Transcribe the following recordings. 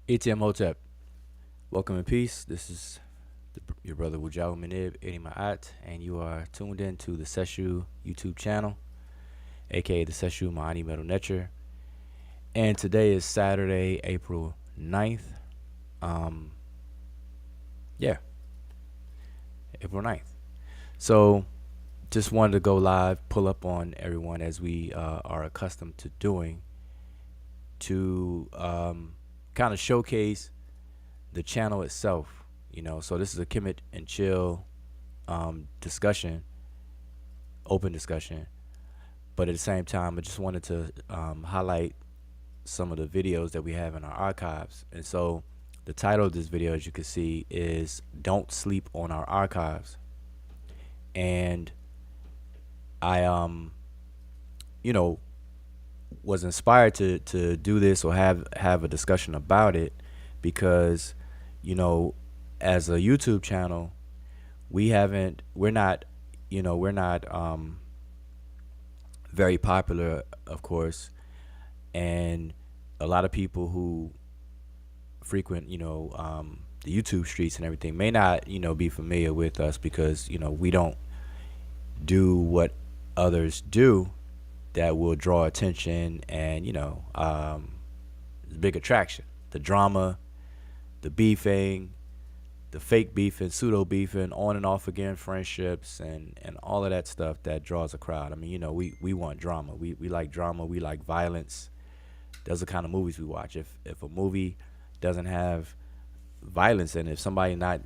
ATM Hotep, welcome in peace. This is your brother Wujaw Manib, Eddie Ma'at, and you are tuned in to the Seshu YouTube channel, aka the Seshu Ma'ani Metal Netcher. And today is Saturday, April 9th. Um, yeah, April 9th. So just wanted to go live, pull up on everyone as we are accustomed to doing to kind of showcase the channel itself. So this is a Kemet and chill discussion, open discussion. But at the same time, I just wanted to highlight some of the videos that we have in our archives. And so the title of this video, as you can see, is "Don't Sleep on Our Archives." And I you know was inspired to do this or have a discussion about it because you know as a YouTube channel we're not very popular, of course, and a lot of people who frequent the YouTube streets and everything may not be familiar with us because we don't do what others do that will draw attention and big attraction, the drama, the beefing, the fake beefing, pseudo beefing, on and off again friendships, and all of that stuff that draws a crowd. I mean, we want drama. We like drama. We like violence. Those are the kind of movies we watch. If a movie doesn't have violence in it, if somebody not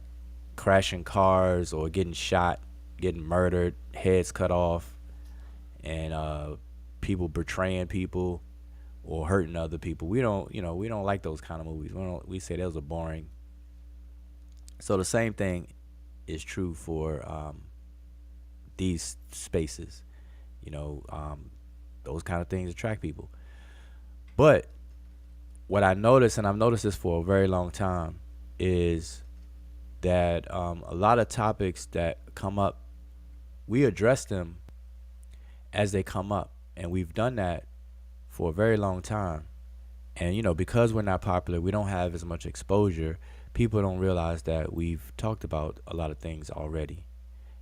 crashing cars or getting shot, getting murdered, heads cut off, and people betraying people or hurting other people, we don't like those kind of movies. We say those are boring. So the same thing is true for these spaces. You know, those kind of things attract people. But what I noticed, and I've noticed this for a very long time, is that a lot of topics that come up, we address them as they come up, and we've done that for a very long time. And because we're not popular, we don't have as much exposure. People don't realize that we've talked about a lot of things already,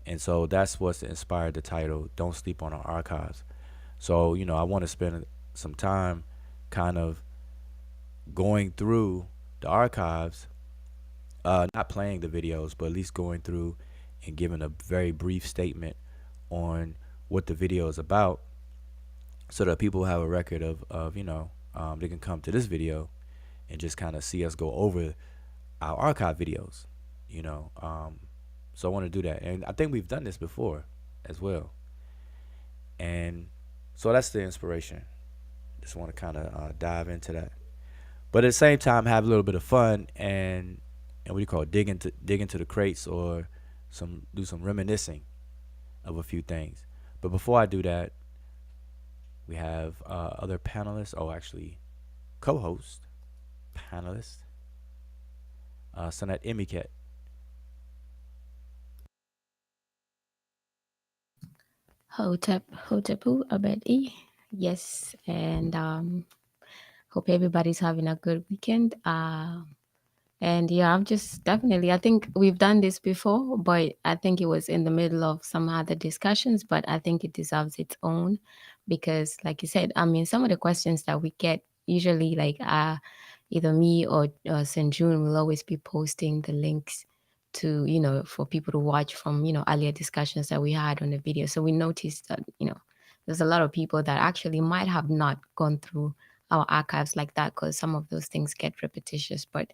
and so that's what's inspired the title "Don't Sleep on Our Archives." So I want to spend some time kind of going through the archives, not playing the videos, but at least going through and giving a very brief statement on what the video is about, so that people have a record of they can come to this video and just kind of see us go over our archive videos, you know. So I want to do that, and I think we've done this before as well, and so that's the inspiration. Just want to kind of dive into that, but at the same time have a little bit of fun and what do you call it, dig into the crates or do some reminiscing of a few things. But before I do that, we have other panelists. Oh, actually, co-host panelist, Sanat Imiket. Hotepu Abedi. Yes, and hope everybody's having a good weekend. And yeah, I'm just definitely, I think we've done this before, but I think it was in the middle of some other discussions, but I think it deserves its own because, like you said, I mean, some of the questions that we get usually, like either me or St. June will always be posting the links to, for people to watch from, earlier discussions that we had on the video. So we noticed that, there's a lot of people that actually might have not gone through our archives like that because some of those things get repetitious, but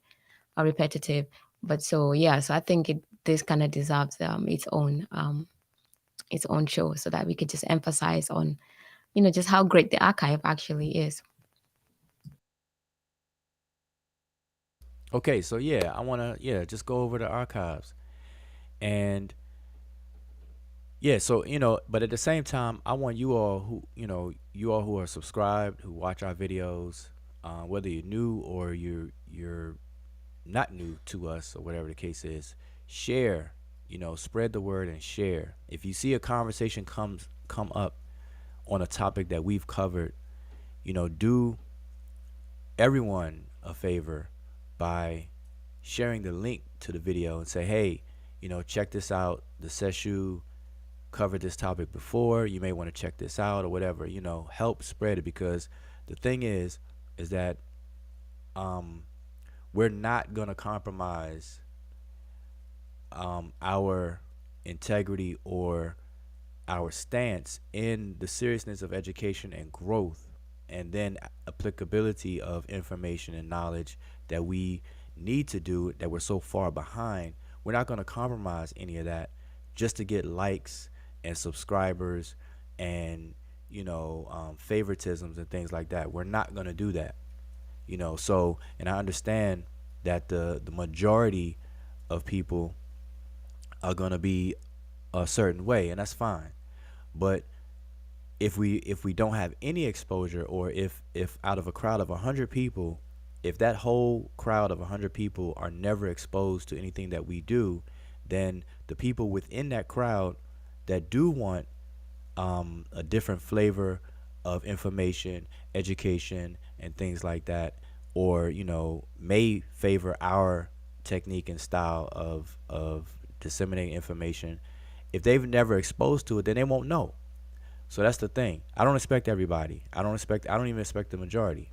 are repetitive. But so yeah, so I think this kind of deserves its own show so that we could just emphasize on just how great the archive actually is. Okay, so yeah, I wanna just go over the archives and yeah, so but at the same time, I want you all who are subscribed, who watch our videos, whether you're new or you're not new to us or whatever the case is, share, spread the word and share. If you see a conversation come up on a topic that we've covered, do everyone a favor by sharing the link to the video and say, hey, check this out. The Seshu covered this topic before. You may want to check this out or whatever. Help spread it, because the thing is that um, we're not gonna compromise our integrity or our stance in the seriousness of education and growth, and then applicability of information and knowledge that we need to do, that we're so far behind. We're not going to compromise any of that just to get likes and subscribers and favoritisms and things like that. We're not going to do that. So, and I understand that the majority of people are going to be a certain way, and that's fine. But if we don't have any exposure, or if out of a crowd of 100 people, if that whole crowd of 100 people are never exposed to anything that we do, then the people within that crowd that do want a different flavor of information, education, and things like that, or may favor our technique and style of disseminating information. If they've never exposed to it, then they won't know. So that's the thing. I don't expect everybody. I don't even expect the majority.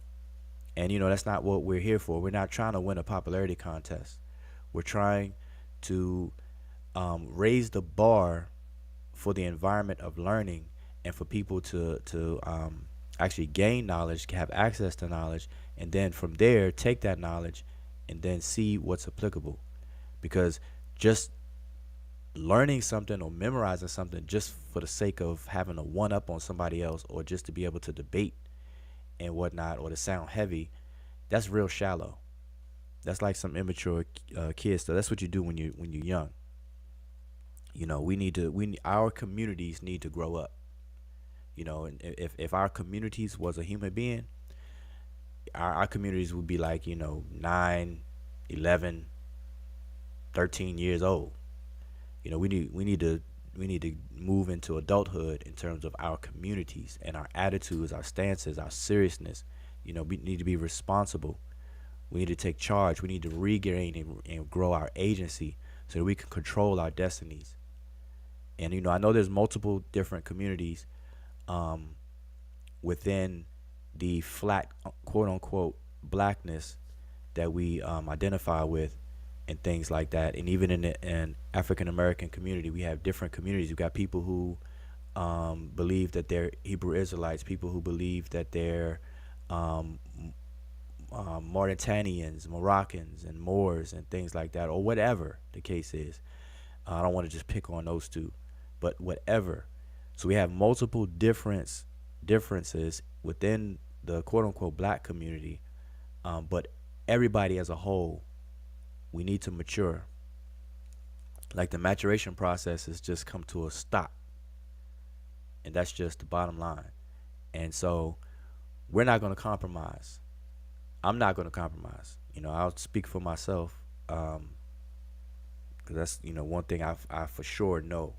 And that's not what we're here for. We're not trying to win a popularity contest. We're trying to raise the bar for the environment of learning, and for people to actually gain knowledge, have access to knowledge, and then from there take that knowledge and then see what's applicable. Because just learning something or memorizing something just for the sake of having a one up on somebody else, or just to be able to debate and whatnot, or to sound heavy, that's real shallow. That's like some immature kids stuff. That's what you do when you're young. Our communities need to grow up. And if our communities was a human being, our communities would be like 9, 11, 13 years old. We need to move into adulthood in terms of our communities and our attitudes, our stances, our seriousness. We need to be responsible. We need to take charge. We need to regain and grow our agency so that we can control our destinies. And I know there's multiple different communities within the flat, quote unquote, blackness that we identify with, and things like that. And even in the African American community, we have different communities. You've got people who believe that they're Hebrew Israelites, people who believe that they're Mauritanians, Moroccans, and Moors, and things like that, or whatever the case is. I don't want to just pick on those two, but whatever. So we have multiple differences within the quote unquote black community, but everybody as a whole, we need to mature. Like, the maturation process has just come to a stop, and that's just the bottom line. And so we're not going to compromise. I'm not going to compromise. I'll speak for myself, because that's one thing I for sure know.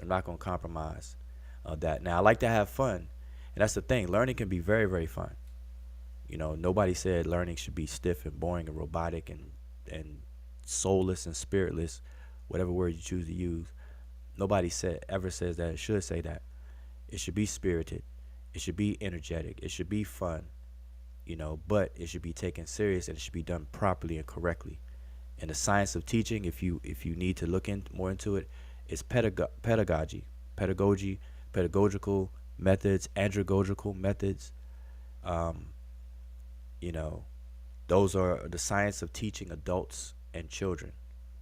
I'm not going to compromise that. Now, I like to have fun, and that's the thing. Learning can be very, very fun. Nobody said learning should be stiff and boring and robotic and soulless and spiritless, whatever word you choose to use. Nobody ever says that. It should say that. It should be spirited. It should be energetic. It should be fun. But it should be taken serious, and it should be done properly and correctly. And the science of teaching, if you need to look more into it, is pedagogical methods, andragogical methods. You know, those are the science of teaching adults and children.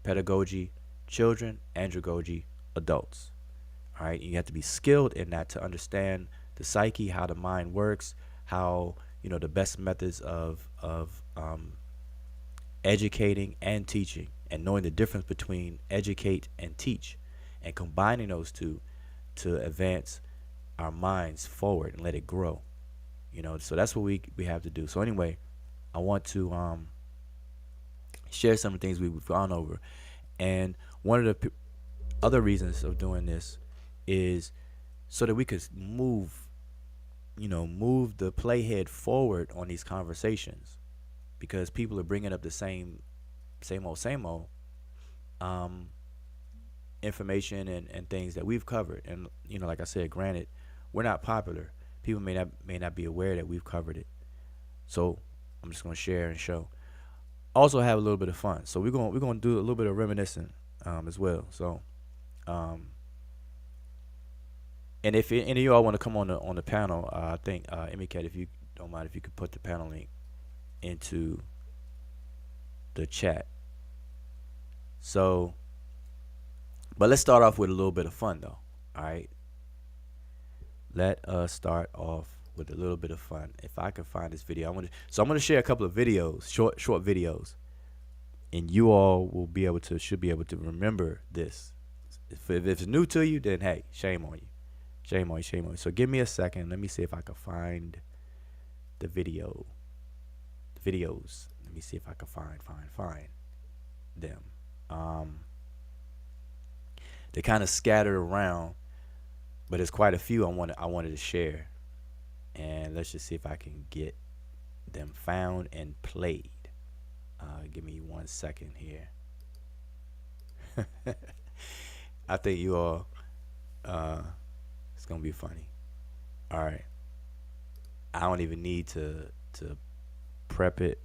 Pedagogy, children, andragogy, adults. All right, you have to be skilled in that to understand the psyche, how the mind works, how the best methods of educating and teaching, and knowing the difference between educate and teach, and combining those two to advance our minds forward and let it grow. So that's what we have to do. So anyway, I want to share some of the things we've gone over, and one of the other reasons of doing this is so that we could move the playhead forward on these conversations, because people are bringing up the same old um, information and things that we've covered. And like I said, granted, we're not popular. People may not be aware that we've covered it. So I'm just gonna share and show. Also have a little bit of fun. So we're gonna do a little bit of reminiscing as well. So um, and if any of y'all want to come on the panel, I think Emicat, if you don't mind, if you could put the panel link into the chat. So, but let's start off with a little bit of fun, though. All right, let us start off with a little bit of fun. If I can find this video, I'm gonna share a couple of videos, short videos, and you all should be able to remember this. If it's new to you, then hey, shame on you. Shame on you, shame on you. So give me a second. Let me see if I can find the videos. Let me see if I can find them. They kind of scattered around, but there's quite a few I wanted to share. And let's just see if I can get them found and played. Give me 1 second here. I think you all it's gonna be funny. All right. I don't even need to prep it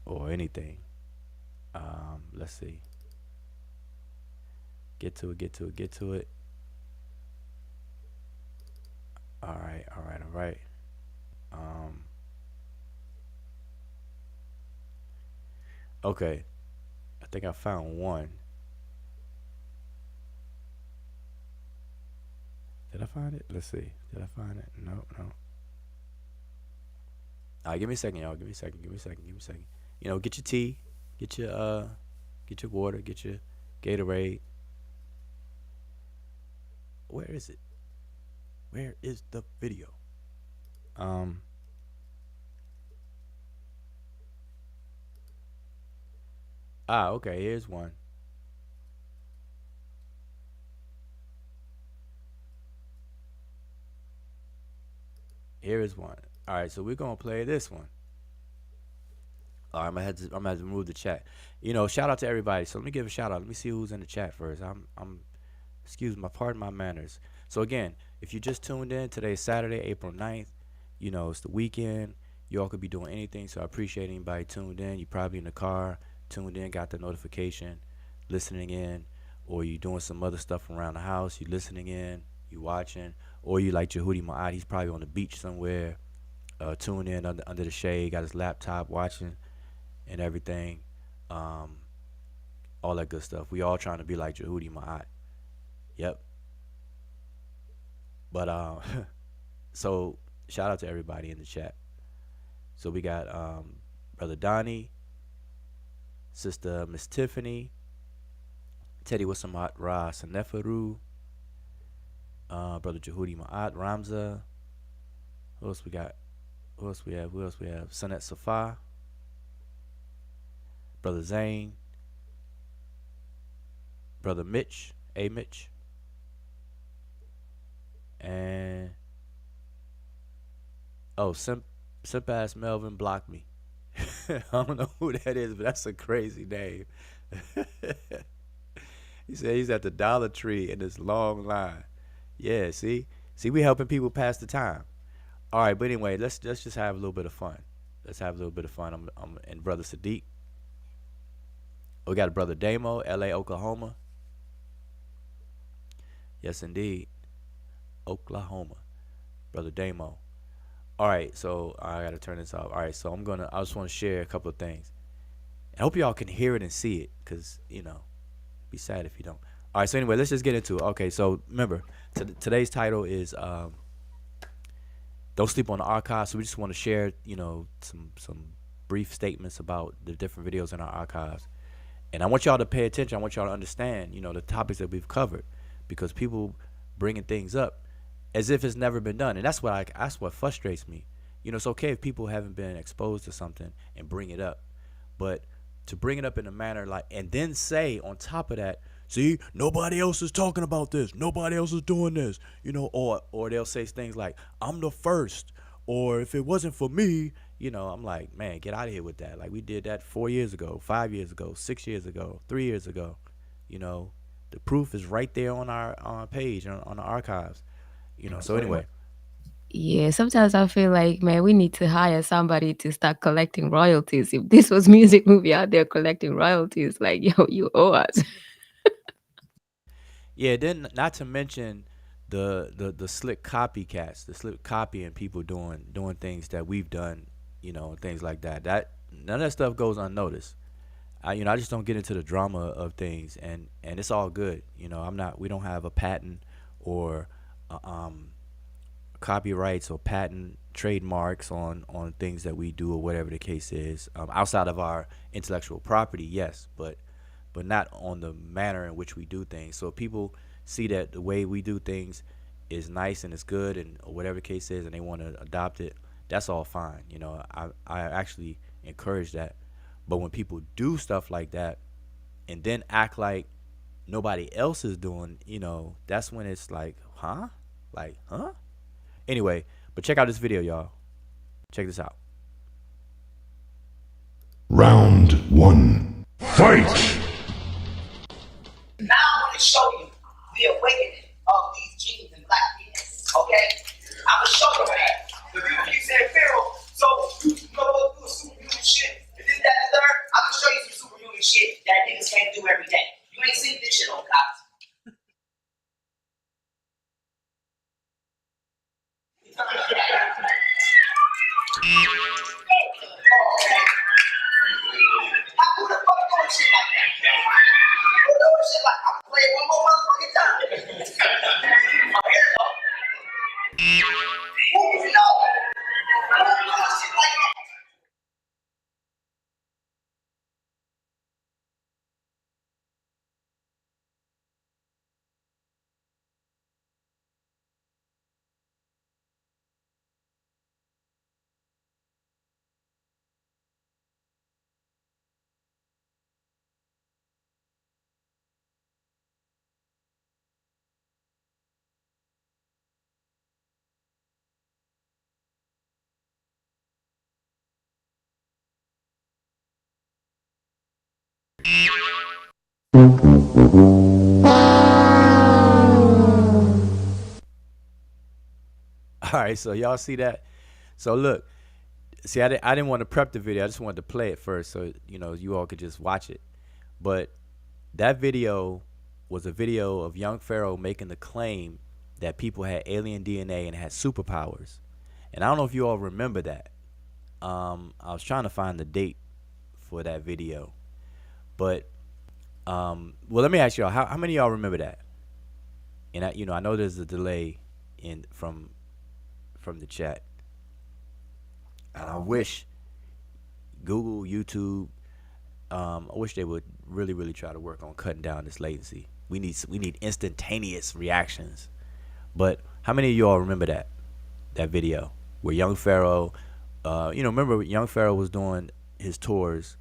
or anything. Let's see. Get to it. All right. Okay. I think I found one. Did I find it? Let's see. Did I find it? No. All right, give me a second, y'all. Give me a second. Get your tea, get your water, get your Gatorade. Where is it? Where is the video? Okay, here's one. Here is one. All right, so we're gonna play this one. All right, I'm gonna have to remove the chat. Shout out to everybody. So let me give a shout out. Let me see who's in the chat first. Pardon my manners. So again, if you just tuned in, today's Saturday, April 9th. It's the weekend. You all could be doing anything, so I appreciate anybody tuned in. You probably in the car, tuned in, got the notification, listening in, or you doing some other stuff around the house. You listening in, you watching, or you like Jehudi Ma'at. He's probably on the beach somewhere, tuned in under the shade, got his laptop watching and everything, all that good stuff. We all trying to be like Jehudi Ma'at. Yep. But so shout out to everybody in the chat. So we got Brother Donnie, Sister Miss Tiffany, Teddy Wasamat Ra Saneferu, Brother Jehudi Ma'at Ramza. Who else we got? Who else we have? Sanet Safa, Brother Zane, Brother Mitch, Mitch, and Simp ass Melvin blocked me. I don't know who that is, but that's a crazy name. He said he's at the Dollar Tree in this long line. Yeah, see, we helping people pass the time. All right, but anyway, let's just have a little bit of fun. I'm and Brother Sadiq. We got a Brother Damo, L.A., Oklahoma. Yes, indeed, Oklahoma, Brother Damo. All right, so I gotta turn this off. All right, so I just want to share a couple of things. I hope y'all can hear it and see it, cause be sad if you don't. All right, so anyway, let's just get into it. Okay, so remember, today's title is "Don't Sleep on the Archives." So we just want to share, some brief statements about the different videos in our archives, and I want y'all to pay attention. I want y'all to understand, the topics that we've covered, because people bringing things up as if it's never been done, and that's what frustrates me. It's okay if people haven't been exposed to something and bring it up, but to bring it up in a manner like, and then say on top of that, see, nobody else is talking about this, nobody else is doing this, or they'll say things like, I'm the first, or if it wasn't for me, I'm like, man, get out of here with that. Like we did that 4 years ago, 5 years ago, 6 years ago, 3 years ago. You know, the proof is right there on our page on the archives. So anyway, Yeah, sometimes I feel like, man, we need to hire somebody to start collecting royalties. If this was music movie out there collecting royalties, like, yo, you owe us. yeah. Then not to mention the slick copycats, the slick copying people doing things that we've done, and things like that. That none of that stuff goes unnoticed. I just don't get into the drama of things, and it's all good. I'm not. We don't have a patent or copyrights or patent trademarks on things that we do or whatever the case is, outside of our intellectual property, yes, but not on the manner in which we do things. So if people see that the way we do things is nice and it's good and or whatever the case is, and they want to adopt it, that's all fine. I actually encourage that. But when people do stuff like that and then act like nobody else is doing, that's when it's like, huh? Like, huh? Anyway, but check out this video, y'all. Check this out. Round one. Fight! Now I want to show you the awakening of these genes in black people. Okay? I'm gonna show you that. The people keep saying Pharaoh, so you know go through superhuman shit. And this, that, and third. I'm gonna show you some superhuman shit that niggas can't do every day. You ain't seen this shit on cops. Okay. Who the fuck doing shit like that? Who doing shit like that? I'm gonna play it one more motherfucking time. Oh, here we go. Who you know? Who doing shit like that? All right, so y'all see that? So look, see, I didn't want to prep the video. I just wanted to play it first, so you all could just watch it. But that video was a video of young Pharaoh making the claim that people had alien DNA and had superpowers. And I don't know if you all remember that. I was trying to find the date for that video, but well, let me ask y'all, how many of y'all remember that? And I know there's a delay in from the chat, and I wish Google, YouTube, I wish they would really, really try to work on cutting down this latency. We need instantaneous reactions. But how many of y'all remember that video where young Pharaoh, remember young Pharaoh was doing his tours,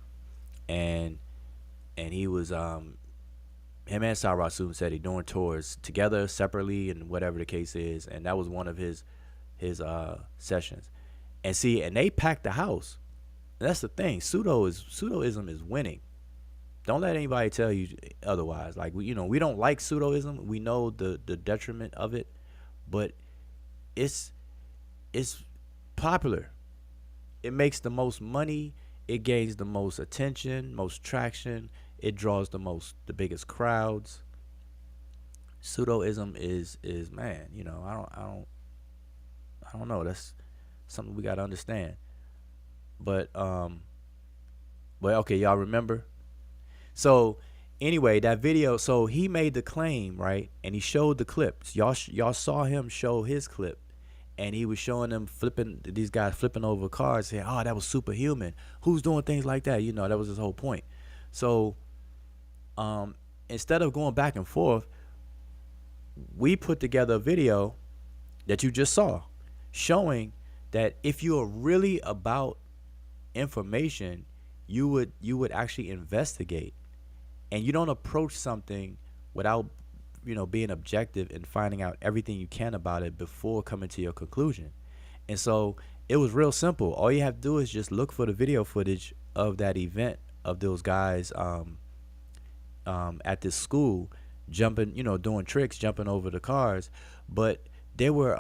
and he was him and Sarasu said he doing tours together, separately, and whatever the case is, and that was one of his sessions. And see, and they packed the house. And that's the thing. Pseudoism is winning. Don't let anybody tell you otherwise. Like we don't like pseudoism. We know the detriment of it, but it's popular. It makes the most money. It gains the most attention, most traction. It draws the biggest crowds. Pseudoism is man. I don't know. That's something we gotta understand. But okay, y'all remember? So anyway, that video. So he made the claim, right? And he showed the clips. Y'all saw him show his clip, and he was showing them these guys flipping over cars, saying, "Oh, that was superhuman. Who's doing things like that?" That was his whole point. So instead of going back and forth, we put together a video that you just saw, showing that if you are really about information, you would actually investigate, and you don't approach something without being objective and finding out everything you can about it before coming to your conclusion. And so It was real simple. All you have to do is just look for the video footage of that event of those guys at this school jumping, doing tricks, jumping over the cars. But they were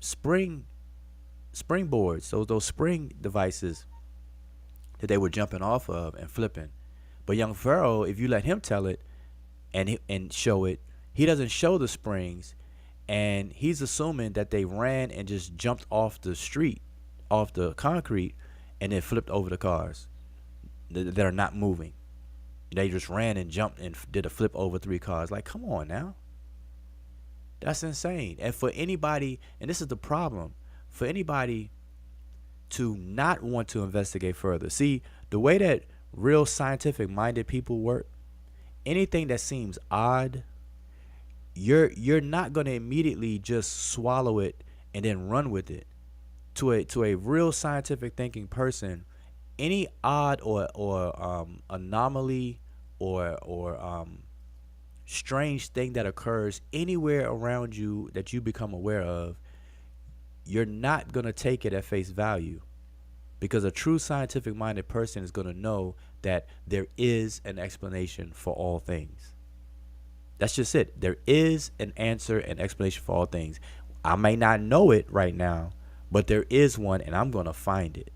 springboards, so those spring devices that they were jumping off of and flipping. But young Pharaoh, if you let him tell it and show it, he doesn't show the springs, and he's assuming that they ran and just jumped off the street, off the concrete, and then flipped over the cars that are not moving. They just ran and jumped and did a flip over three cars. Like, come on now. That's insane. And for anybody, and this is the problem, for anybody to not want to investigate further. See, the way that real scientific minded people work, anything that seems odd, you're not going to immediately just swallow it and then run with it. To a real scientific thinking person, any odd or anomaly or strange thing that occurs anywhere around you that you become aware of, you're not going to take it at face value, because a true scientific minded person is going to know that there is an explanation for all things. That's just it. There is an answer and explanation for all things. I may not know it right now, but there is one, and I'm going to find it.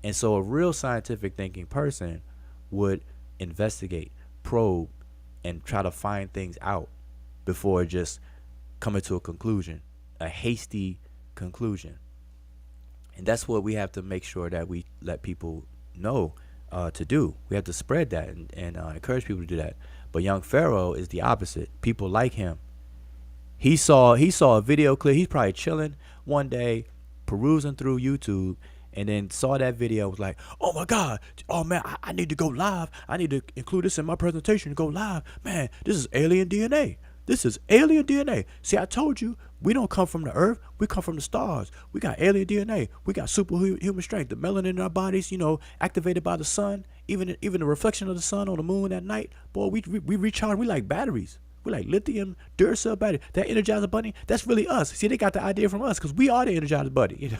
And so a real scientific thinking person would investigate, probe, and try to find things out before just coming to a conclusion, a hasty conclusion. And that's what we have to make sure that we let people know to do. We have to spread that and encourage people to do that. But young Pharaoh is the opposite. People like him. He saw a video clip. He's probably chilling one day, perusing through YouTube, and then saw that video. Was like, oh my God, oh man, I need to go live. I need to include this in my presentation to go live. Man, this is alien DNA. This is alien DNA. See, I told you, we don't come from the earth. We come from the stars. We got alien DNA. We got superhuman strength. The melanin in our bodies, activated by the sun. Even the reflection of the sun on the moon at night. Boy, we recharge. We like batteries. We like lithium, Duracell battery. That Energizer Bunny, that's really us. See, they got the idea from us because we are the Energizer Bunny.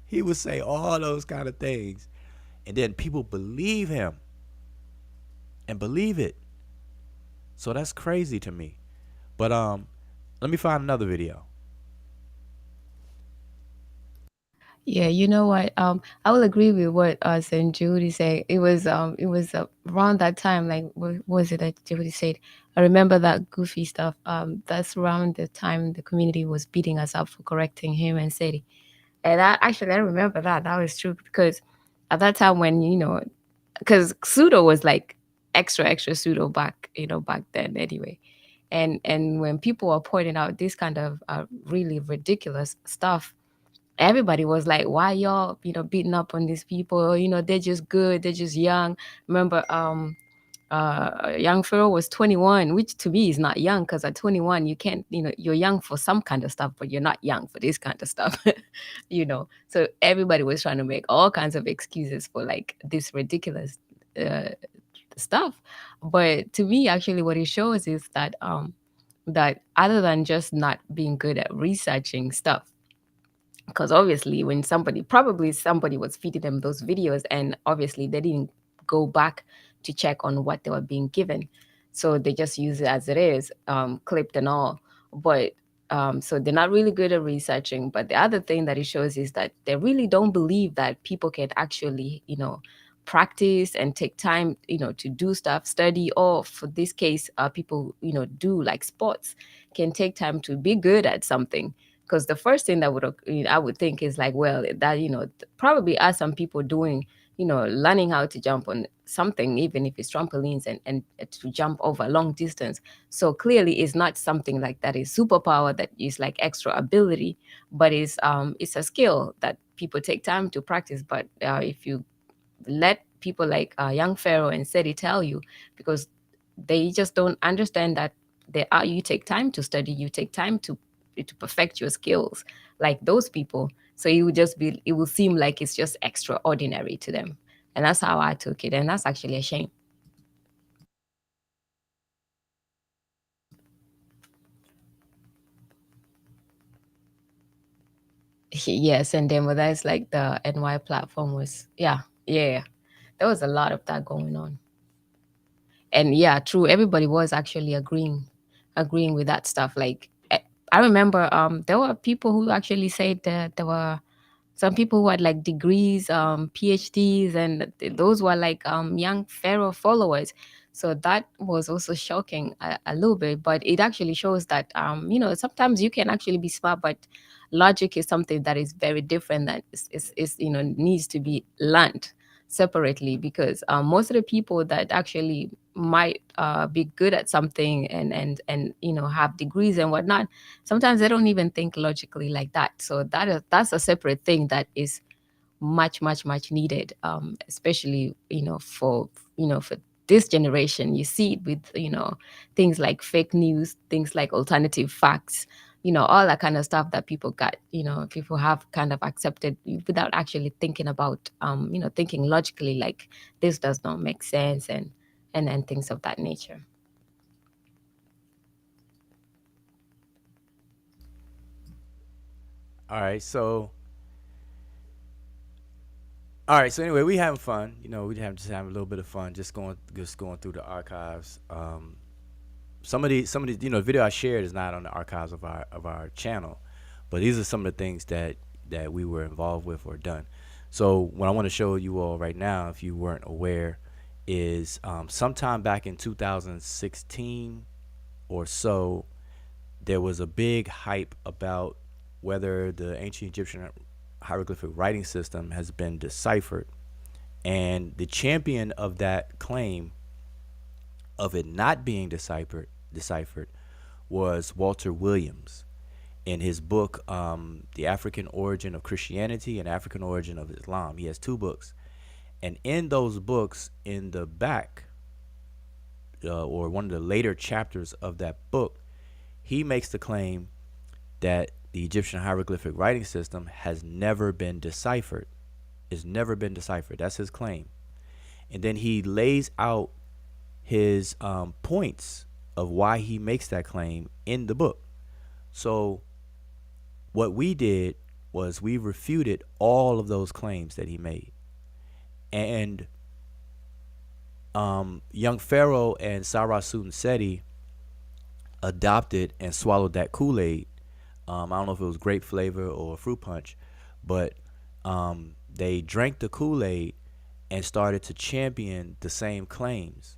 He would say all those kind of things. And then people believe him and believe it. So that's crazy to me. But let me find another video. Yeah, you know what? I will agree with what St. Judy said. It was around that time. Like, what was it that Judy said? I remember that goofy stuff. That's around the time the community was beating us up for correcting him and Sadie. And I remember that. That was true because at that time when because pseudo was like extra pseudo back then anyway. And when people were pointing out this kind of really ridiculous stuff, everybody was like, why y'all beating up on these people? They're just good, they're just young. Remember, young Pharaoh was 21, which to me is not young, because at 21 you can't, you're young for some kind of stuff, but you're not young for this kind of stuff. So everybody was trying to make all kinds of excuses for like this ridiculous uh, stuff. But to me, actually, what it shows is that other than just not being good at researching stuff, because obviously when probably somebody was feeding them those videos, and obviously they didn't go back to check on what they were being given, so they just use it as it is, clipped and all. But so they're not really good at researching. But the other thing that it shows is that they really don't believe that people can actually practice and take time to do stuff, study, or for this case people do like sports, can take time to be good at something. Because the first thing that I would think is like, well, that probably are some people doing learning how to jump on something, even if it's trampolines, and to jump over a long distance. So clearly it's not something like that is superpower, that is like extra ability, but it's a skill that people take time to practice. But if you let people like young Pharaoh and Seti tell you, because they just don't understand that you take time to study, you take time to perfect your skills like those people. So it will seem like it's just extraordinary to them. And that's how I took it. And that's actually a shame. Yes, and then with that's like the NY platform was, yeah. There was a lot of that going on. And yeah, true, everybody was actually agreeing with that stuff. Like I remember there were people who actually said that there were some people who had like degrees, PhDs, and those were like young Pharaoh followers. So that was also shocking a little bit, but it actually shows that sometimes you can actually be smart, but logic is something that is very different, that is needs to be learned separately, because most of the people that actually might be good at something and have degrees and whatnot, sometimes they don't even think logically like that. So that's a separate thing that is much needed, especially for this generation. You see it with things like fake news, things like alternative facts, all that kind of stuff that people have kind of accepted without actually thinking about thinking logically, like this does not make sense, and things of that nature. All right, so anyway, we having fun. Just having a little bit of fun, just going through the archives. Some of the video I shared is not on the archives of our channel, but these are some of the things that we were involved with or done. So what I want to show you all right now, if you weren't aware, is sometime back in 2016 or so, there was a big hype about whether the ancient Egyptian hieroglyphic writing system has been deciphered. And the champion of that claim of it not being deciphered was Walter Williams in his book, The African Origin of Christianity and African Origin of Islam. He has two books. And in those books, in the back, or one of the later chapters of that book, he makes the claim that the Egyptian hieroglyphic writing system has never been deciphered. It's never been deciphered. That's his claim. And then he lays out his points of why he makes that claim in the book. So what we did was we refuted all of those claims that he made. And young Pharaoh and Sarasut Seti adopted and swallowed that Kool-Aid. I don't know if it was grape flavor or fruit punch, but they drank the Kool-Aid and started to champion the same claims.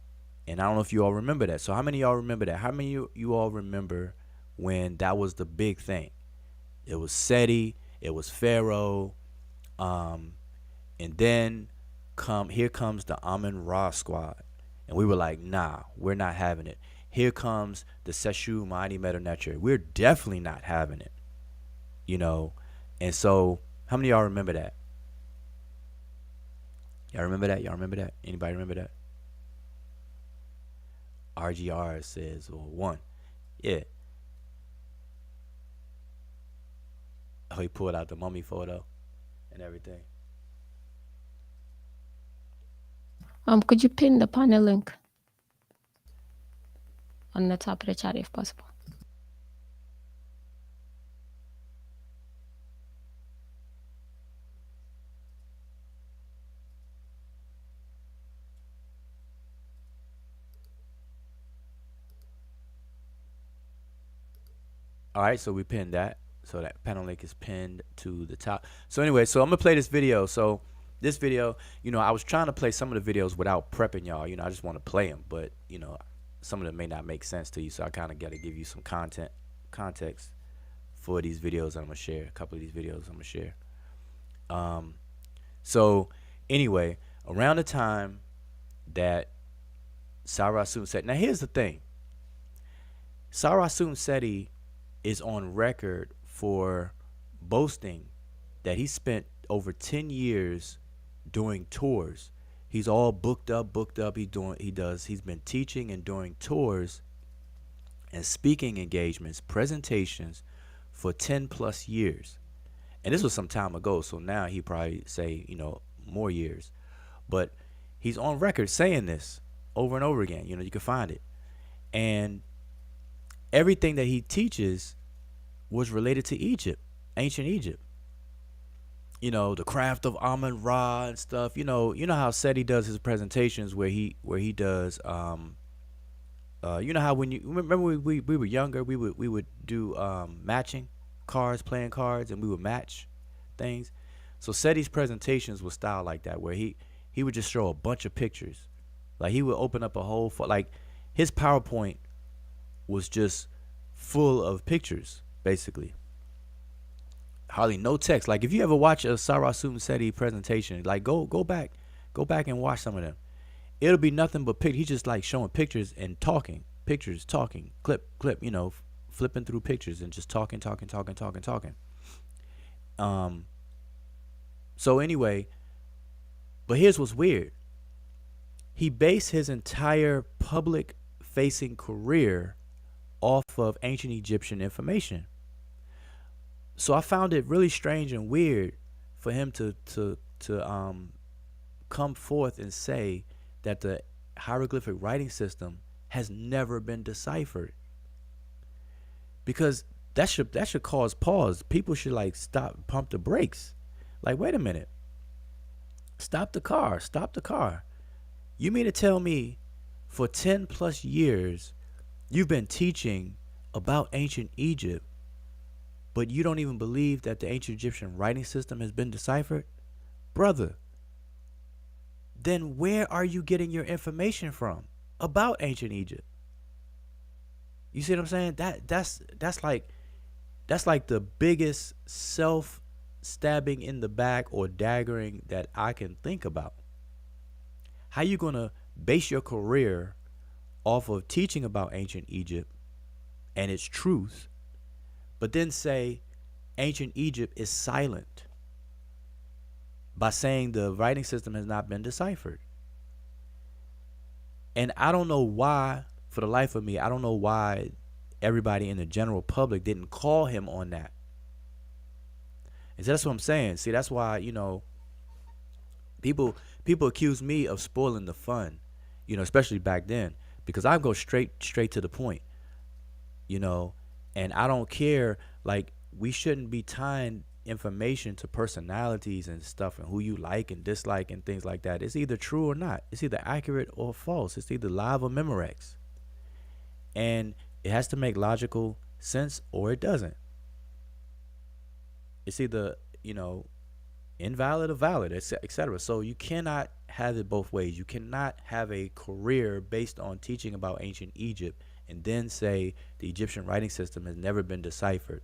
And I don't know if you all remember that. So how many of y'all remember that? How many of you all remember when that was the big thing? It was Seti, it was Pharaoh, and then here comes the Amun-Ra squad. And we were like, nah, we're not having it. Here comes the Seshu, Mighty Medew, Netcher. We're definitely not having it. And so how many of y'all remember that? Y'all remember that? Anybody remember that? RGR says, well, one. Yeah. Oh, he pulled out the mummy photo and everything. Could you pin the panel link on the top of the chat if possible? All right, so we pinned that. So that panel link is pinned to the top. So anyway, so I'm going to play this video. So this video, I was trying to play some of the videos without prepping y'all. I just want to play them. But, some of them may not make sense to you. So I kind of got to give you some context for these videos I'm going to share. A couple of these videos I'm going to share. So anyway, around the time that Sarasut Seti. Now here's the thing. Sarasut Seti is on record for boasting that he spent over 10 years doing tours. He's all booked up. He's been teaching and doing tours and speaking engagements, presentations for 10 plus years. And this was some time ago, so now he probably say, more years. But he's on record saying this over and over again. You can find it. And everything that he teaches was related to Egypt, ancient Egypt. the craft of Amun Ra and stuff. You know how Seti does his presentations where he does you know how when you remember we were younger, we would do matching cards, playing cards, and we would match things. So Seti's presentations was styled like that, where he would just show a bunch of pictures. Like he would open up a whole like his PowerPoint was just full of pictures, basically. Hardly no text. Like if you ever watch a Sarasum Seti presentation, like go back and watch some of them. It'll be nothing but pictures. He's just like showing pictures and talking, pictures, talking, clip, flipping through pictures and just talking. Um, so anyway, but here's what's weird. He based his entire public facing career off of ancient Egyptian information. So I found it really strange and weird for him to come forth and say that the hieroglyphic writing system has never been deciphered, because that should cause pause. People should like stop, pump the brakes. Like, wait a minute, stop the car. You mean to tell me for 10 plus years you've been teaching about ancient Egypt, but you don't even believe that the ancient Egyptian writing system has been deciphered? Brother, then where are you getting your information from about ancient Egypt? You see what I'm saying? That's like the biggest self stabbing in the back or daggering that I can think about. How you gonna base your career off of teaching about ancient Egypt and its truth, but then say ancient Egypt is silent by saying the writing system has not been deciphered? And I don't know why, for the life of me, I don't know why everybody in the general public didn't call him on that. And so that's what I'm saying. See, that's why, people accuse me of spoiling the fun, especially back then, because I go straight to the point, you know, and I don't care. Like, we shouldn't be tying information to personalities and stuff and who you like and dislike and things like that. It's either true or not. It's either accurate or false. It's either live or Memorex. And it has to make logical sense or it doesn't. It's either, invalid or valid, etc. So you cannot have it both ways. You cannot have a career based on teaching about ancient Egypt and then say the Egyptian writing system has never been deciphered.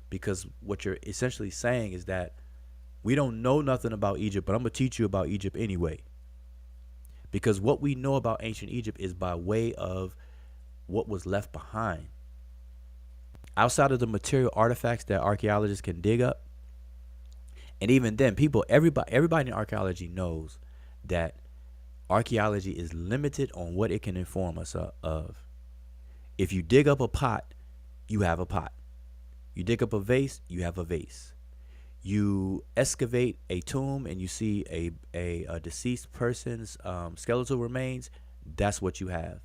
Because what you're essentially saying is that we don't know nothing about Egypt, but I'm going to teach you about Egypt anyway. Because what we know about ancient Egypt is by way of what was left behind. Outside of the material artifacts that archaeologists can dig up, and even then, everybody in archaeology knows that archaeology is limited on what it can inform us of. If you dig up a pot, you have a pot. You dig up a vase, you have a vase. You excavate a tomb and you see a deceased person's skeletal remains, that's what you have.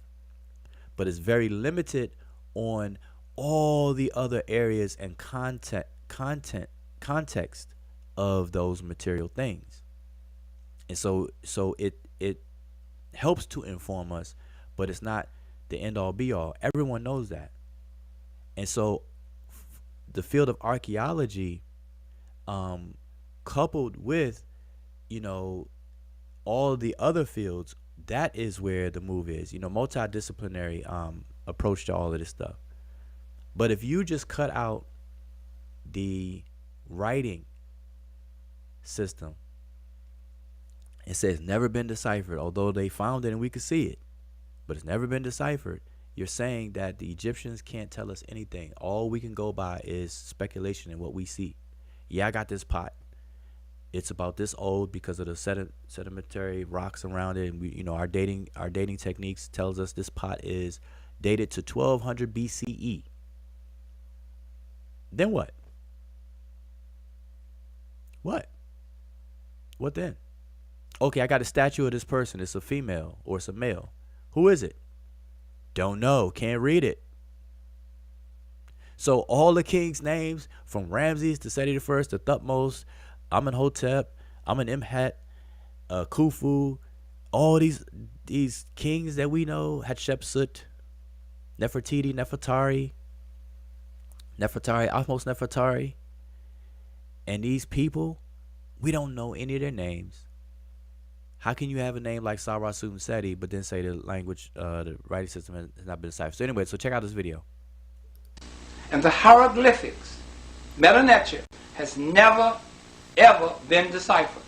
But it's very limited on all the other areas and context of those material things. And so it helps to inform us, but it's not the end all be all. Everyone knows that. And so the field of archaeology, coupled with, all the other fields, that is where the move is, multidisciplinary approach to all of this stuff. But if you just cut out the writing system, it says never been deciphered, although they found it and we could see it, but it's never been deciphered. You're saying that the Egyptians can't tell us anything. All we can go by is speculation and what we see. Yeah, I got this pot. It's about this old because of the sedimentary rocks around it, and we, our dating techniques tells us this pot is dated to 1200 BCE. Then what? What then? Okay, I got a statue of this person. It's a female or it's a male. Who is it? Don't know. Can't read it. So all the kings' names, from Ramses to Seti the First to Thutmose, Amenhotep, Amenemhat, Khufu, all these kings that we know, Hatshepsut, Nefertiti, Nefertari, Ahmose Nefertari, and these people, we don't know any of their names. How can you have a name like Sarasut Seti, but then say the language, the writing system has not been deciphered? So anyway, so check out this video. And the hieroglyphics, Netcher, has never, ever been deciphered.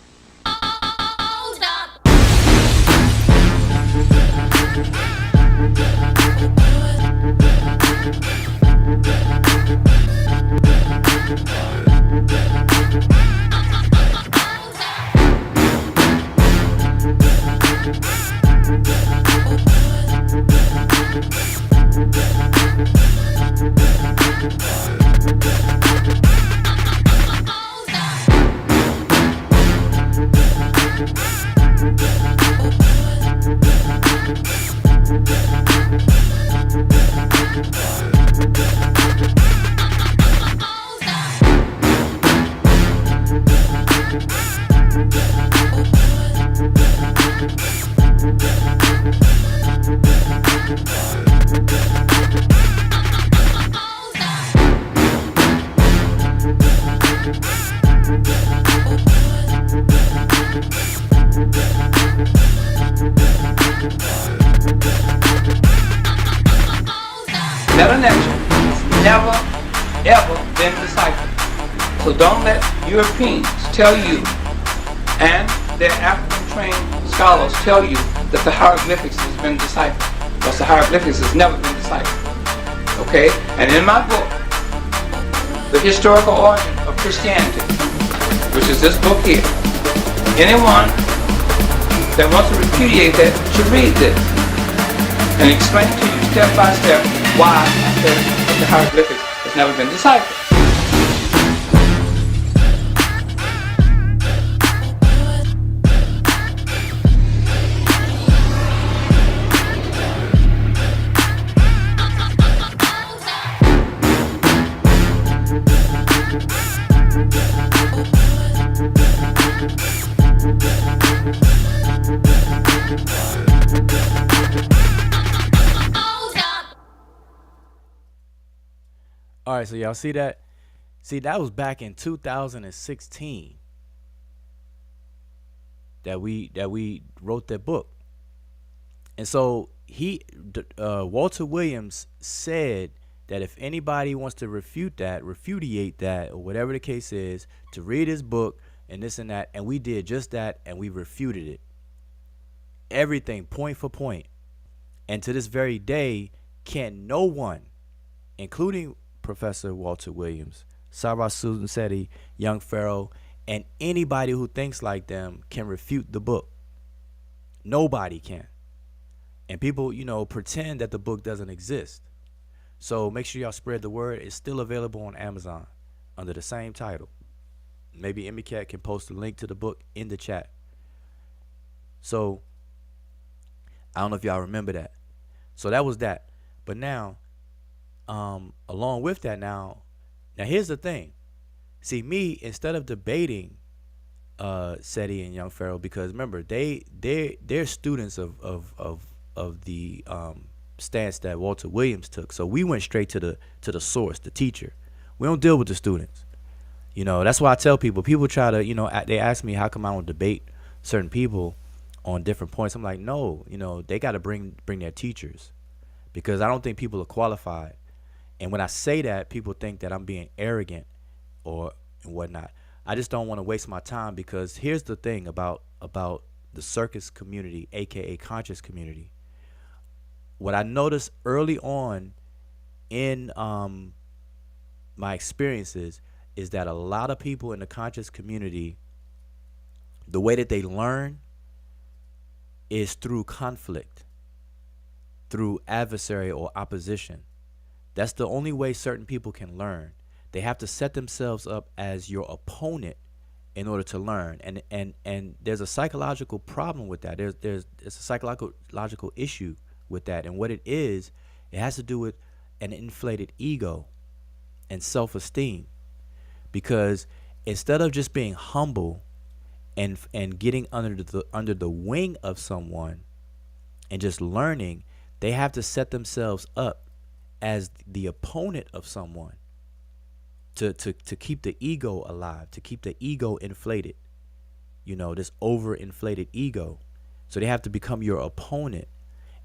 Netcher has never, ever been deciphered. So don't let Europeans tell you and their African-trained scholars tell you that the hieroglyphics has been deciphered, because the hieroglyphics has never been deciphered. Okay? And in my book, The Historical Origin of Christianity, which is this book here, anyone that wants to repudiate that should read this and explain to you step by step why I said that the hieroglyphics has never been deciphered. All right, so y'all see that? See, that was back in 2016 that we wrote that book. And so Walter Williams said that if anybody wants to repudiate that, or whatever the case is, to read his book and this and that, and we did just that, and we refuted it. Everything, point for point. And to this very day, can no one, including Professor Walter Williams, Sarasut Seti, Young Pharaoh, and anybody who thinks like them, can refute the book. Nobody can. And people, pretend that the book doesn't exist. So make sure y'all spread the word. It's still available on Amazon under the same title. Maybe Emicat can post a link to the book in the chat. So I don't know if y'all remember that. So that was that. But now, along with that, now here's the thing. See, me, instead of debating Seti and Young Pharaoh, because remember, they're students of the stance that Walter Williams took. So we went straight to the source, the teacher. We don't deal with the students. That's why I tell people try to, they ask me how come I don't debate certain people on different points. I'm like, no, they got to bring their teachers, because I don't think people are qualified. And when I say that, people think that I'm being arrogant or whatnot. I just don't want to waste my time, because here's the thing about the circus community, aka conscious community. What I noticed early on in my experiences is that a lot of people in the conscious community, the way that they learn is through conflict, through adversary or opposition. That's the only way certain people can learn. They have to set themselves up as your opponent in order to learn. And there's a psychological problem with that. There's a psychological issue with that. And what it has to do with an inflated ego and self-esteem. Because Instead of just being humble and getting under the wing of someone and just learning, they have to set themselves up as the opponent of someone to keep the ego alive, to keep the ego inflated, this overinflated ego. So they have to become your opponent,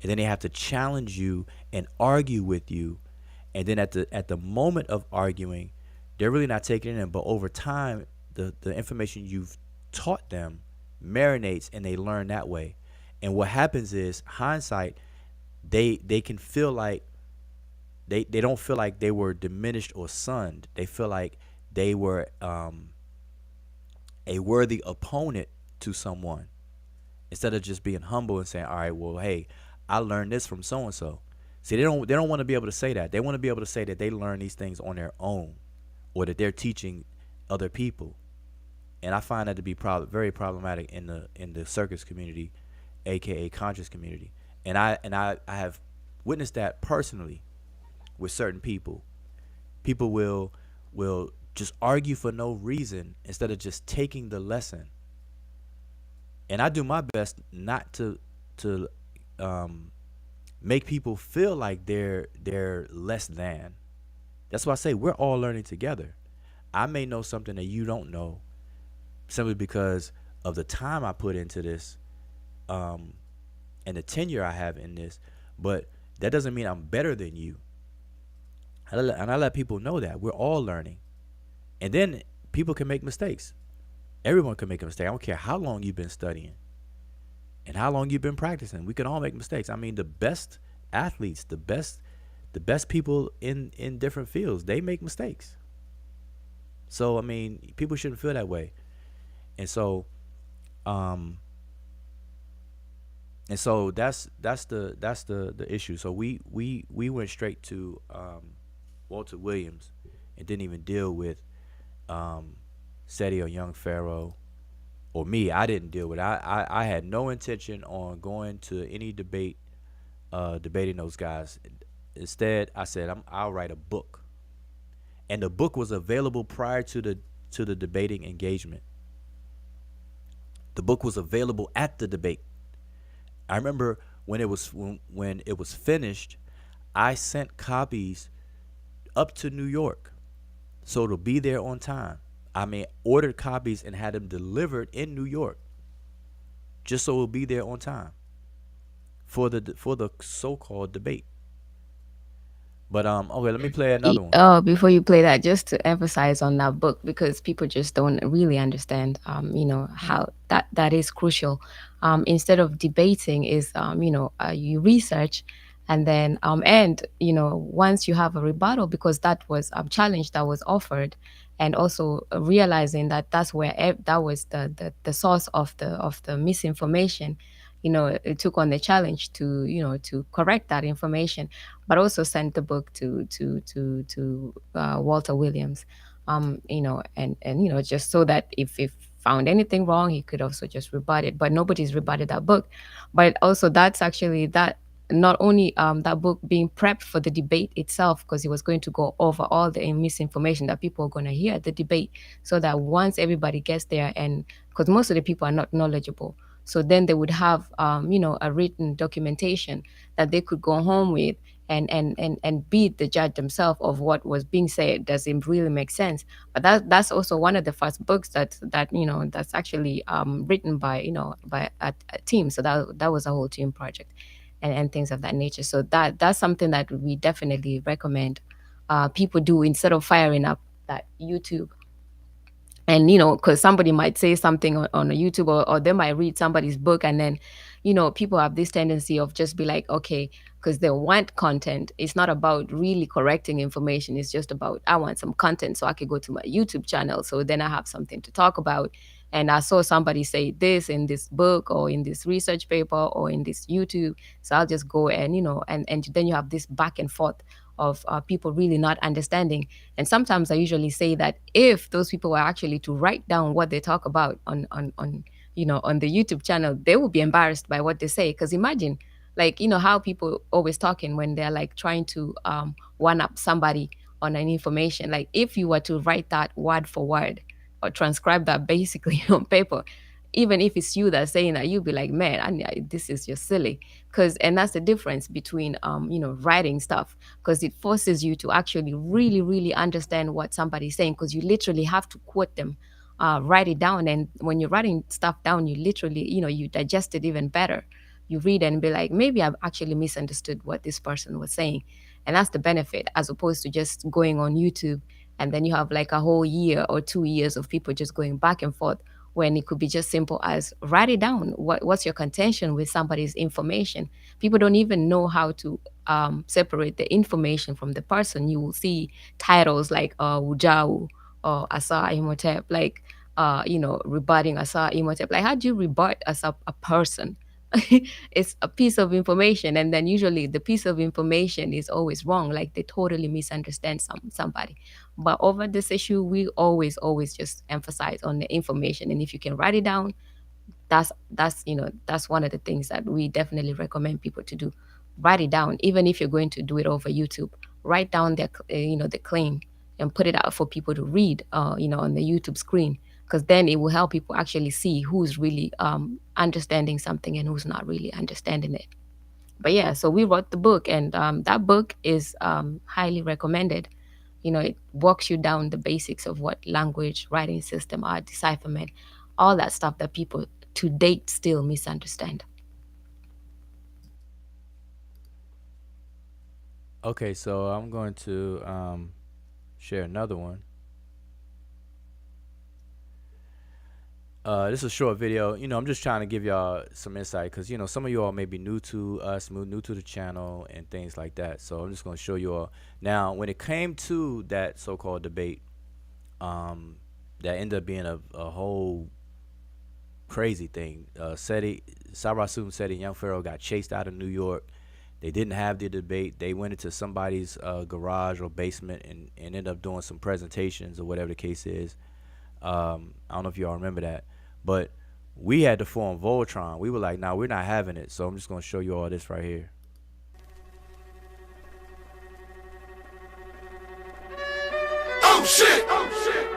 and then they have to challenge you and argue with you. And then at the moment of arguing, they're really not taking it in. But over time, the information you've taught them marinates, and they learn that way. And what happens is, hindsight, they can feel like they don't feel like they were diminished or sunned. They feel like they were a worthy opponent to someone, instead of just being humble and saying, all right, well, hey, I learned this from so and so. See, they don't want to be able to say that. They want to be able to say that they learn these things on their own, or that they're teaching other people. And I find that to be very problematic in the circus community, aka conscious community. And I have witnessed that personally with certain people. People will just argue for no reason instead of just taking the lesson. And I do my best not to make people feel like they're less than. That's why I say we're all learning together. I may know something that you don't know, simply because of the time I put into this, and the tenure I have in this. But that doesn't mean I'm better than you. And I let people know that we're all learning. And then people can make mistakes. Everyone can make a mistake. I don't care how long you've been studying and how long you've been practicing. We can all make mistakes. I mean, the best athletes, the best people in different fields, they make mistakes. So I mean, people shouldn't feel that way. And so um that's the issue. So we went straight to Walter Williams and didn't even deal with Seti or Young Pharaoh, or me. I didn't deal with it. I had no intention on going to any debate, debating those guys. Instead, I said I'll write a book, and the book was available prior to the debating engagement. The book was available at the debate. I remember when it was finished, I sent copies up to New York, so it'll be there on time. I mean, ordered copies and had them delivered in New York, just so it'll be there on time for the so-called debate. But okay, let me play another one. Before you play that, just to emphasize on that book, because people just don't really understand, how that is crucial. Instead of debating, is you research, and then and once you have a rebuttal, because that was a challenge that was offered, and also realizing that that's where that was the source of the misinformation. It took on the challenge to to correct that information, but also sent the book to Walter Williams, and just so that if found anything wrong, he could also just rebut it. But nobody's rebutted that book. But also, that's actually that not only that book being prepped for the debate itself, because he was going to go over all the misinformation that people are going to hear at the debate, so that once everybody gets there, and because most of the people are not knowledgeable, so then they would have a written documentation that they could go home with, and be the judge themselves of what was being said. Does it really make sense? But that's also one of the first books that's actually written by a team. So that was a whole team project, and things of that nature. So that's something that we definitely recommend people do, instead of firing up that YouTube. And because somebody might say something on a YouTube, or they might read somebody's book, and then people have this tendency of just be like, okay, because they want content. It's not about really correcting information. It's just about, I want some content so I could go to my YouTube channel, so then I have something to talk about. And I saw somebody say this in this book, or in this research paper, or in this YouTube, so I'll just go, and and then you have this back and forth of people really not understanding. And sometimes I usually say that if those people were actually to write down what they talk about on the YouTube channel, they will be embarrassed by what they say. Because imagine, like, how people always talking when they're like trying to one up somebody on an information. Like, if you were to write that word for word, or transcribe that basically on paper. Even if it's you that's saying that, you'll be like, man, this is just silly. And that's the difference between writing stuff, because it forces you to actually really really understand what somebody's saying, because you literally have to quote them, write it down. And when you're writing stuff down, you literally, you digest it even better. You read and be like, maybe I've actually misunderstood what this person was saying. And that's the benefit, as opposed to just going on YouTube and then you have like a whole year or 2 years of people just going back and forth, when it could be just simple as write it down. What's your contention with somebody's information? People don't even know how to separate the information from the person. You will see titles like Wujau or Asa Imhotep, like rebutting Asa Imhotep. Like, how do you rebut a person? It's a piece of information, and then usually the piece of information is always wrong. Like, they totally misunderstand somebody. But over this issue, we always just emphasize on the information. And if you can write it down, that's one of the things that we definitely recommend people to do. Write it down. Even if you're going to do it over YouTube, write down the claim and put it out for people to read, on the YouTube screen, because then it will help people actually see who's really understanding something and who's not really understanding it. But yeah, so we wrote the book, and that book is highly recommended. It walks you down the basics of what language, writing system are, decipherment, all that stuff that people to date still misunderstand. Okay, so I'm going to share another one. This is a short video. I'm just trying to give y'all some insight, because some of you all may be new to us, new to the channel and things like that. So I'm just going to show you all. Now, when it came to that so-called debate, that ended up being a whole crazy thing. Sarasum said Young Pharaoh got chased out of New York. They didn't have the debate. They went into somebody's garage or basement and ended up doing some presentations or whatever the case is. I don't know if y'all remember that, but we had to form Voltron. We were like, nah, we're not having it. So I'm just going to show you all this right here. Oh shit! Oh shit!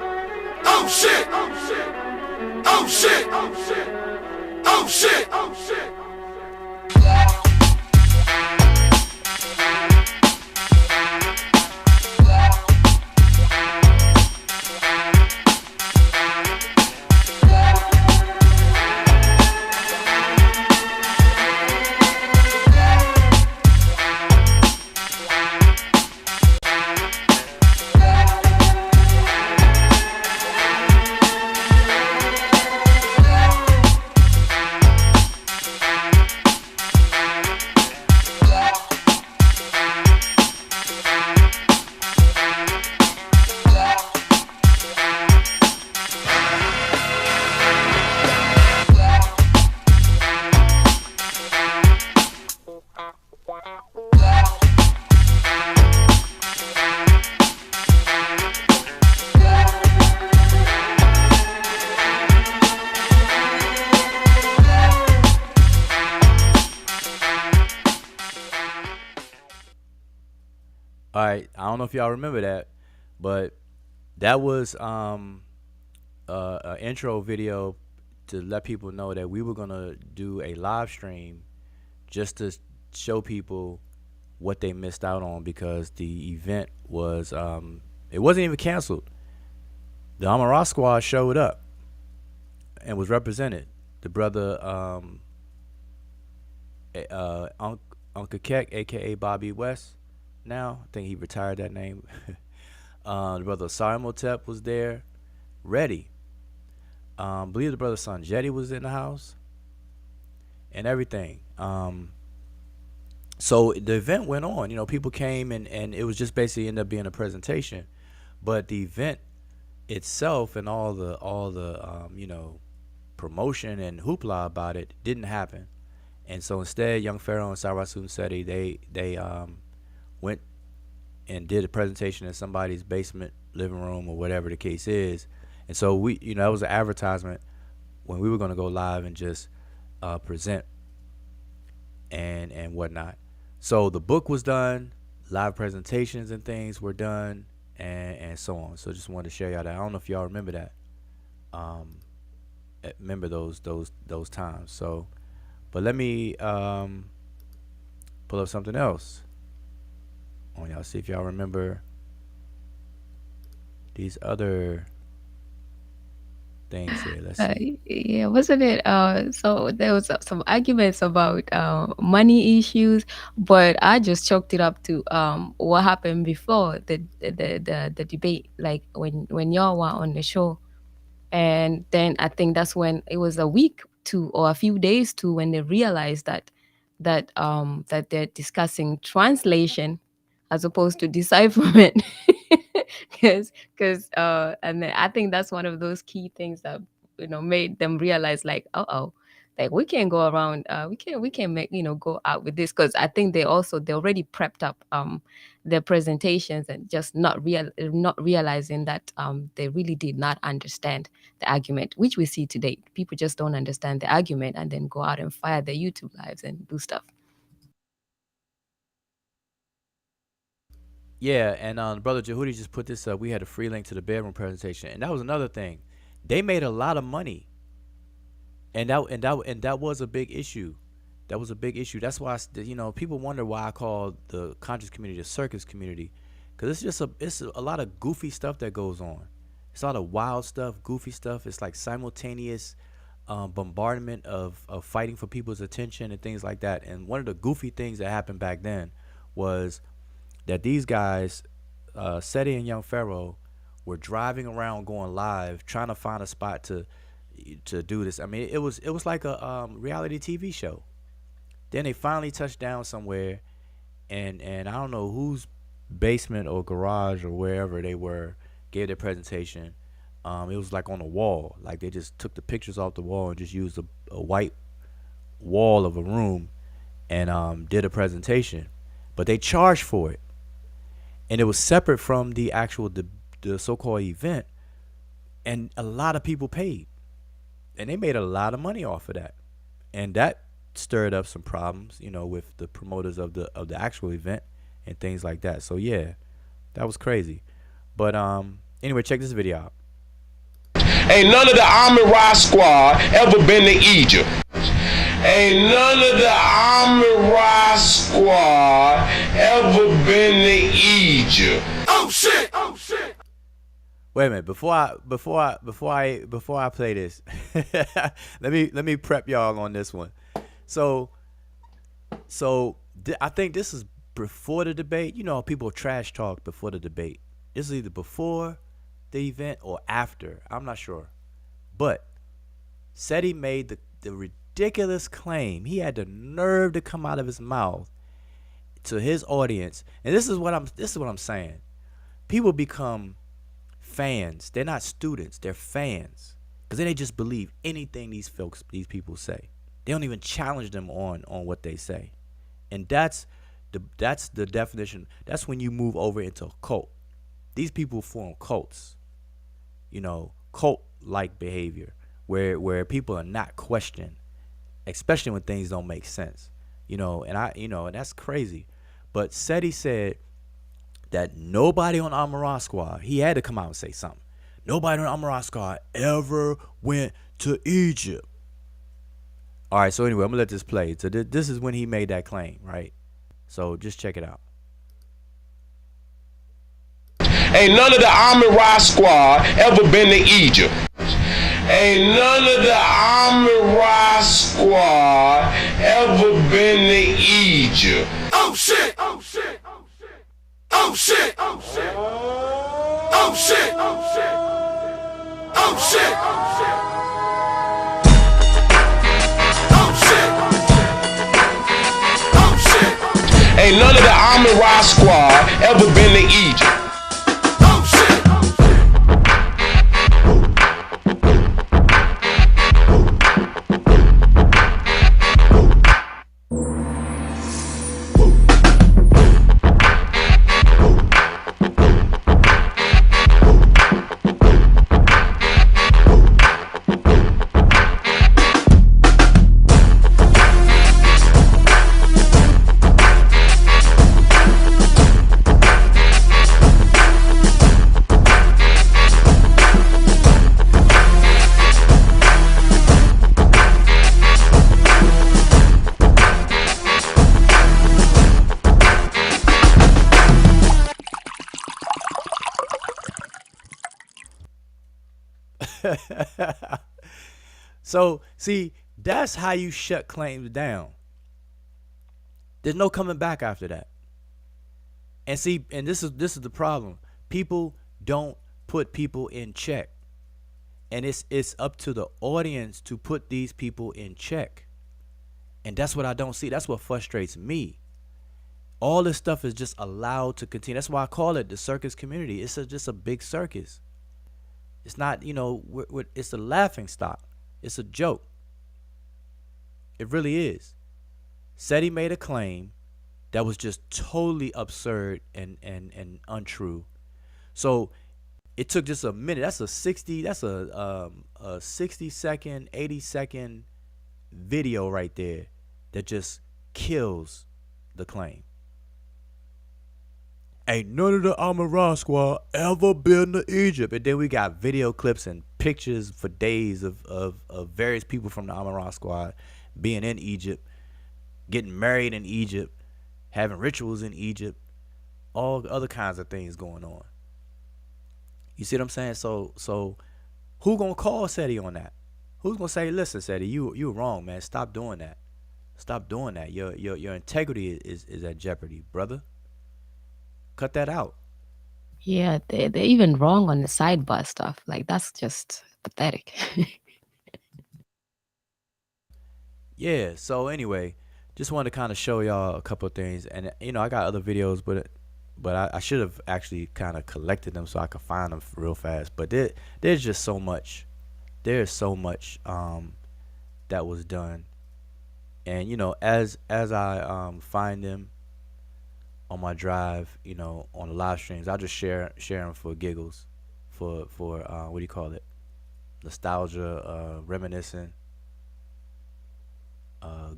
Oh shit! Oh shit! Oh shit! Oh shit! Oh shit! Oh shit! All right, I don't know if y'all remember that, but that was an intro video to let people know that we were gonna do a live stream just to show people what they missed out on, because the event was it wasn't even canceled. The Amara Squad showed up and was represented. The brother Uncle Keck, aka Bobby West. Now I think he retired that name. The brother Simotep was there, ready. Believe the brother Sanjetti was in the house and everything. So the event went on. People came and it was just basically ended up being a presentation, but the event itself and all the promotion and hoopla about it didn't happen. And so instead, Young Pharaoh and Sarasum Seti, they went and did a presentation in somebody's basement, living room, or whatever the case is. And so we, that was an advertisement when we were going to go live and just present and whatnot. So the book was done, live presentations and things were done, and so on. So just wanted to share y'all that. I don't know if y'all remember that. remember those times. So, but let me pull up something else on y'all. See if y'all remember these other things here. Let's see. Yeah, wasn't it? So there was some arguments about money issues, but I just chalked it up to what happened before the debate, like when y'all were on the show. And then I think that's when it was a week to or a few days to when they realized that they're discussing translation as opposed to decipherment. Because and then I think that's one of those key things that made them realize, like, oh, like we can't go around, we can't make go out with this, because I think they already prepped up their presentations, and just not realizing that they really did not understand the argument, which we see today. People just don't understand the argument and then go out and fire their YouTube lives and do stuff. Yeah, and Brother Jehudi just put this up. We had a free link to the bedroom presentation, and that was another thing. They made a lot of money, and that was a big issue. That was a big issue. That's why people wonder why I call the conscious community the circus community, because it's a lot of goofy stuff that goes on. It's a lot of wild stuff, goofy stuff. It's like simultaneous bombardment of fighting for people's attention and things like that. And one of the goofy things that happened back then was that these guys, Seti and Young Pharaoh, were driving around going live, trying to find a spot to do this. I mean, it was like a reality TV show. Then they finally touched down somewhere, and I don't know whose basement or garage or wherever they were gave their presentation. It was like on a wall. Like they just took the pictures off the wall and just used a white wall of a room and did a presentation. But they charged for it. And it was separate from the actual the so-called event, and a lot of people paid, and they made a lot of money off of that, and that stirred up some problems, with the promoters of the actual event and things like that. So yeah, that was crazy. But anyway, check this video out. Ain't none of the Amirai squad ever been to Egypt. Ain't none of the Amirai squad ever been to Egypt. Oh shit! Oh shit! Wait a minute, before I play this, let me prep y'all on this one. So I think this is before the debate. People trash talk before the debate. This is either before the event or after. I'm not sure, but Seti made the ridiculous claim. He had the nerve to come out of his mouth to his audience, and this is what I'm saying. People become fans. They're not students. They're fans, because then they just believe anything these people say. They don't even challenge them on what they say, and that's the definition. That's when you move over into a cult. These people form cults, cult-like behavior, where people are not questioned, especially when things don't make sense, and that's crazy. But Seti said that nobody on Amirai Squad, he had to come out and say something. Nobody on Amirai Squad ever went to Egypt. All right, so anyway, I'm gonna let this play. So this is when he made that claim, right? So just check it out. Ain't none of the Amirai squad ever been to Egypt. Ain't none of the Amirai squad ever been to Egypt. Oh shit! Oh shit! Oh shit! Oh shit! Oh shit! Oh shit! Oh shit! Oh shit! Oh shit! Oh shit! Ain't none of the Amirai squad ever been to Egypt. So see, that's how you shut claims down. There's no coming back after that. And see, and this is the problem. People don't put people in check. And it's up to the audience to put these people in check. And that's what I don't see. That's what frustrates me. All this stuff is just allowed to continue. That's why I call it the circus community. It's just a big circus. It's not, it's a laughing stock. It's a joke. It really is. Said he made a claim that was just totally absurd and untrue. So it took just a minute. That's a 60-second, 80-second video right there that just kills the claim. Ain't none of the Amara squad ever been to Egypt. And then we got video clips and pictures for days of various people from the Amara squad being in Egypt, getting married in Egypt, having rituals in Egypt, all other kinds of things going on. You see what I'm saying? So who gonna call Seti on that? Who's gonna say, listen, Seti, you were wrong, man. Stop doing that. Stop doing that. Your integrity is at jeopardy, brother. Cut that out. Yeah, they're even wrong on the sidebar stuff. Like, that's just pathetic. Yeah, so anyway, just wanted to kind of show y'all a couple of things. And, I got other videos, but I should have actually kind of collected them so I could find them real fast. But there's just so much. There's so much that was done. And, as I find them on my drive, on the live streams, I'll just share them for giggles, for what do you call it? Nostalgia, reminiscing,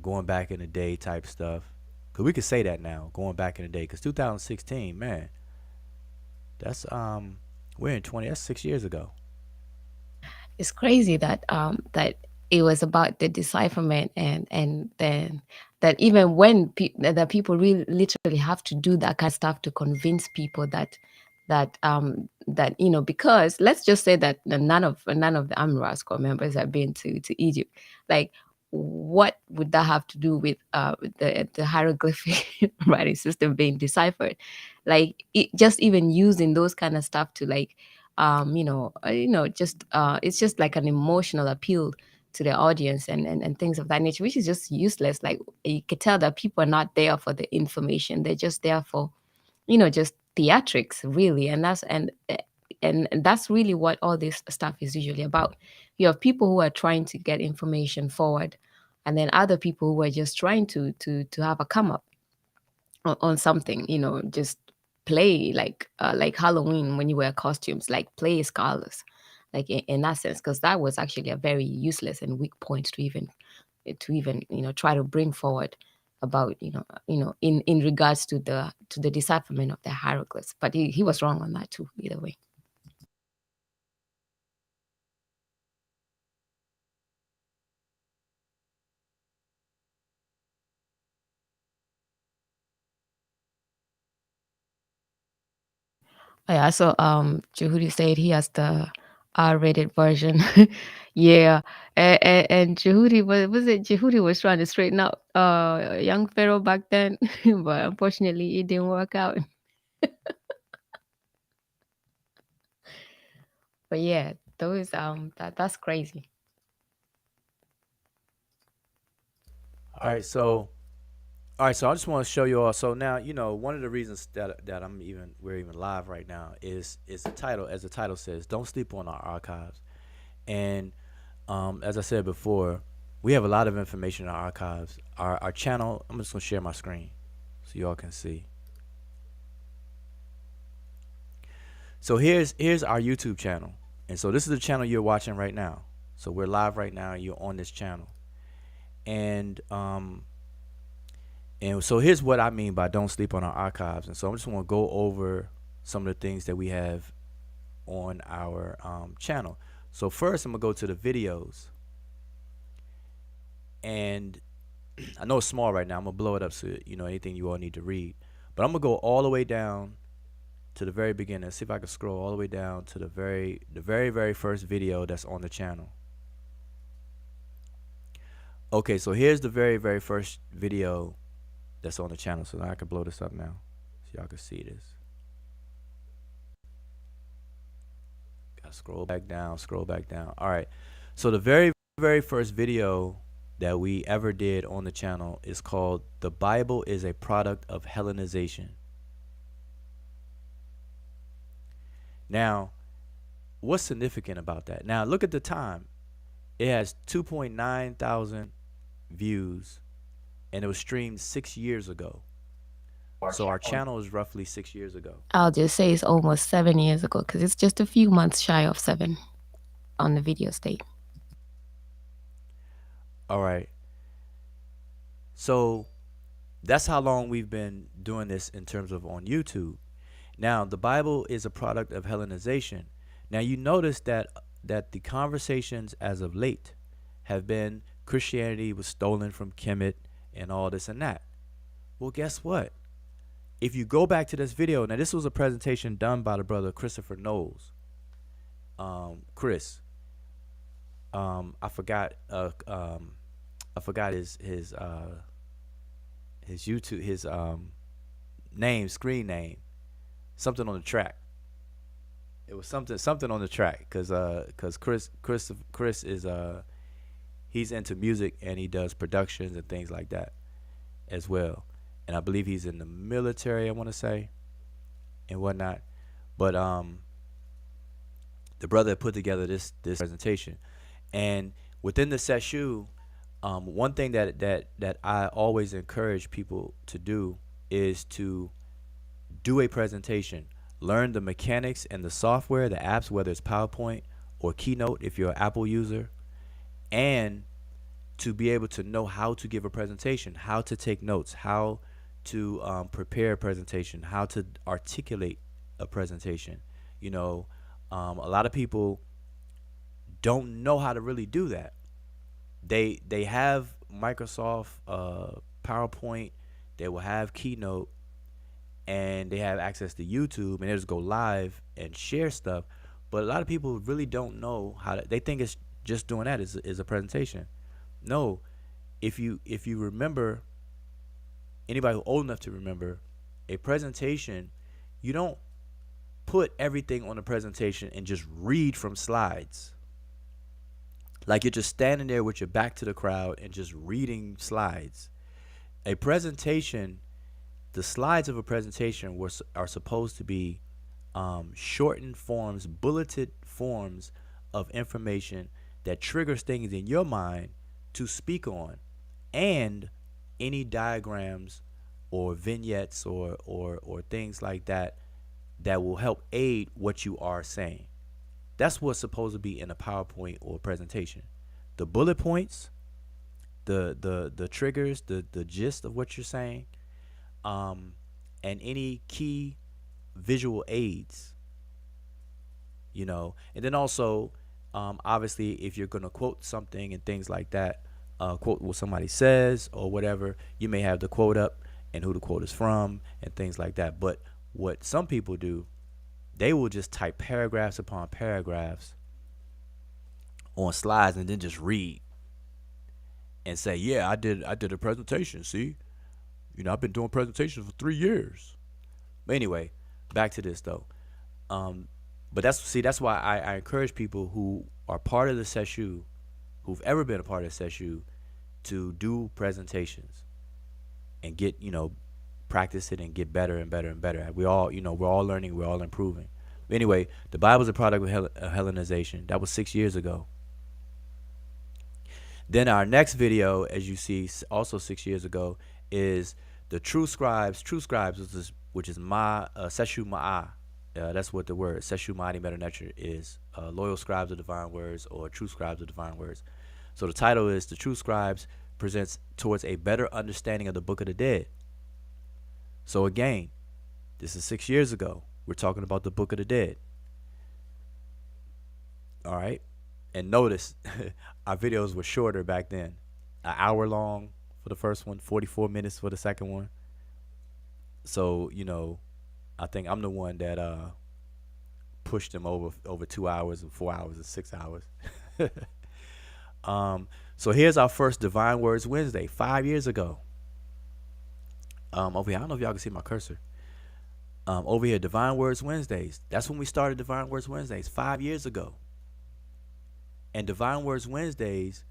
going back in the day type stuff. Cause we could say that now, going back in the day. Cause 2016, man, that's we're in 20. That's 6 years ago. It's crazy that it was about the decipherment, and then that even when that people really literally have to do that kind of stuff to convince people that because let's just say that none of the Amara squad members have been to Egypt. Like, what would that have to do with the hieroglyphic writing system being deciphered? Like, just even using those kind of stuff to, like, it's just like an emotional appeal to the audience and things of that nature, which is just useless. Like, you could tell that people are not there for the information. They're just there for, just theatrics, really. And that's really what all this stuff is usually about. You have people who are trying to get information forward, and then other people who are just trying to have a come up on something, just play like Halloween when you wear costumes, like play scholars, like in that sense, because that was actually a very useless and weak point to even try to bring forward about in regards to the decipherment of the hieroglyphs. But he was wrong on that too, either way. Yeah, so Jehudi said he has the R-rated version. Yeah, and Jehudi Jehudi was trying to straighten out young Pharaoh back then, but unfortunately it didn't work out. But yeah, those that's crazy. All right, so I just want to show you all. So now, one of the reasons that we're even live right now is the title, as the title says, "Don't sleep on our archives." And as I said before, we have a lot of information in our archives. Our channel. I'm just gonna share my screen so you all can see. So here's our YouTube channel, and so this is the channel you're watching right now. So we're live right now. You're on this channel, and so here's what I mean by don't sleep on our archives. And so I just want to go over some of the things that we have on our channel. So first, I'm gonna go to the videos, and I know it's small right now. I'm gonna blow it up so anything you all need to read. But I'm gonna go all the way down to the very beginning. See if I can scroll all the way down to the very first video that's on the channel. Okay, so here's the very, very first video that's on the channel. So now I can blow this up now so y'all can see this. Gotta scroll back down, scroll back down. All right. So the very, very first video that we ever did on the channel is called "The Bible is a Product of Hellenization." Now, what's significant about that? Now, look at the time. It has 2.9 thousand views, and it was streamed 6 years ago. So our channel is roughly 6 years ago. I'll just say it's almost 7 years ago because it's just a few months shy of 7 on the video state. All right. So that's how long we've been doing this in terms of on YouTube. Now, the Bible is a product of Hellenization. Now, you notice that the conversations as of late have been Christianity was stolen from Kemet and all this and that. Well, guess what? If you go back to this video, now this was a presentation done by the brother Christopher Knowles. Chris. I forgot his YouTube, his name, screen name, something on the track. It was something on the track because Chris is he's into music and he does productions and things like that as well. And I believe he's in the military, I want to say, and whatnot. But the brother put together this presentation, and within the Seshu, one thing that I always encourage people to do is to do a presentation, learn the mechanics and the software, the apps, whether it's PowerPoint or Keynote if you're an Apple user, and to be able to know how to give a presentation, how to take notes, how to prepare a presentation, how to articulate a presentation. You know, a lot of people don't know how to really do that. They have Microsoft PowerPoint, they will have Keynote, and they have access to YouTube, and they just go live and share stuff. But a lot of people really don't know how to. They think it's just doing that is a presentation. No, if you remember, anybody who's old enough to remember, a presentation, you don't put everything on the presentation and just read from slides. Like you're just standing there with your back to the crowd and just reading slides. A presentation, the slides of a presentation are supposed to be shortened forms, bulleted forms of information that triggers things in your mind to speak on, and any diagrams or vignettes or things like that that will help aid what you are saying. That's what's supposed to be in a PowerPoint or presentation. The bullet points, the triggers, the gist of what you're saying, and any key visual aids, you know. And then also, obviously, if you're going to quote something and things like that, quote what somebody says or whatever, you may have the quote up and who the quote is from and things like that. But what some people do, they will just type paragraphs upon paragraphs on slides and then just read and say, yeah, I did a presentation. See, you know, I've been doing presentations for 3 years. But anyway, back to this though. But that's why I encourage people who are part of the Seshu, who've ever been a part of the Seshu, to do presentations and get, you know, practice it and get better and better and better. We all, you know, we're all learning, we're all improving. But anyway, the Bible is a product of Hellenization. That was 6 years ago. Then our next video, as you see, also 6 years ago, is the True Scribes, which is Seshu Ma'a. That's what the word Seshu Ma'ani Meta Netcher is. Loyal Scribes of Divine Words, or True Scribes of Divine Words. So the title is The True Scribes Presents Towards a Better Understanding of the Book of the Dead. So again, this is 6 years ago. We're talking about the Book of the Dead. All right. And notice our videos were shorter back then. An hour long for the first one, 44 minutes for the second one. So, you know, I think I'm the one that pushed them over 2 hours and 4 hours and 6 hours. So here's our first Divine Words Wednesday, 5 years ago. Over here, I don't know if y'all can see my cursor. Over here, Divine Words Wednesdays. That's when we started Divine Words Wednesdays 5 years ago. And Divine Words Wednesdays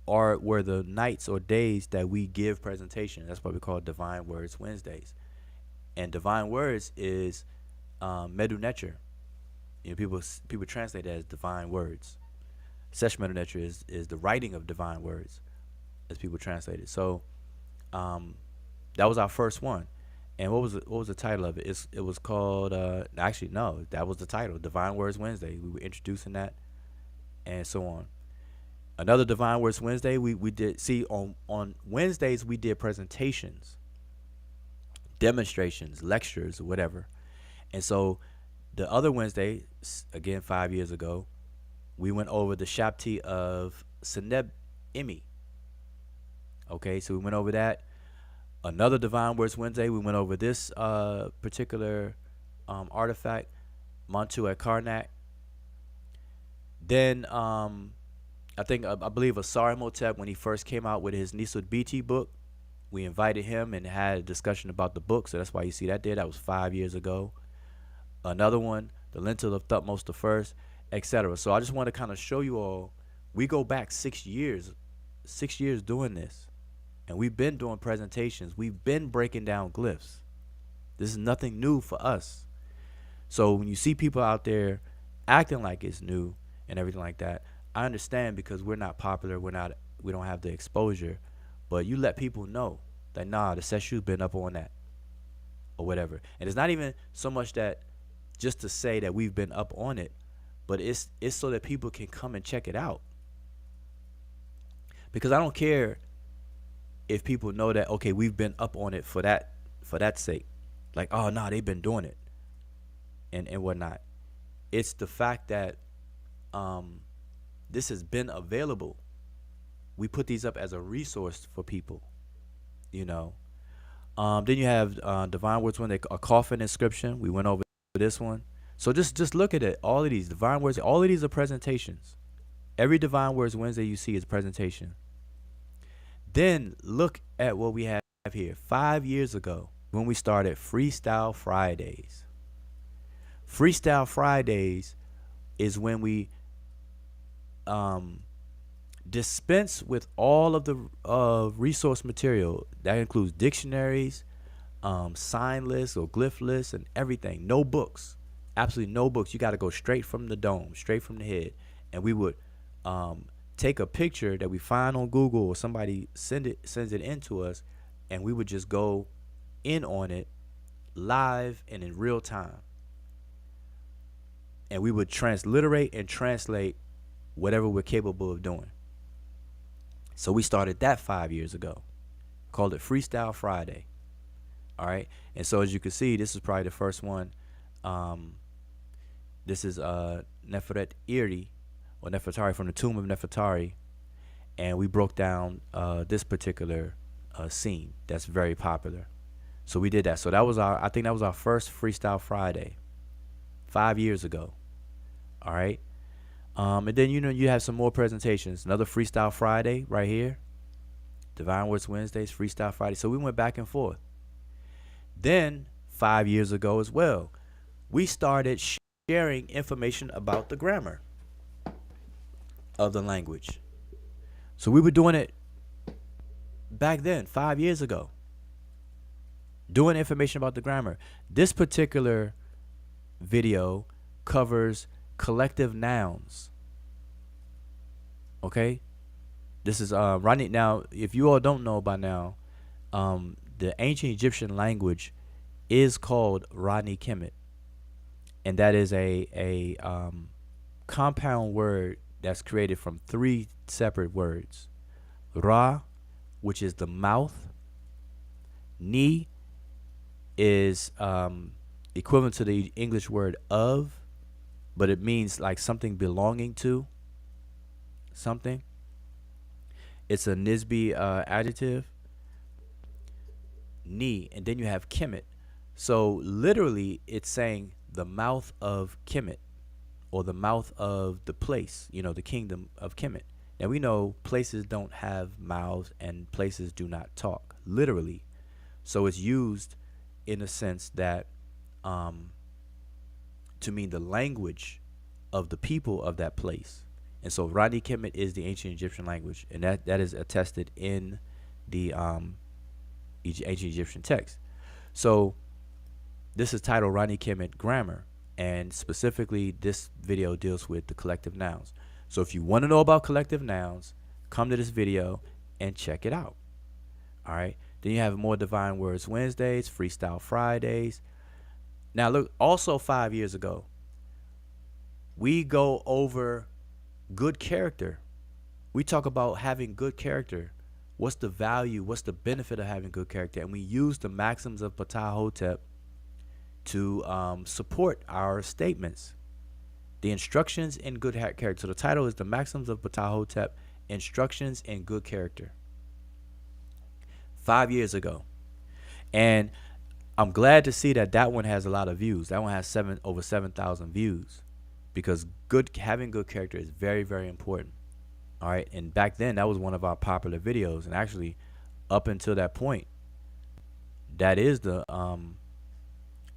were the nights or days that we give presentation. That's why we call it Divine Words Wednesdays. And Divine Words is Medew Netcher. You know, people translate that as divine words. Sesh Netcher is the writing of divine words, as people translate it. So that was our first one. And what was the title of it? It was called actually no, that was the title, Divine Words Wednesday. We were introducing that and so on. Another Divine Words Wednesday, we did on Wednesdays we did presentations, demonstrations, lectures, or whatever. And so the other Wednesday, again 5 years ago, we went over the Shabti of Seneb Imi. Okay, so we went over that. Another Divine Words Wednesday, we went over this particular artifact, Montu at Karnak. Then I believe Asar Imhotep, when he first came out with his Nisud BT book, we invited him and had a discussion about the book. So that's why you see that there. That was 5 years ago. Another one, the Lintel of Thutmose the First, etc. So I just want to kind of show you all, we go back 6 years doing this. And we've been doing presentations. We've been breaking down glyphs. This is nothing new for us. So when you see people out there acting like it's new and everything like that, I understand, because we're not popular. We don't have the exposure. But you let people know that, nah, the Seshu's been up on that or whatever. And it's not even so much that just to say that we've been up on it, but it's so that people can come and check it out. Because I don't care if people know that, okay, we've been up on it for that sake. Like, oh, no, they've been doing it and whatnot. It's the fact that this has been available. We put these up as a resource for people, you know. Then you have Divine Words when a coffin inscription. We went over this one. So just look at it. All of these Divine Words, all of these are presentations. Every Divine Words Wednesday you see is presentation. Then look at what we have here 5 years ago when we started Freestyle Fridays. Freestyle Fridays is when we dispense with all of the resource material. That includes dictionaries, sign lists or glyph lists, and everything. No books. Absolutely no books. You got to go straight from the dome, straight from the head. And we would take a picture that we find on Google, or somebody sends it in to us, and we would just go in on it live and in real time. And we would transliterate and translate whatever we're capable of doing. So we started that 5 years ago. Called it Freestyle Friday. All right. And so as you can see, this is probably the first one. This is Neferet Iri, or Nefertari, from the tomb of Nefertari. And we broke down this particular scene that's very popular. So we did that. So I think that was our first Freestyle Friday 5 years ago. All right. And then, you have some more presentations. Another Freestyle Friday right here. Divine Words Wednesdays, Freestyle Friday. So we went back and forth. Then 5 years ago as well, we started sharing information about the grammar of the language. So we were doing it back then, 5 years ago. Doing information about the grammar. This particular video covers collective nouns. Okay, this is Rani. Now, if you all don't know by now, the ancient Egyptian language is called Rani Kemet, and that is a compound word that's created from three separate words. Ra, which is the mouth. Ni is equivalent to the English word of, but it means like something belonging to something. It's a Nisbi adjective. Ni, and then you have Kemet. So literally it's saying the mouth of Kemet, or the mouth of the place, the kingdom of Kemet. Now we know places don't have mouths and places do not talk, literally. So it's used in a sense that to mean the language of the people of that place. And so Rodney Kemet is the ancient Egyptian language, and that is attested in the ancient Egyptian text. So this is titled Rodney Kemet Grammar, and specifically this video deals with the collective nouns. So if you want to know about collective nouns, come to this video and check it out. All right. Then you have more Divine Words Wednesdays, Freestyle Fridays. Now look, also 5 years ago, we go over good character. We talk about having good character. What's the value? What's the benefit of having good character? And we use the maxims of Ptah to support our statements. The instructions in good character. So the title is The Maxims of Ptah, Instructions in Good Character. 5 years ago. And I'm glad to see that one has a lot of views. That one has over 7,000 views, because having good character is very, very important. All right. And back then that was one of our popular videos. And actually up until that point, that is the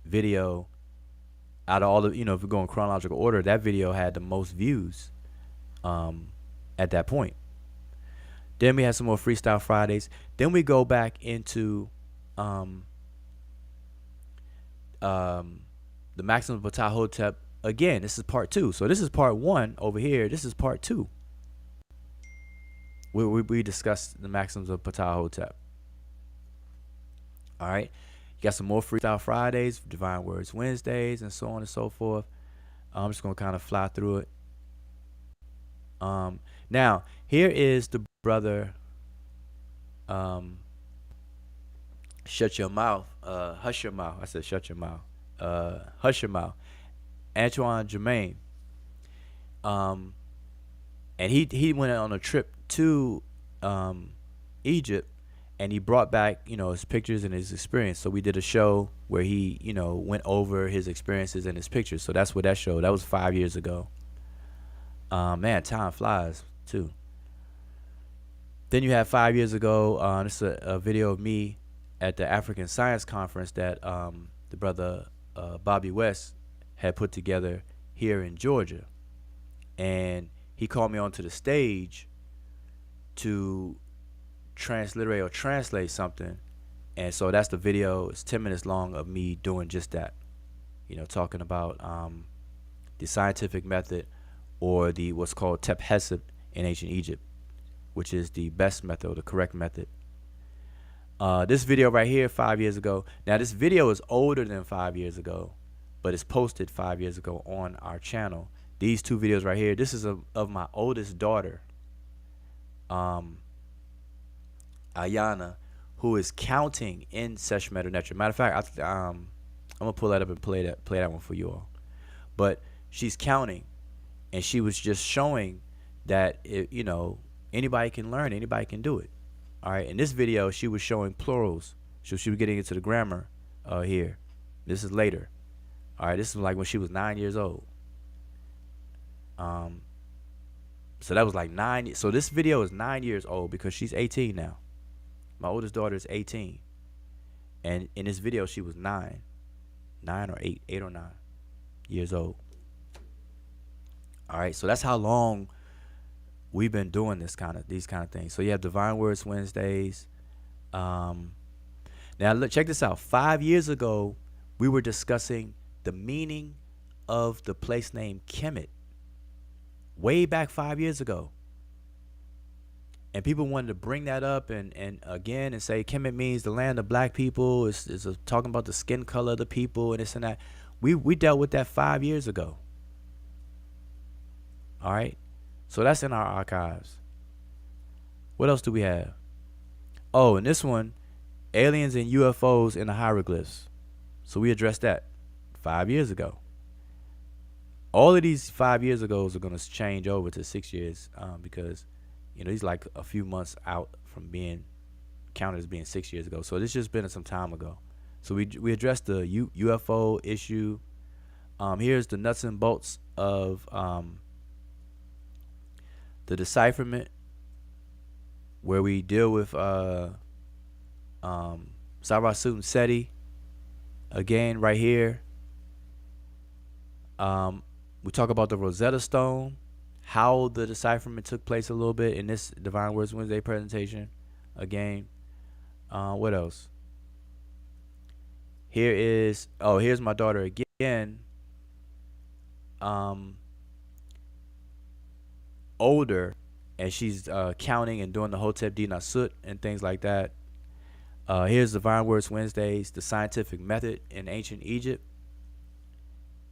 video out of all the, if we go in chronological order, that video had the most views at that point. Then we had some more Freestyle Fridays. Then we go back into the Maxims of Ptah. Again, this is part 2. So this is part 1 over here. This is part 2. We discussed the Maxims of Ptah. All right. You got some more Freestyle Fridays, Divine Words Wednesdays, and so on and so forth. I'm just going to kind of fly through it. Now, here is the brother, shut your mouth, hush your mouth. I said shut your mouth. Hush your mouth. Antoine Germain. And he went on a trip to Egypt, and he brought back, his pictures and his experience. So we did a show where he, went over his experiences and his pictures. So that's what that show. That was 5 years ago. Man, time flies too. Then you have 5 years ago. This is a video of me at the African Science Conference that the brother Bobby West had put together here in Georgia, and he called me onto the stage to transliterate or translate something. And so that's the video. It's 10 minutes long of me doing just that, talking about the scientific method, or the what's called Penmanship in ancient Egypt, which is the best method or the correct method. This video right here, 5 years ago. Now this video is older than 5 years ago, but it's posted 5 years ago on our channel. These two videos right here, this is of my oldest daughter, Ayana, who is counting in Sesh, Medew, Netcher. Matter of fact, I'm gonna pull that up and play that one for you all. But she's counting, and she was just showing that anybody can learn, anybody can do it. All right. In this video, she was showing plurals. So she was getting into the grammar here. This is later. All right. This is like when she was 9 years old. So that was like 9. So this video is 9 years old because she's 18 now. My oldest daughter is 18. And in this video, she was 9 or 8 or 9 years old. All right. So that's how long we've been doing these kind of things. So you have Divine Words Wednesdays. Now check this out. 5 years ago, we were discussing the meaning of the place name Kemet. Way back 5 years ago. And people wanted to bring that up and again and say Kemet means the land of black people. It's talking about the skin color of the people and this and that. We dealt with that 5 years ago. All right. So that's in our archives. What else do we have? Oh, and this one, aliens and UFOs in the hieroglyphs. So we addressed that 5 years ago. All of these 5 years ago are going to change over to 6 years because, he's like a few months out from being counted as being 6 years ago. So this just been some time ago. So we addressed the UFO issue. Here's the nuts and bolts of the decipherment, where we deal with Sarasut Seti again right here. We talk about the Rosetta Stone, how the decipherment took place a little bit in this Divine Words Wednesday presentation again. What else? Here's my daughter again. Older, and she's counting and doing the Hotep D Nasut and things like that. Here's Divine Words Wednesdays, the scientific method in ancient Egypt.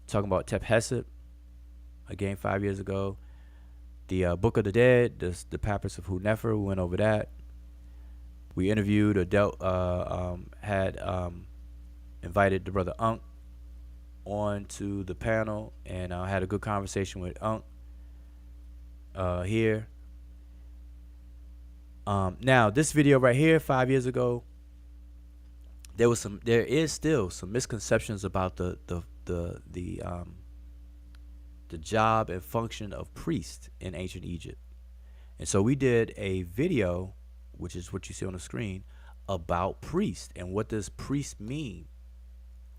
Talking about Tep Hesep, again 5 years ago. The Book of the Dead, the Papyrus of Hunefer, we went over that. We interviewed or had invited the brother Unk onto the panel, and had a good conversation with Unk here. Now this video right here 5 years ago, there is still some misconceptions about the job and function of priest in ancient Egypt. And so we did a video, which is what you see on the screen, about priest and what does priest mean.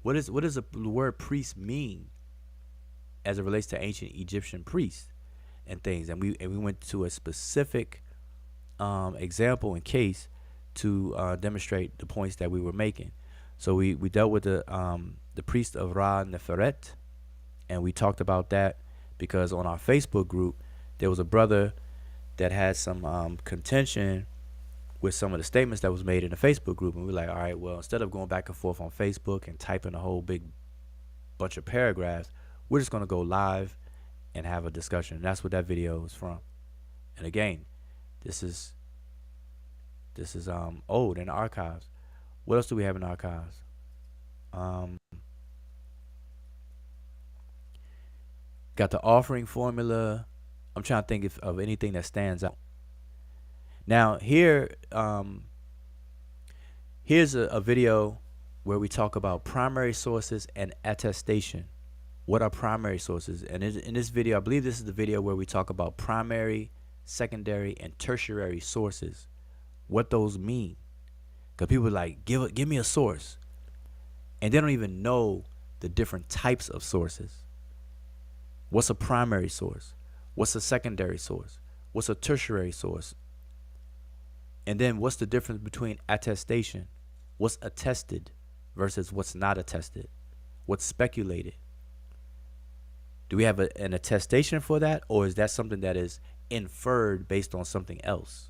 What does the word priest mean as it relates to ancient Egyptian priests and things. And we went to a specific example and case to demonstrate the points that we were making. So we dealt with the priest of Ra Neferet, and we talked about that because on our Facebook group there was a brother that had some contention with some of the statements that was made in the Facebook group, and we're like, all right, well, instead of going back and forth on Facebook and typing a whole big bunch of paragraphs, we're just going to go live and have a discussion. And that's what that video is from. And again, this is old in the archives. What else do we have in the archives? Got the offering formula. I'm trying to think of anything that stands out. Now here's a video where we talk about primary sources and attestation. What are primary sources? And in this video, I believe this is the video where we talk about primary, secondary, and tertiary sources. What those mean? Because people are like, give me a source, and they don't even know the different types of sources. What's a primary source? What's a secondary source? What's a tertiary source? And then what's the difference between attestation? What's attested versus what's not attested? What's speculated? Do we have an attestation for that, or is that something that is inferred based on something else?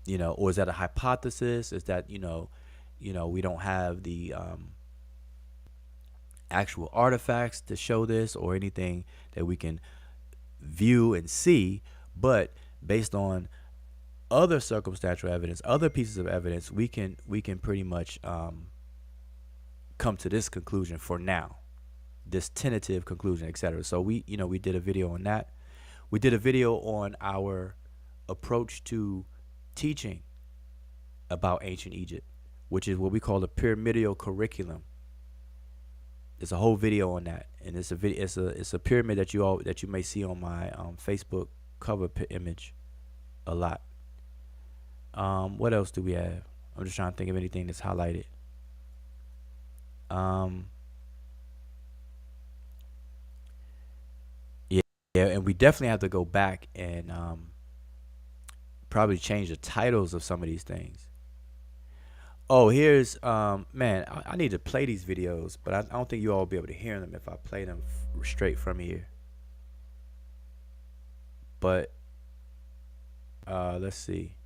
Or is that a hypothesis? Is that, we don't have the actual artifacts to show this or anything that we can view and see, but based on other circumstantial evidence, other pieces of evidence, we can pretty much come to this conclusion for now, this tentative conclusion, etc. So we did a video on that. We did a video on our approach to teaching about ancient Egypt, which is what we call the pyramidal curriculum. There's a whole video on that, and it's a pyramid that you may see on my Facebook cover image a lot. What else do we have? I'm just trying to think of anything that's highlighted. Yeah, and we definitely have to go back and probably change the titles of some of these things. Oh, here's man, I need to play these videos, but I don't think you all will be able to hear them if I play them straight from here. But let's see.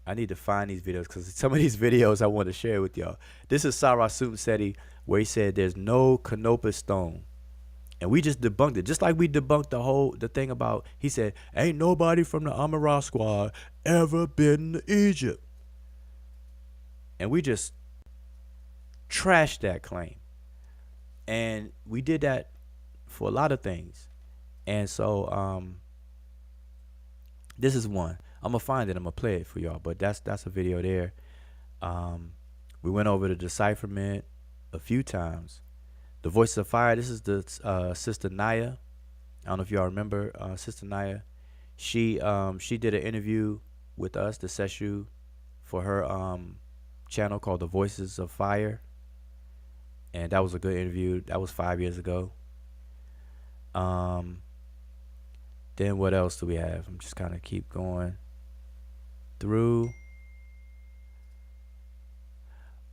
I need to find these videos because some of these videos I want to share with y'all. This is Sarasut Seti, where he said there's no Canopus stone. And we just debunked it. Just like we debunked the thing about, he said, ain't nobody from the Amara squad ever been to Egypt. And we just trashed that claim. And we did that for a lot of things. And so this is one. I'm gonna find it. I'm gonna play it for y'all. But that's a video there. We went over the decipherment a few times. The Voices of Fire. This is the Sister Naya I don't know if y'all remember Sister Naya. She did an interview with us, the Seshu, for her channel called The Voices of Fire, and that was a good interview. That was 5 years ago. Um, then what else do we have? I'm just kind of keep going through.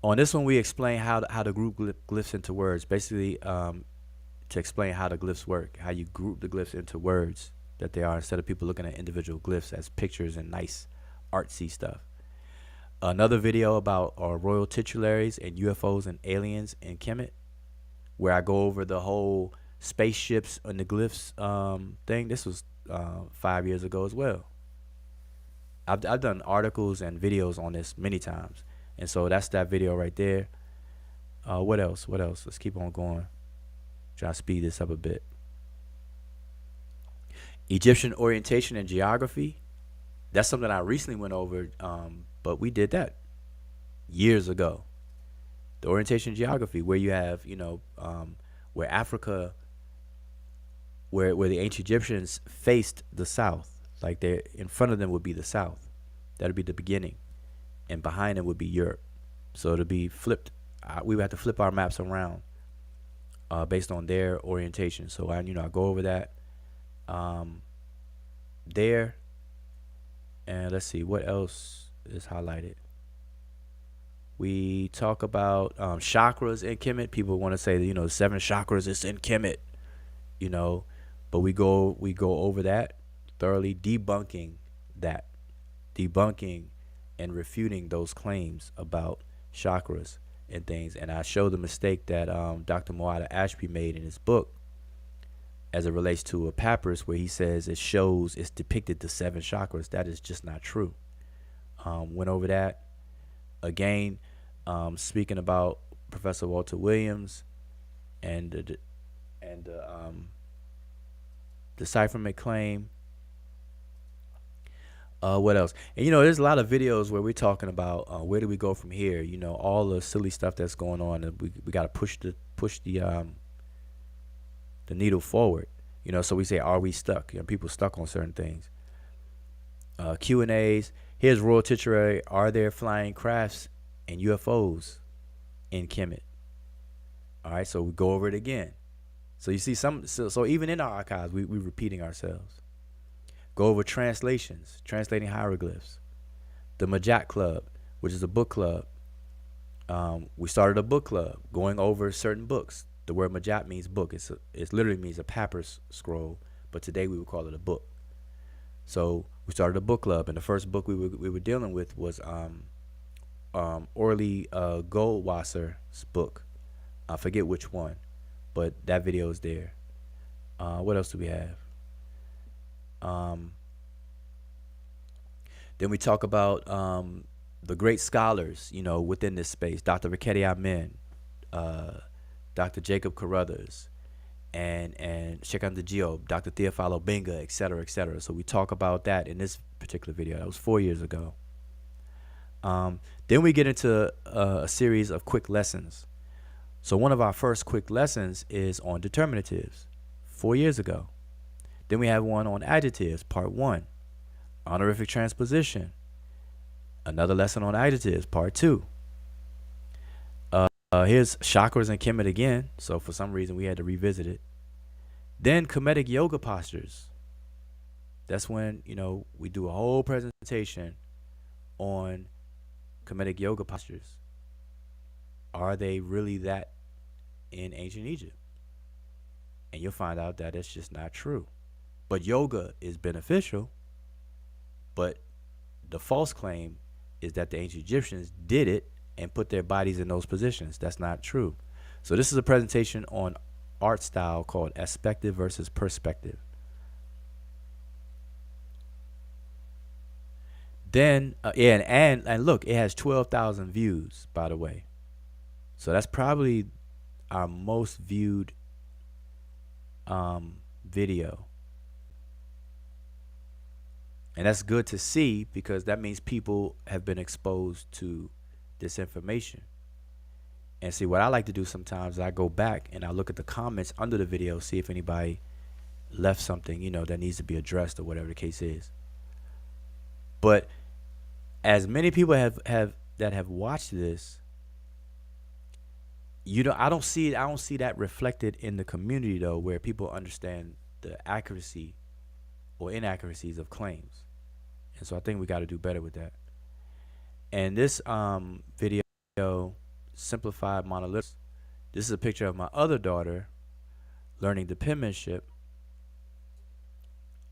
On this one, we explain how to group glyphs into words. Basically, to explain how the glyphs work, how you group the glyphs into words that they are, instead of people looking at individual glyphs as pictures and nice artsy stuff. Another video about our royal titularies and UFOs and aliens in Kemet, where I go over the whole spaceships and the glyphs thing. This was 5 years ago as well. I've done articles and videos on this many times, and so that's that video right there. What else? What else? Let's keep on going. Try to speed this up a bit. Egyptian orientation and geography. That's something I recently went over, but we did that years ago. The orientation and geography, where you have, where Africa, where the ancient Egyptians faced the south, like they in front of them would be the south. That'd be the beginning, and behind them would be Europe. So it'll be flipped. We would have to flip our maps around based on their orientation. So I go over that there, and let's see what else is highlighted. We talk about chakras in Kemet. People want to say that 7 chakras is in Kemet, but we go over that thoroughly, debunking and refuting those claims about chakras and things. And I show the mistake that Dr. Moada Ashby made in his book as it relates to a papyrus, where he says it's depicted the 7 chakras. That is just not true. Went over that again, speaking about Professor Walter Williams and the decipherment claim. What else? And there's a lot of videos where we're talking about where do we go from here. All the silly stuff that's going on, and we got to push the needle forward. So we say, are we stuck? People stuck on certain things. Q&As. Here's royal titulary. Are there flying crafts and UFOs in Kemet? All right, so we go over it again. So you see so even in our archives, we're repeating ourselves. Go over translations, translating hieroglyphs. The Majak Club, which is a book club. We started a book club going over certain books. The word Majak means book. It literally means a papyrus scroll, but today we would call it a book. So we started a book club, and the first book we were dealing with was Orly Goldwasser's book. I forget which one, but that video is there. What else do we have? Then we talk about the great scholars, within this space. Dr. Riketi Amen, Dr. Jacob Carruthers, and Sheikh Geo, Dr. Theophilo Benga, et cetera, et cetera. So we talk about that in this particular video. That was 4 years ago. Then we get into a series of quick lessons. So one of our first quick lessons is on determinatives, 4 years ago. Then we have one on adjectives, part 1. Honorific transposition. Another lesson on adjectives, part 2. Here's chakras and Kemet again. So for some reason we had to revisit it. Then Kemetic yoga postures. That's when, we do a whole presentation on Kemetic yoga postures. Are they really that in ancient Egypt? And you'll find out that it's just not true. But yoga is beneficial. But the false claim is that the ancient Egyptians did it and put their bodies in those positions. That's not true. So this is a presentation on art style called aspective versus perspective. Then, and look, it has 12,000 views, by the way. So that's probably our most viewed video. And that's good to see, because that means people have been exposed to this information. And see, what I like to do sometimes is I go back and I look at the comments under the video, see if anybody left something, you know, that needs to be addressed or whatever the case is. But as many people have watched this, I don't see that reflected in the community though, where people understand the accuracy or inaccuracies of claims. And so I think we got to do better with that. And this video, Simplified Monoliths, this is a picture of my other daughter learning the penmanship.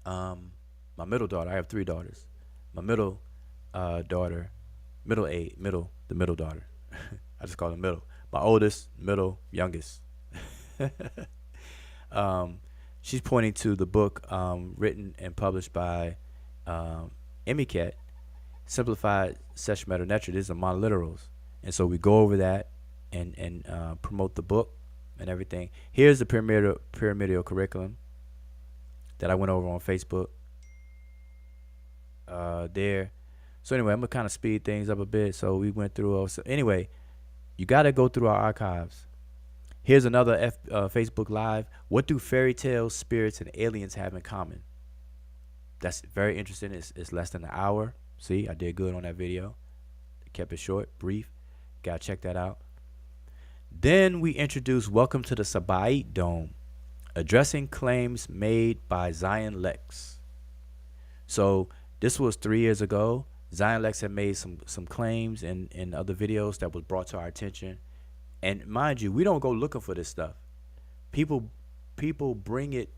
My middle daughter, I have 3 daughters. My middle daughter, the middle daughter. I just call her middle. My oldest, middle, youngest. She's pointing to the book written and published by Emicat, Simplified, Sesh, Medew, Netcher. This is a Monoliterals. And so we go over that and promote the book and everything. Here's the pyramidal curriculum that I went over on Facebook. There. So anyway, I'm gonna kind of speed things up a bit. So we went through. So anyway, you got to go through our archives. Here's another Facebook Live. What do fairy tales, spirits, and aliens have in common? That's very interesting. It's less than an hour. See, I did good on that video. Kept it short, brief. Gotta check that out. Then we introduced Welcome to the Sabaite Dome, addressing claims made by Zion Lex. So this was 3 years ago. Zion Lex had made some claims in other videos that was brought to our attention. And mind you, we don't go looking for this stuff. People bring it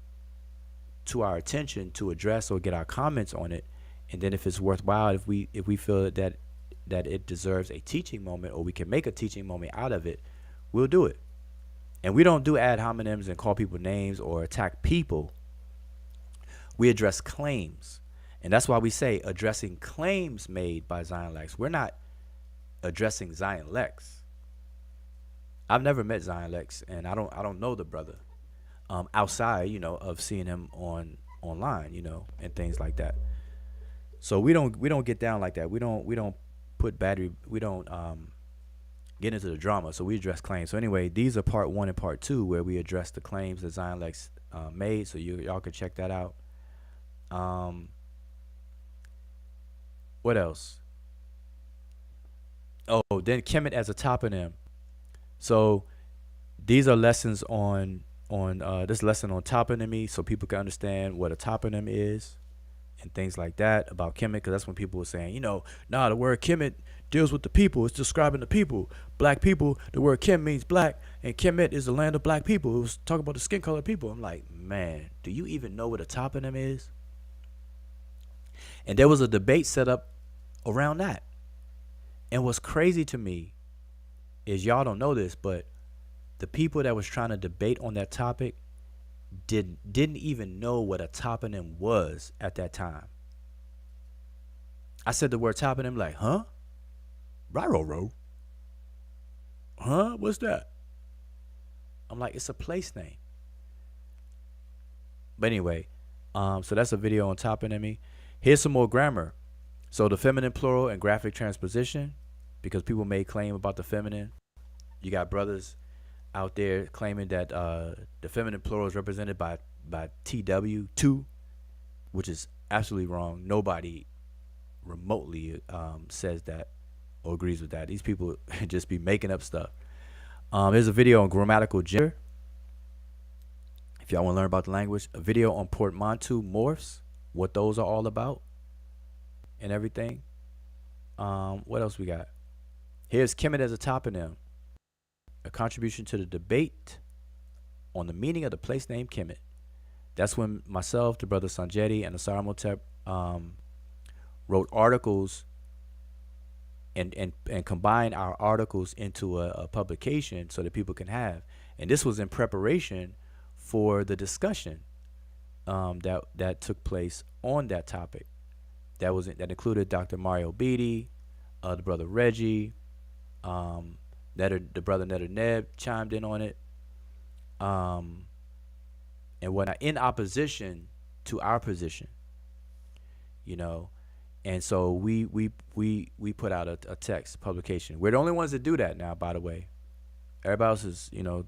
to our attention to address or get our comments on it. And then if it's worthwhile, if we feel that it deserves a teaching moment, or we can make a teaching moment out of it, we'll do it. And we don't do ad hominems and call people names or attack people. We address claims. And that's why we say addressing claims made by Zion Lex. We're not addressing Zion Lex. I've never met Zion Lex, and I don't know the brother outside, you know, of seeing him online, you know, and things like that. So we don't get down like that. We don't put battery. We don't get into the drama. So we address claims. So anyway, these are part 1 and part 2 where we address the claims that Zion Lex made. So y'all can check that out. What else? Oh, then Kemet as a toponym. So these are lessons on this lesson on toponymy, so people can understand what a toponym is and things like that about Kemet, because that's when people were saying, you know, nah, the word Kemet deals with the people. It's describing the people. Black people, the word Kem means black, and Kemet is the land of black people. It was talking about the skin color people. I'm like, man, do you even know what a toponym is? And there was a debate set up around that. And what's crazy to me is, y'all don't know this, but the people that was trying to debate on that topic didn't even know what a toponym was at that time. I said the word toponym, like, huh? Ro. Huh? What's that? I'm like, it's a place name. But anyway, so that's a video on toponymy. Here's some more grammar. So the feminine plural and graphic transposition, because people may claim about the feminine. You got brothers out there claiming that the feminine plural is represented by TW, two, which is absolutely wrong. Nobody remotely says that or agrees with that. These people just be making up stuff. There's a video on grammatical gender. If y'all want to learn about the language, a video on portmanteau morphs, what those are all about and everything. What else we got? Here's Kemet as a toponym, a contribution to the debate on the meaning of the place name Kemet. That's when myself, the brother Sanjeti, and Asar Motep wrote articles and combined our articles into a publication so that people can have. And this was in preparation for the discussion that took place on that topic. That included Dr. Mario Beatty, the brother Reggie, the brother Netter Neb chimed in on it, and whatnot, in opposition to our position, you know. And so we put out a text publication. We're the only ones that do that now, by the way. Everybody else is, you know,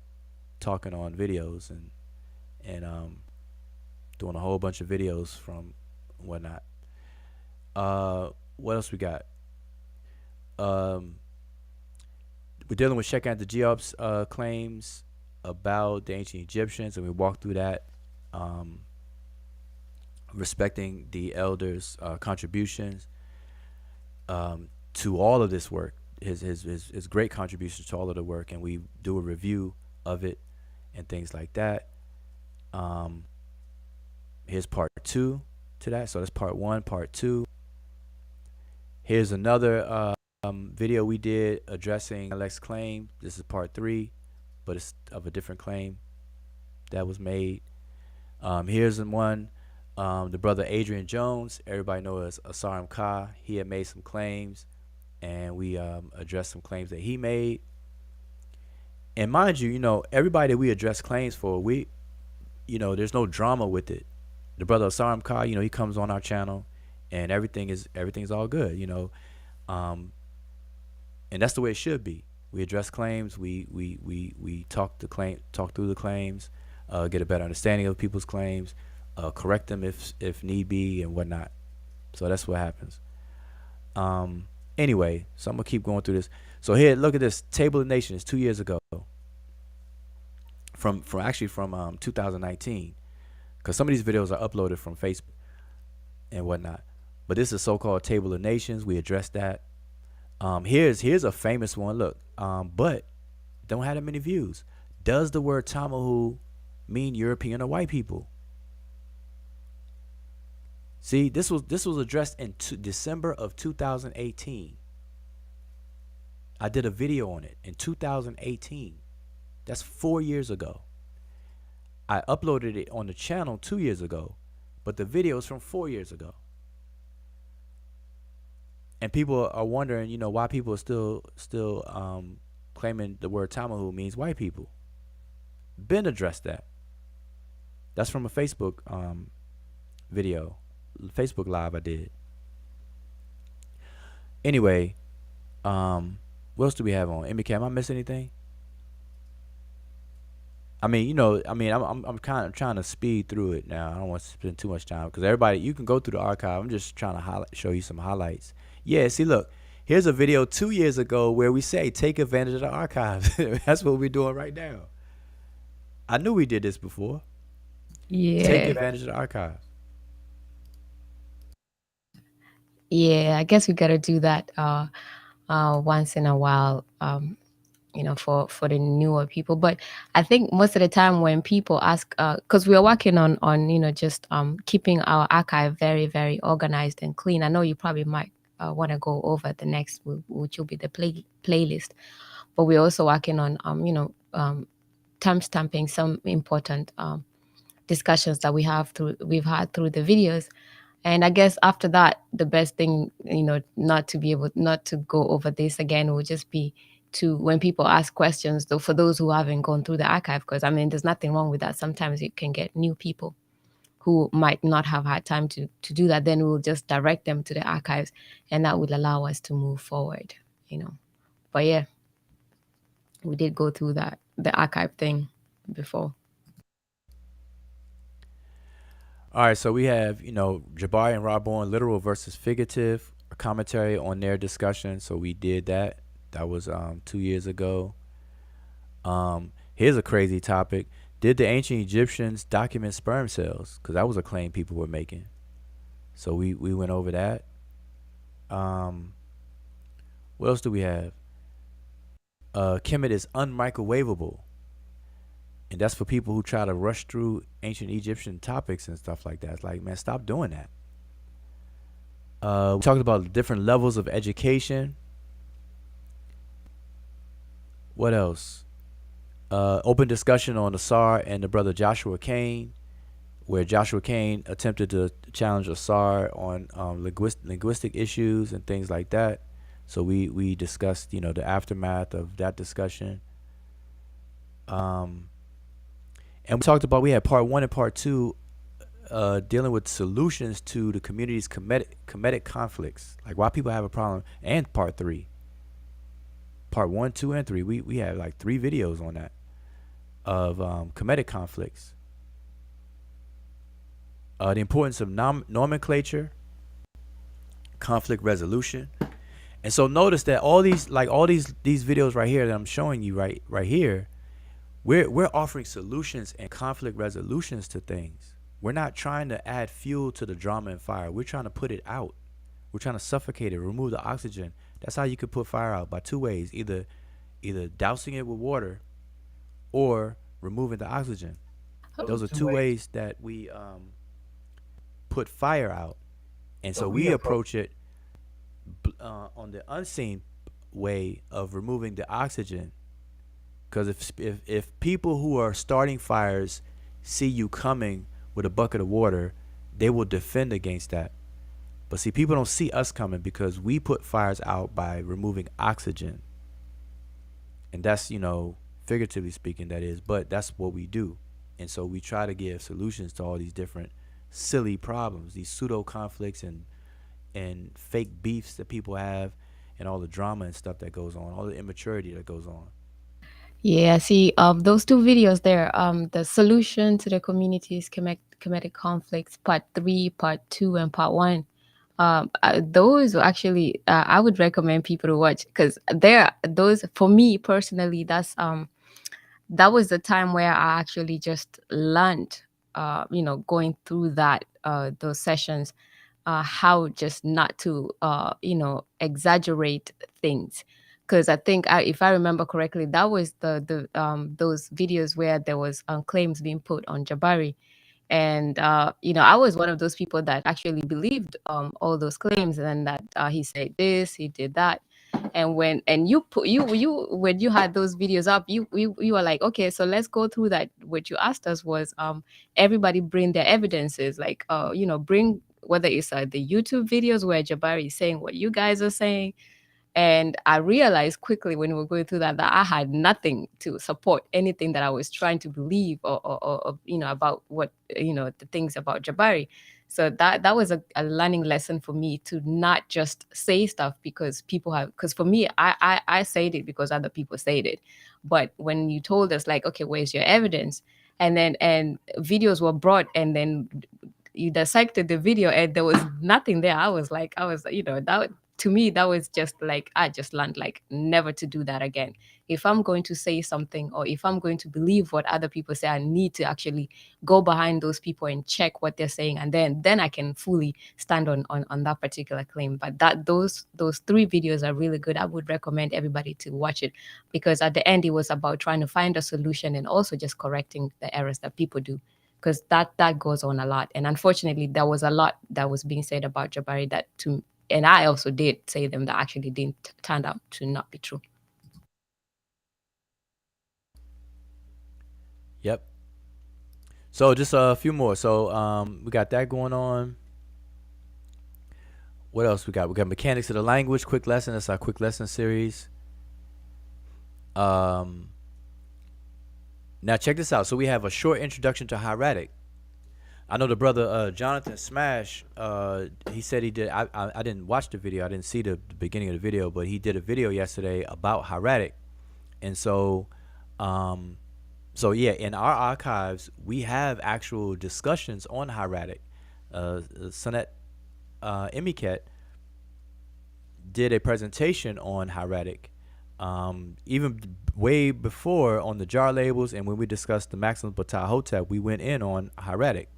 talking on videos and doing a whole bunch of videos from whatnot. What else we got? Um, we're dealing with Shek the Geops claims about the ancient Egyptians, and we walked through that. Um, respecting the elders' contributions to all of this work, his great contributions to all of the work, and we do a review of it and things like that. Here's part 2 to that. So that's part 1, part 2. Here's another video we did addressing Alex's claim. This is part 3, but it's of a different claim that was made. Here's one. The brother Adrian Jones, everybody knows as Asaram Ka, he had made some claims, and we addressed some claims that he made. And mind you, everybody that we address claims for, there's no drama with it. The brother Asaram Ka, he comes on our channel, and everything's all good, and that's the way it should be. We address claims, we talk through the claims, get a better understanding of people's claims. Correct them if need be and whatnot. So that's what happens. Anyway, so I'm gonna keep going through this. So here, look at this Table of Nations 2 years ago, from 2019, because some of these videos are uploaded from Facebook and whatnot. But this is so-called Table of Nations. We addressed that. Here's a famous one. Look, but don't have that many views. Does the word Tamahu mean European or white people? See, this was addressed in December of 2018. I did a video on it in 2018. That's 4 years ago. I uploaded it on the channel 2 years ago, but the video is from 4 years ago. And people are wondering, why people are still claiming the word Tamahu means white people. Ben addressed that. That's from a Facebook video. Facebook Live I did. Anyway, what else do we have on? MK, am I missing anything? I'm kind of trying to speed through it now. I don't want to spend too much time because everybody, you can go through the archive. I'm just trying to show you some highlights. Yeah, see, look, here's a video 2 years ago where we say take advantage of the archives. That's what we're doing right now. I knew we did this before. Yeah. Take advantage of the archive. Yeah, I guess we gotta do that once in a while, for the newer people. But I think most of the time when people ask, because we are working on just keeping our archive very, very organized and clean. I know you probably might want to go over the next, which will be the playlist. But we're also working on timestamping some important discussions that we've had through the videos. And I guess after that, the best thing, not to go over this again, will just be to, when people ask questions, though, for those who haven't gone through the archive, because there's nothing wrong with that. Sometimes you can get new people who might not have had time to do that. Then we'll just direct them to the archives, and that would allow us to move forward, But yeah, we did go through the archive thing before. All right, so we have, Jabari and Robborn, literal versus figurative, a commentary on their discussion. So we did that. That was 2 years ago. Here's a crazy topic. Did the ancient Egyptians document sperm cells? Because that was a claim people were making. So we went over that. What else do we have? Kemet is unmicrowavable. And that's for people who try to rush through ancient Egyptian topics and stuff like that. It's like, man, stop doing that. We talked about different levels of education. What else? Open discussion on Asar and the brother Joshua Kane, where Joshua Kane attempted to challenge Asar on linguistic issues and things like that. So we discussed, the aftermath of that discussion. And we had part 1 and part 2 dealing with solutions to the community's Kemetic conflicts, like why people have a problem, and part 3. Part 1, 2, and 3. We had like 3 videos on that of Kemetic conflicts. The importance of nomenclature, conflict resolution. And so notice that all these videos right here that I'm showing you right here, we're offering solutions and conflict resolutions to things. We're not trying to add fuel to the drama and fire. We're trying to put it out. We're trying to suffocate it, remove the oxygen. That's how you could put fire out, by two ways: either dousing it with water or removing the oxygen. Those are two ways that we put fire out. And so we approach it on the unseen way of removing the oxygen. Because if people who are starting fires see you coming with a bucket of water, they will defend against that. But see, people don't see us coming because we put fires out by removing oxygen. And that's, figuratively speaking, that is, but that's what we do. And so we try to give solutions to all these different silly problems, these pseudo conflicts and fake beefs that people have, and all the drama and stuff that goes on, all the immaturity that goes on. Yeah, see, those two videos there, the solution to the community's comedic conflicts, part 3, part 2, and part 1. Those actually, I would recommend people to watch, because those, for me personally, that was the time where I actually just learned, going through those sessions, how just not to, exaggerate things. Because I think, if I remember correctly, that was those videos where there was claims being put on Jabari. And I was one of those people that actually believed all those claims, and that he said this, he did that. And when you had those videos up, you were like, okay, so let's go through that. What you asked us was, everybody bring their evidences, like, bring, whether it's the YouTube videos where Jabari is saying what you guys are saying. And I realized quickly when we were going through that I had nothing to support anything that I was trying to believe, or about what, the things about Jabari. So that was a learning lesson for me, to not just say stuff because because for me, I said it because other people said it. But when you told us, like, okay, where's your evidence? And videos were brought, and then you dissected the video and there was nothing there. I was, that, to me, that was just like, I just learned, like, never to do that again. If I'm going to say something, or if I'm going to believe what other people say, I need to actually go behind those people and check what they're saying, and then I can fully stand on that particular claim. But those 3 videos are really good. I would recommend everybody to watch it, because at the end it was about trying to find a solution and also just correcting the errors that people do, because that goes on a lot. And unfortunately, there was a lot that was being said about Jabari and I also did say them, that actually didn't turn out to not be true. Yep. So just a few more. So we got that going on. What else we got? We got mechanics of the language, quick lesson. That's our quick lesson series. Now check this out. So we have a short introduction to hieratic. I know the brother Jonathan Smash. He said he did. I didn't watch the video. I didn't see the beginning of the video, but he did a video yesterday about hieratic. And so yeah, in our archives we have actual discussions on hieratic. Sonet Emiket did a presentation on hieratic, even way before, on the jar labels, and when we discussed the Maximus Bata Hotep, we went in on hieratic.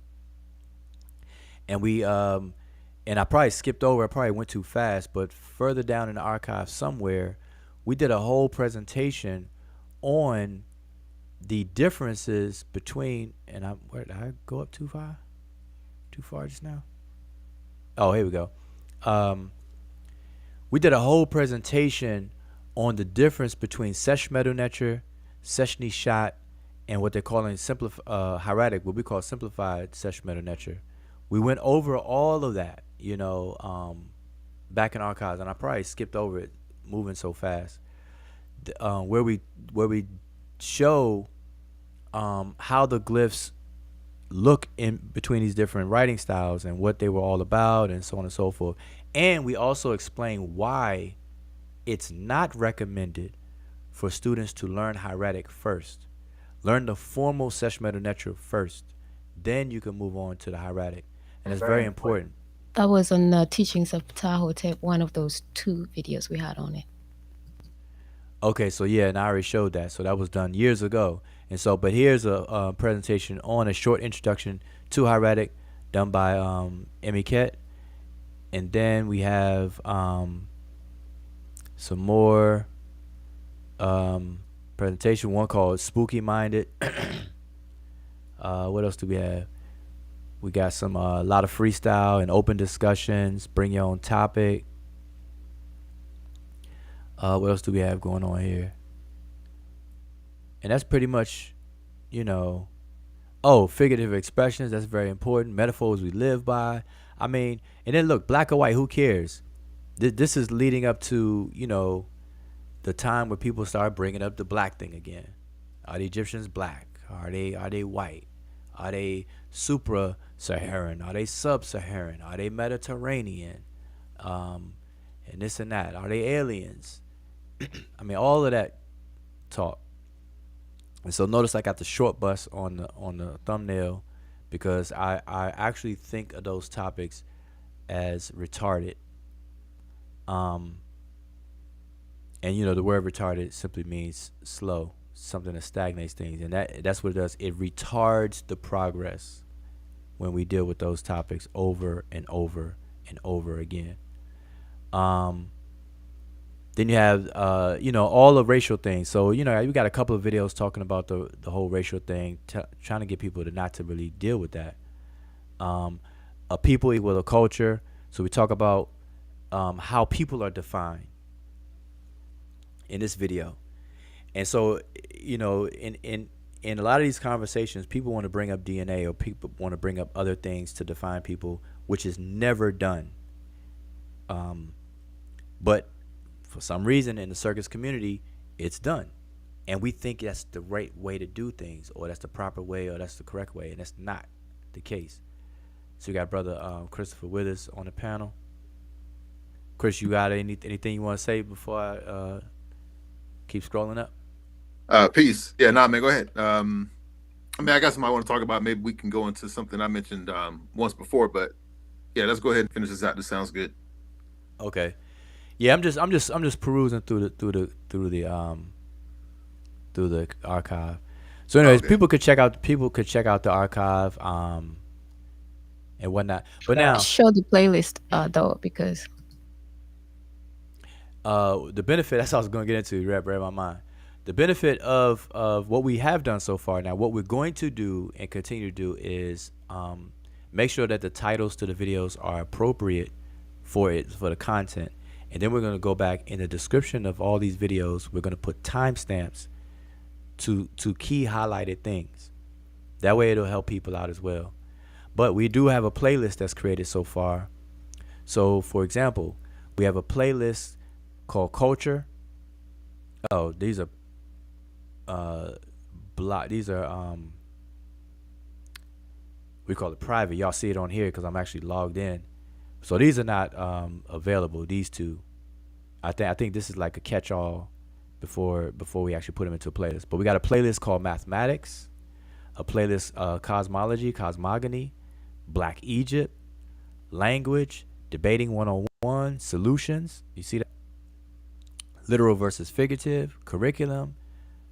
And and I probably skipped over, I probably went too fast, but further down in the archive somewhere, we did a whole presentation on the differences between, where did I go up too far? Too far just now? Oh, here we go. We did a whole presentation on the difference between Sesh Medew Netcher, Sesh Nishat, and what they're calling hieratic, what we call simplified Sesh Medew Netcher. We went over all of that, back in archives, and I probably skipped over it, moving so fast. Where we show how the glyphs look in between these different writing styles and what they were all about, and so on and so forth. And we also explain why it's not recommended for students to learn hieratic first. Learn the formal Sesh Medew Netcher first, then you can move on to the hieratic, and it's very important. That was on Teachings of Ptahhotep, one of those 2 videos we had on it. Okay, so yeah, and I already showed that. So that was done years ago. And so, but here's a presentation on a short introduction to hieratic done by Emiket. And then we have some more presentation, one called Spooky Minded. What else do we have? We got some a lot of freestyle and open discussions, bring your own topic. What else do we have going on here? And that's pretty much, figurative expressions. That's very important. Metaphors we live by. I mean, and then look, black or white, who cares? This is leading up to, the time where people start bringing up the black thing again. Are the Egyptians black? Are they white? Are they supra-Saharan? Are they sub-Saharan? Are they Mediterranean? And this and that. Are they aliens? I mean, all of that talk. And so notice I got the short bus on the thumbnail because I actually think of those topics as retarded. And the word retarded simply means slow, something that stagnates things, and that's what it does. It retards the progress when we deal with those topics over and over and over again. Then you have, all the racial things. So, we got a couple of videos talking about the whole racial thing, trying to get people to not to really deal with that. A people equal a culture. So we talk about how people are defined in this video. And so, in a lot of these conversations, people want to bring up DNA or people want to bring up other things to define people, which is never done. But for some reason in the circus community, it's done. And we think that's the right way to do things, or that's the proper way, or that's the correct way. And that's not the case. So you got brother Christopher Withers on the panel. Chris, you got anything you want to say before I keep scrolling up? Peace. Yeah, man, go ahead. I got something I want to talk about. Maybe we can go into something I mentioned once before, but yeah, let's go ahead and finish this out. This sounds good. Okay. Yeah, I'm just perusing through the archive. So, anyways, Okay. people could check out the archive and whatnot. But now, Show the playlist though, because the benefit, that's what I was going to get into. You read my mind. The benefit of what we have done so far. Now, what we're going to do and continue to do is make sure that the titles to the videos are appropriate for the content. And then we're going to go back in the description of all these videos. We're going to put timestamps to key highlighted things. That way it'll help people out as well. But we do have a playlist that's created so far. So, for example, we have a playlist called Culture. Oh, these are we call it private. Y'all see it on here because I'm actually logged in. So these are not available. These two, I think this is like a catch-all before we actually put them into a playlist. But we got a playlist called Mathematics, a playlist Cosmology, Cosmogony, Black Egypt, Language, Debating 101, Solutions. You see that? Literal versus Figurative, Curriculum,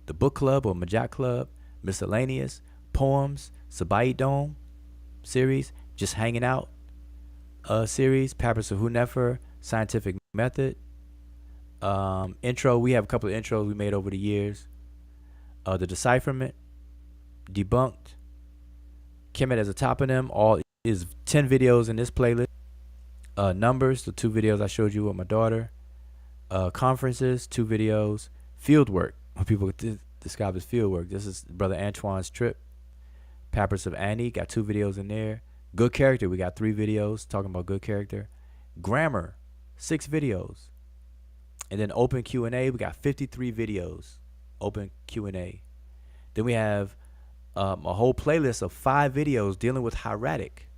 the Book Club or Majak Club, Miscellaneous, Poems, Sabai Dome series, Just Hanging Out series, Papyrus of Hunefer, Scientific Method, intro. We have a couple of intros we made over the years. The Decipherment, Debunked, Kemet as a toponym. All is 10 videos in this playlist. Numbers, the 2 videos I showed you with my daughter. Conferences, 2 videos. Fieldwork, what people describe as fieldwork. This is Brother Antoine's trip. Papyrus of Annie, got 2 videos in there. Good character, we got 3 videos talking about good character. Grammar, 6 videos. And then open Q&A, we got 53 videos. Open Q&A. Then we have a whole playlist of 5 videos dealing with hieratic.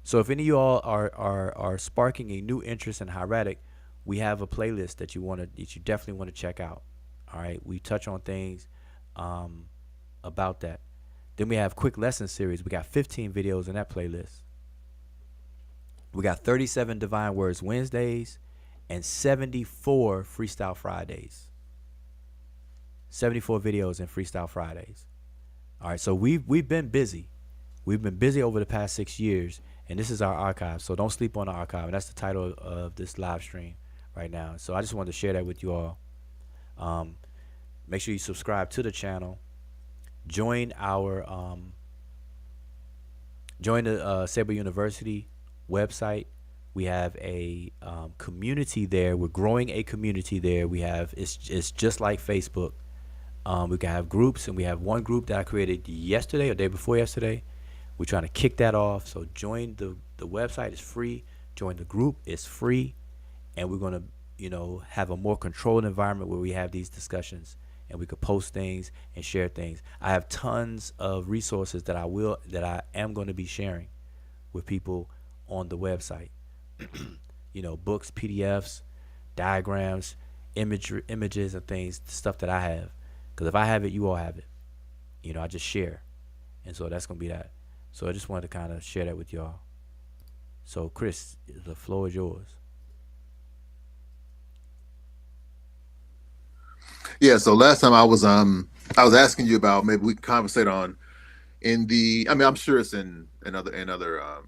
So if any of you all are sparking a new interest in hieratic, we have a playlist that you definitely want to check out. All right, we touch on things about that. Then we have quick lesson series. We got 15 videos in that playlist. We got 37 Divine Words Wednesdays and 74 Freestyle Fridays. 74 videos in Freestyle Fridays. All right, so we've been busy. We've been busy over the past 6 years, and this is our archive. So don't sleep on the archive. And that's the title of this live stream right now. So I just wanted to share that with you all. Make sure you subscribe to the channel. Join the Sabre University website. We have a community there. We're growing a community there. It's just like Facebook. We can have groups, and we have one group that I created yesterday or day before yesterday. We're trying to kick that off. So join the website. It's free. Join the group. It's free, and we're gonna have a more controlled environment where we have these discussions and we could post things and share things. I have tons of resources that I am going to be sharing with people on the website. Books, PDFs, diagrams, images and things, stuff that I have. Because if I have it, you all have it. I just share. And so that's going to be that. So I just wanted to kind of share that with y'all. So Chris, the floor is yours. Yeah. So last time I was asking you about, maybe we can conversate on I'm sure it's in other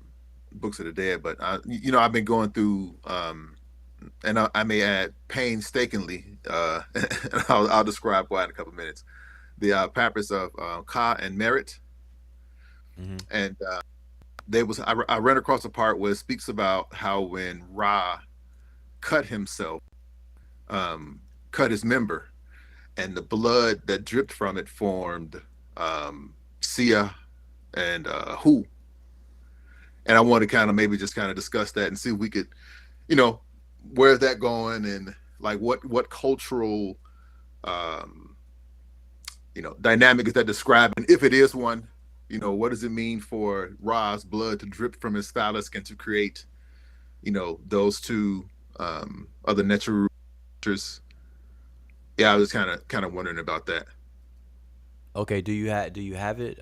books of the dead, but I've been going through and I may add painstakingly, I'll describe why in a couple of minutes, the papyrus of Ka and Merit. Mm-hmm. And I ran across a part where it speaks about how when Ra cut himself, cut his member, and the blood that dripped from it formed Sia and Hu. And I want to kind of maybe just kind of discuss that and see if we could, where's that going, and like what cultural dynamic is that describing, if it is one. What does it mean for Ra's blood to drip from his phallus and to create those two other Netcher creatures? Yeah, I was kind of wondering about that. Okay, do you have it?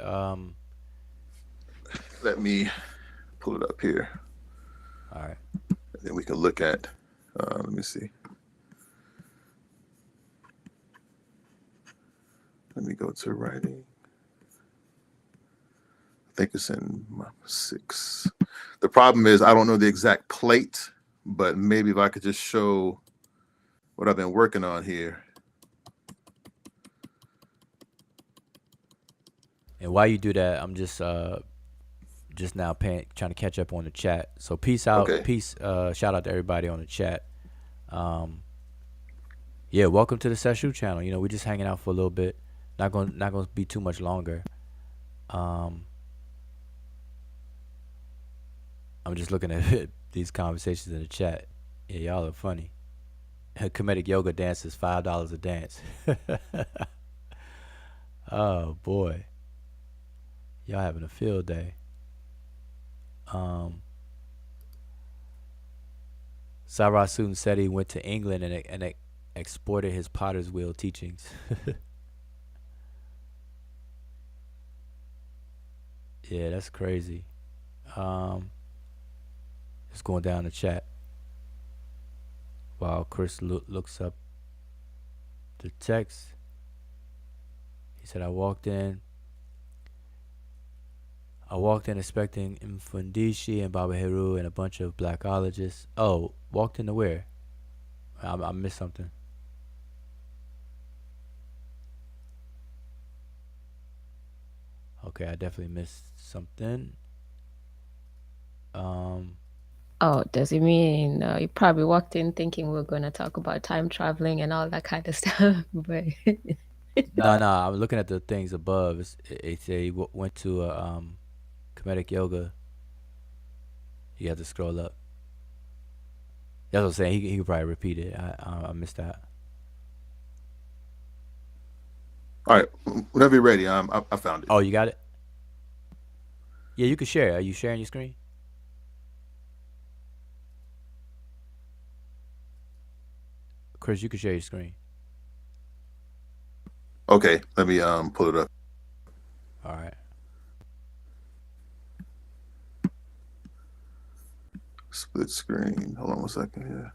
Let me pull it up here. All right. And then we can look at. Let me see. Let me go to writing. I think it's in 6. The problem is I don't know the exact plate, but maybe if I could just show what I've been working on here. And while you do that, I'm just now trying to catch up on the chat. So peace out. Okay. Peace. Shout out to everybody on the chat. Yeah, welcome to the Sesh channel. We're just hanging out for a little bit. Not gonna be too much longer. I'm just looking at these conversations in the chat. Yeah, y'all are funny. Comedic yoga dance is $5 a dance. Oh boy, y'all having a field day. Sarah Soon said he went to England and exported his potter's wheel teachings. Yeah, that's crazy. Just going down the chat while Chris looks up the text. He said, I walked in expecting Mfundishi and Baba Heru and a bunch of blackologists. Oh, walked into where? I missed something. Okay, I definitely missed something. Oh, does it mean you probably walked in thinking we're going to talk about time traveling and all that kind of stuff? But No, I'm looking at the things above. It say he went to comedic yoga. You have to scroll up. That's what I'm saying. He could probably repeat it. I missed that. All right, whenever you're ready, I found it. Oh, you got it? Yeah, you can share. Are you sharing your screen? Chris, you can share your screen. Okay, let me pull it up. All right. Split screen. Hold on 1 second here.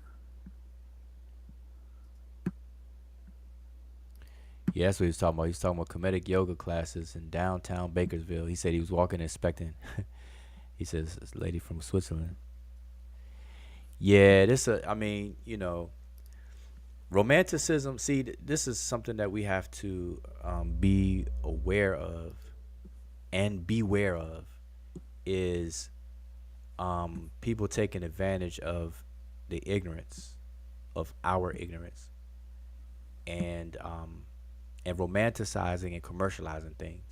Yeah, that's what he was talking about. He was talking about comedic yoga classes in downtown Bakersville. He said he was walking expecting. He says this lady from Switzerland. Yeah, I mean, romanticism. See, this is something that we have to be aware of and beware of. Is people taking advantage of the ignorance of our ignorance, and romanticizing and commercializing things.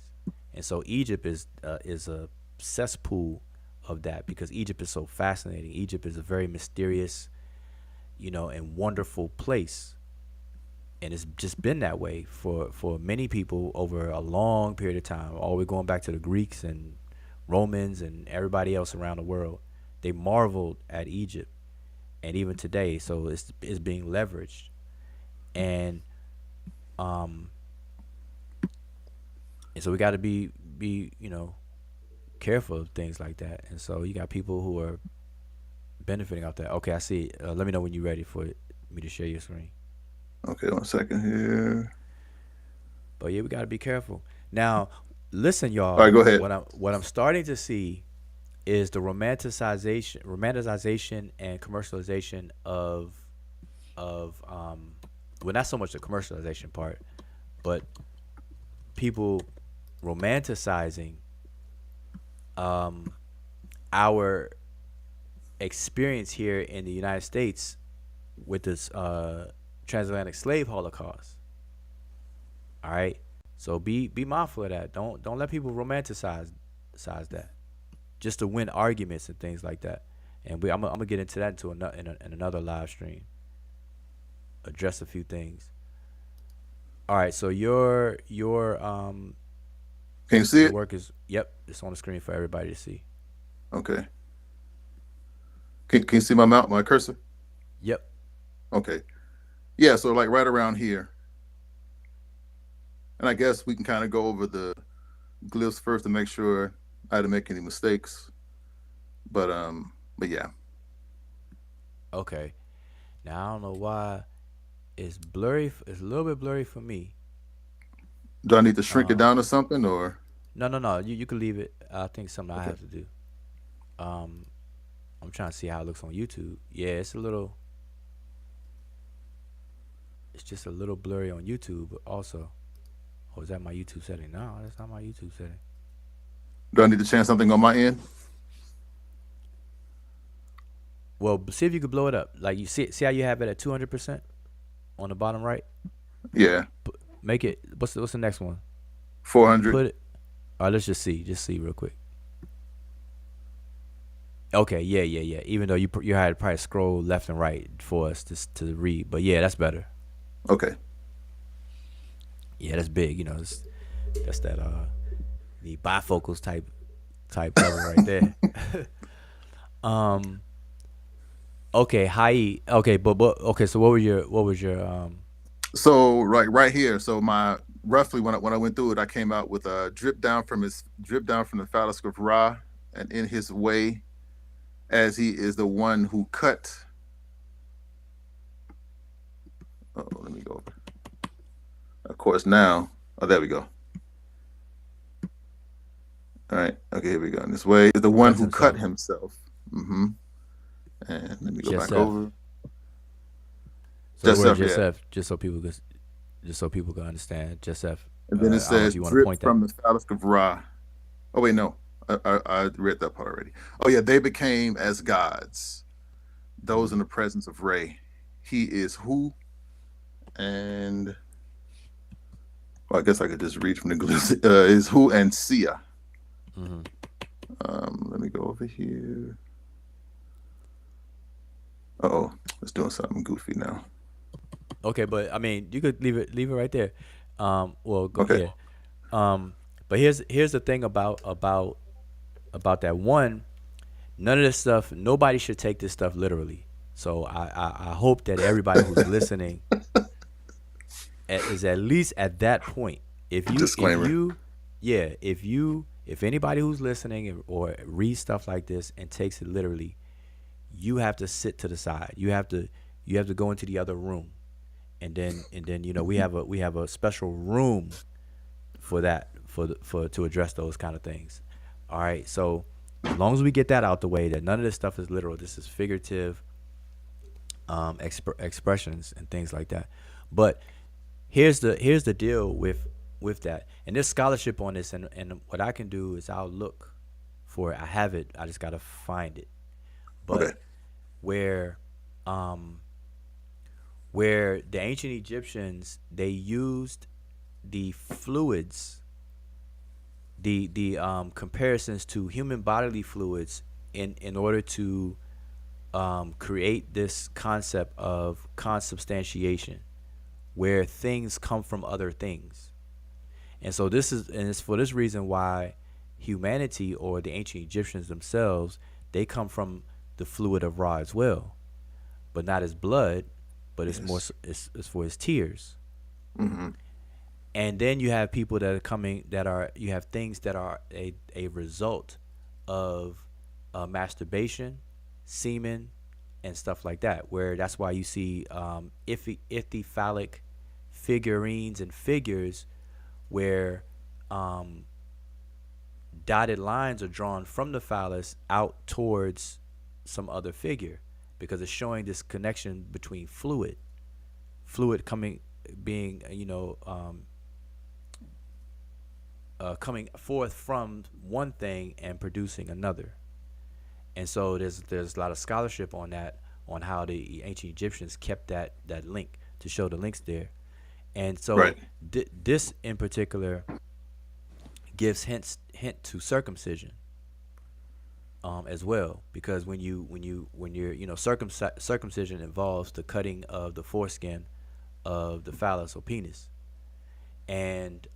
And so Egypt is a cesspool of that, because Egypt is so fascinating. Egypt is a very mysterious, and wonderful place. And it's just been that way for many people over a long period of time, all the way going back to the Greeks and Romans and everybody else around the world. They marveled at Egypt, and even today, so it's being leveraged. And so we got to be careful of things like that. And so you got people who are benefiting off that. Okay, I see. Let me know when you're ready for me to share your screen. Okay, 1 second here. But yeah, we got to be careful. Now, listen, y'all. All right, go ahead. What I'm starting to see is the romanticization and commercialization of well, not so much the commercialization part, but people romanticizing our experience here in the United States with this transatlantic slave holocaust. All right, so be mindful of that. Don't let people romanticize that just to win arguments and things like that. And I'm gonna get into that in another live stream. Address a few things. All right, so your Can you see it? work is, yep, it's on the screen for everybody to see. Okay. Can you see my cursor? Yep. Okay. Yeah, so like right around here. And I guess we can kind of go over the glyphs first to make sure I didn't make any mistakes. But yeah. Okay. Now I don't know why it's blurry. It's a little bit blurry for me. Do I need to shrink it down or something, or? No. You can leave it. I think something I have to do. I'm trying to see how it looks on YouTube. Yeah, it's just a little blurry on YouTube also. Oh, is that my YouTube setting? No, that's not my YouTube setting. Do I need to change something on my end? Well, see if you could blow it up. Like, you see how you have it at 200% on the bottom right? Yeah. Make it, what's the next one? 400. Put it. All right, let's just see real quick. Okay, yeah. Even though you had to probably scroll left and right for us to read, but yeah, that's better. Okay. Yeah, that's big. That's that the bifocals type cover right there. Okay, hi. Okay, but okay. So what was your So right here. So roughly when I went through it, I came out with a drip down from the phallus of Ra, and in his way, as he is the one who cut. Oh, let me go. Of course now. Oh, there we go. All right. Okay, here we go. In this way is the one who cut himself. Mm-hmm. And let me go back over. Joseph, just so people can understand. Joseph. And then it says drip from the phallus of Ra. Oh wait, no. I read that part already. Oh yeah, they became as gods. Those in the presence of Re. He is who? And well, I guess I could just read from the glyphs. Is who and Sia. Mm-hmm. Let me go over here. Uh-oh, it's doing something goofy now. Okay, but I mean, you could leave it right there. Well, go okay. But here's the thing about that one. None of this stuff. Nobody should take this stuff literally. So I hope that everybody who's listening is at least at that point. Disclaimer. If anybody who's listening or reads stuff like this and takes it literally, you have to sit to the side. You have to go into the other room, and then we have a special room for that for to address those kind of things. All right, so as long as we get that out the way, that none of this stuff is literal. This is figurative expressions and things like that. But here's the deal with that, and there's scholarship on this, and what I can do is I'll look for it. I have it. I just gotta find it. Okay. But where um where the ancient Egyptians, they used the fluids, the comparisons to human bodily fluids in order to create this concept of consubstantiation, where things come from other things. And so it's for this reason why humanity, or the ancient Egyptians themselves, they come from the fluid of Ra as well, but not his blood, but it's more it's for his tears. And then you have people that are coming, you have things that are a result of masturbation, semen, and stuff like that, where that's why you see ichthyophallic figurines and figures where dotted lines are drawn from the phallus out towards some other figure, because it's showing this connection between fluid coming, being coming forth from one thing and producing another. And so there's a lot of scholarship on that, on how the ancient Egyptians kept that link, to show the links there. And so Right. This in particular gives hint to circumcision as well, because when you're circumcision involves the cutting of the foreskin of the phallus or penis. And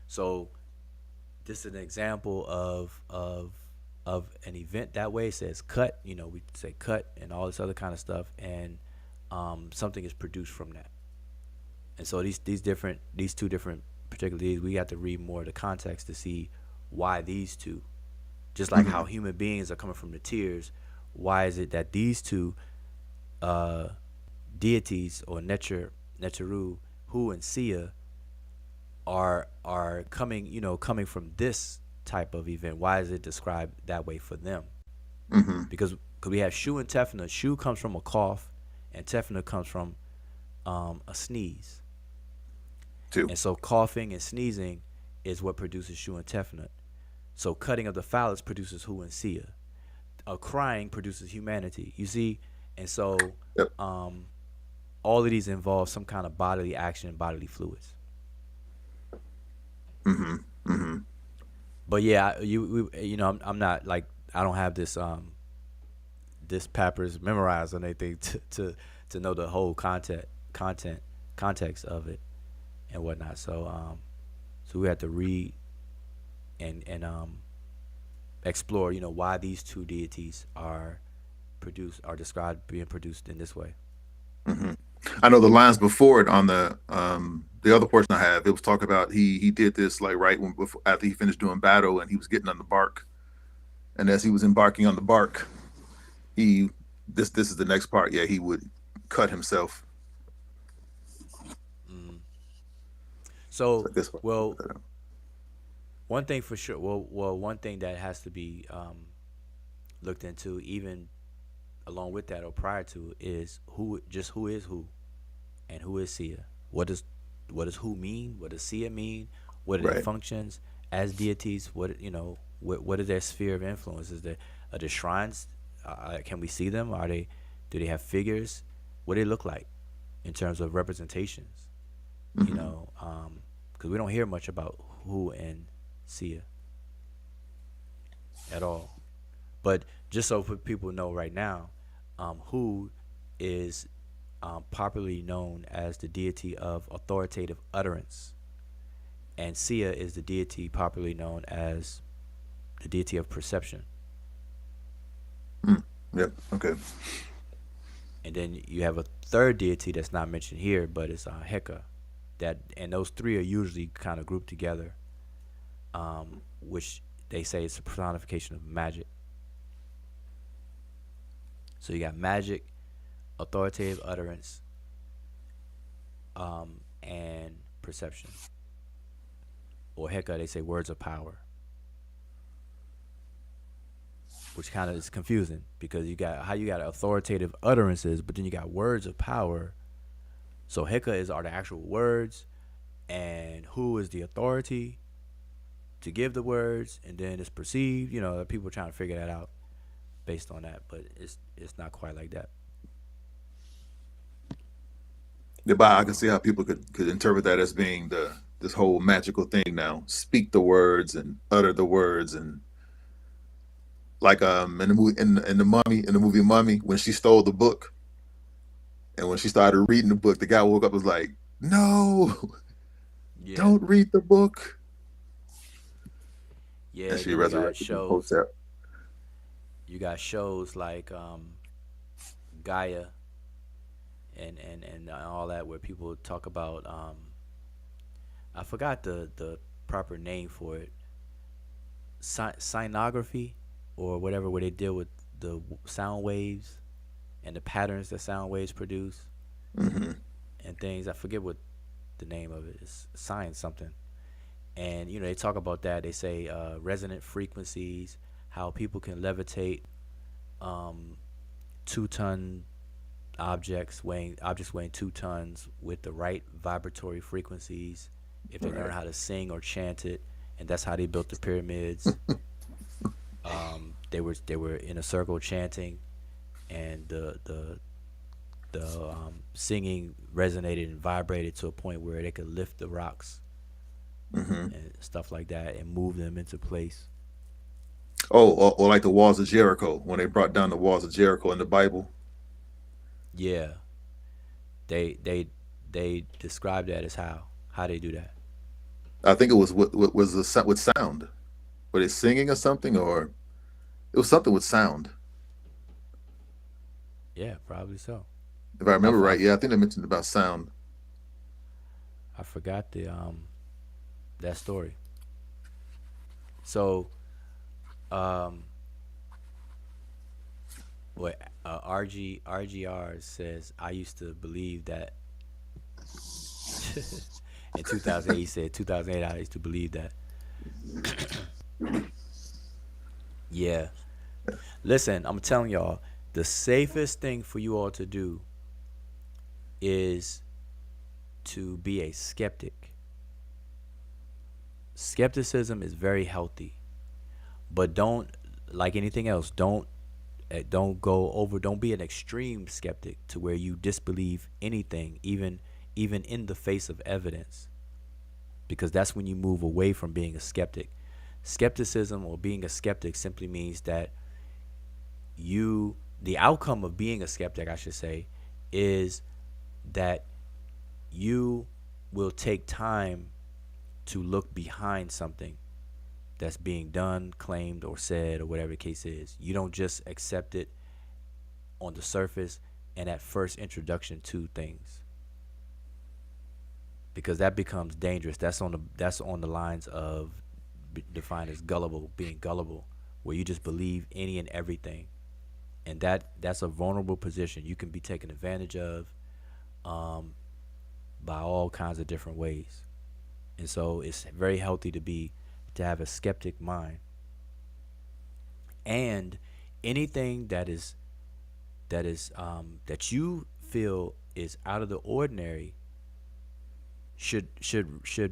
so this is an example of an event that way. It says cut, we say cut and all this other kind of stuff, and something is produced from that. And so these two different particularly, we have to read more of the context to see why these two, just like how human beings are coming from the tears, why is it that these two deities, or Netcheru, Hu and Sia, are coming from this type of event? Why is it described that way for them? Because we have Shu and Tefnut. Shu comes from a cough, and Tefnut comes from a sneeze. Too. And so coughing and sneezing is what produces Shu and Tefnut. So cutting of the phallus produces Hu and Sia. Crying produces humanity. You see, and so Yep. all of these involve some kind of bodily action, bodily fluids. But yeah, I'm not like, I don't have this papyrus memorized or anything to know the whole context of it and whatnot. So we have to read and explore, why these two deities are described being produced in this way. I know the lines before it on the other portion I have, it was talk about he did this like after he finished doing battle, and he was getting on the bark, and as he was embarking on the bark, this is the next part. Yeah, he would cut himself. So Like this one. well, one thing for sure. Well, one thing that has to be looked into, even along with that or prior to, is who is who, and who is Sia. What does who mean? What does Sia mean? What are their Right. functions as deities? What is their sphere of influence? Are there shrines? Can we see them? Do they have figures? What do they look like in terms of representations? Because we don't hear much about Hu and Sia at all. But just so people know right now, Hu is popularly known as the deity of authoritative utterance, and Sia is the deity popularly known as the deity of perception. Yep. Okay. And then you have a third deity that's not mentioned here, but it's Heka. And those three are usually kind of grouped together, which they say is a personification of magic. So you got magic, authoritative utterance, and perception. Or heka, they say words of power, which kind of is confusing because you got authoritative utterances, but then you got words of power. So heka are the actual words, and who is the authority to give the words, and then it's perceived. People are trying to figure that out based on that, but it's not quite like that. Yeah, but I can see how people could interpret that as being this whole magical thing now. Speak the words and utter the words, and like in the movie in the movie Mummy, when she stole the book, and when she started reading the book, the guy woke up and was like, "No, Yeah, don't read the book." yeah. And she Then resurrected him post that. you got shows like Gaia and all that where people talk about I forgot the proper name for it, sinography or whatever, where they deal with the sound waves and the patterns that sound waves produce Mm-hmm. and things. I forget what the name of it is. Science something. And they talk about that. They say resonant frequencies, how people can levitate 2-ton objects weighing 2 tons with the right vibratory frequencies if they learn Right. how to sing or chant it, and that's how they built the pyramids. They were in a circle chanting, and the singing resonated and vibrated to a point where they could lift the rocks Mm-hmm. and stuff like that and move them into place. Oh, or like the walls of Jericho, when they brought down the walls of Jericho in the Bible. Yeah, they describe that as how they do that. I think it was what was with sound. Were they singing or something, or it was something with sound, Yeah, probably so. if I I, remember f- I, right. Yeah, f- I think they mentioned about sound. I forgot the that story. So um what RGR says, I used to believe that in 2008. He said 2008 I used to believe that. Yeah, listen, I'm telling y'all, the safest thing for you all to do is to be a skeptic. Skepticism is very healthy, but don't, like anything else, don't go over, don't be an extreme skeptic to where you disbelieve anything, even in the face of evidence, because that's when you move away from being a skeptic. Skepticism, or being a skeptic, simply means that the outcome of being a skeptic, I should say, is that you will take time to look behind something that's being done, claimed, or said, or whatever the case is. You don't just accept it on the surface and at first introduction to things, because that becomes dangerous. That's on the lines of defined as gullible, being gullible, where you just believe any and everything, and that's a vulnerable position. You can be taken advantage of um, by all kinds of different ways, and so it's very healthy to have a skeptic mind. And anything that you feel is out of the ordinary should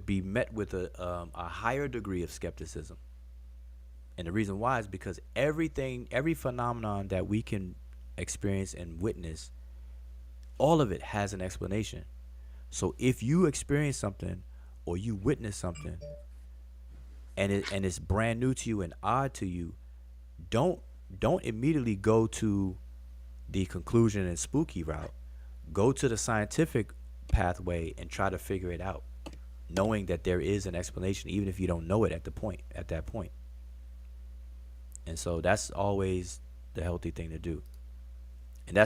be met with a higher degree of skepticism. And the reason why is because every phenomenon that we can experience and witness, all of it has an explanation. So if you experience something or you witness something and it's brand new to you and odd to you, don't don't immediately go to the conclusion and spooky route. Go to the scientific pathway and try to figure it out, knowing that there is an explanation, even if you don't know it at that point. And so that's always the healthy thing to do. And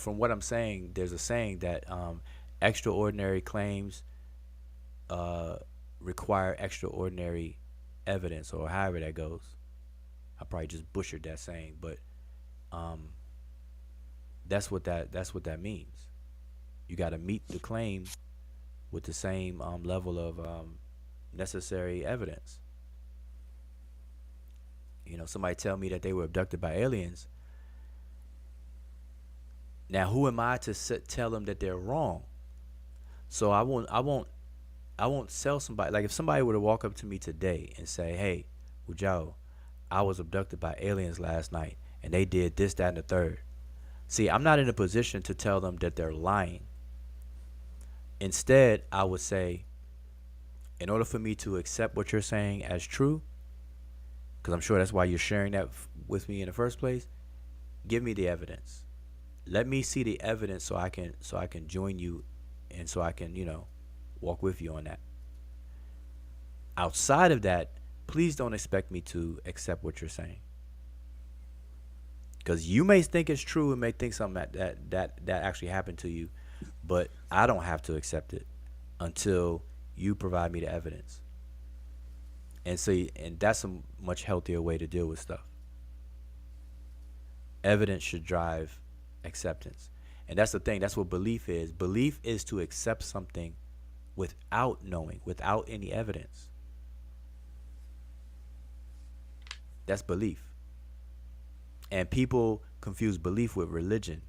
from what I'm saying, there's a saying that extraordinary claims uh, require extraordinary evidence, or however that goes. I probably just butchered that saying, but um, That's what that means. You got to meet the claim with the same level of necessary evidence. Somebody tell me that they were abducted by aliens. Now, who am I to tell them that they're wrong? So I won't sell somebody. Like if somebody were to walk up to me today and say, "Hey, Joe, I was abducted by aliens last night, and they did this, that, and the third." See, I'm not in a position to tell them that they're lying. Instead, I would say, in order for me to accept what you're saying as true, because I'm sure that's why you're sharing that with me in the first place, give me the evidence. Let me see the evidence so I can join you, and so I can walk with you on that. Outside of that, please don't expect me to accept what you're saying, because you may think it's true and may think something that actually happened to you, but I don't have to accept it until you provide me the evidence. And that's a much healthier way to deal with stuff. Evidence should drive acceptance. And that's the thing. That's what belief is. Belief is to accept something without knowing, without any evidence. That's belief. And people confuse belief with religion.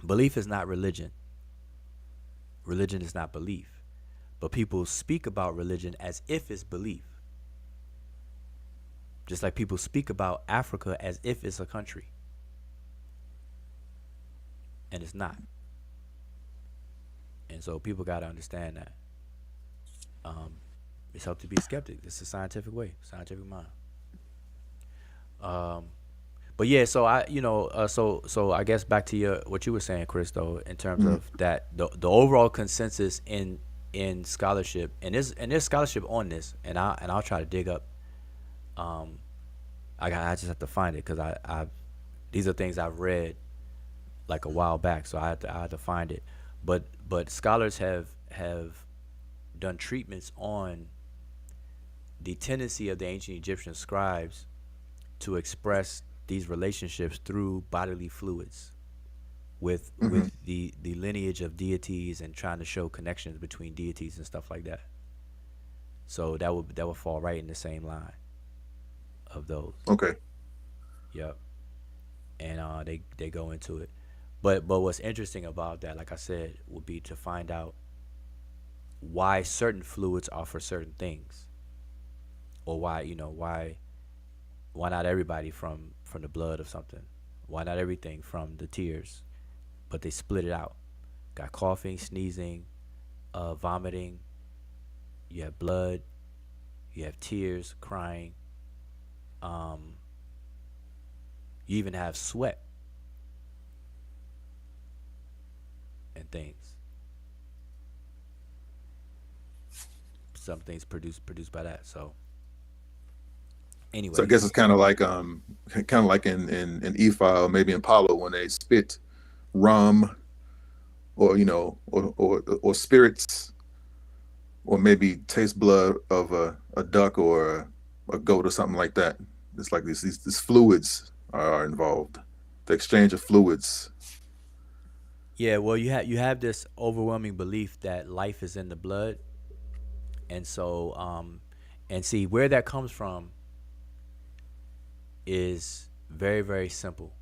Belief is not religion. Religion is not belief. But people speak about religion as if it's belief. Just like people speak about Africa as if it's a country. And it's not. And so people got to understand that. It's helped to be skeptic. It's a scientific way, scientific mind. But yeah, so so I guess back to what you were saying, Chris, though, in terms of that the overall consensus in scholarship, and there's scholarship on this, and I'll try to dig up. I just have to find it because I these are things I've read like a while back, so I had to find it. But scholars have done treatments on the tendency of the ancient Egyptian scribes to express these relationships through bodily fluids with the lineage of deities, and trying to show connections between deities and stuff like that. So that would fall right in the same line of those. Okay. Yep. And they go into it. But what's interesting about that, like I said, would be to find out why certain fluids are for certain things, or why not everybody from the blood of something, why not everything from the tears, but they split it out. Got coughing, sneezing, vomiting. You have blood. You have tears, crying. You even have sweat and things. Some things produced by that. So anyway, So I guess it's kind of like in E-file, maybe in Palo, when they spit rum, or or spirits, or maybe taste blood of a duck or a goat or something like that. It's like these fluids are involved, the exchange of fluids. yeah. Well, you have this overwhelming belief that life is in the blood, and so and see where that comes from is very, very simple.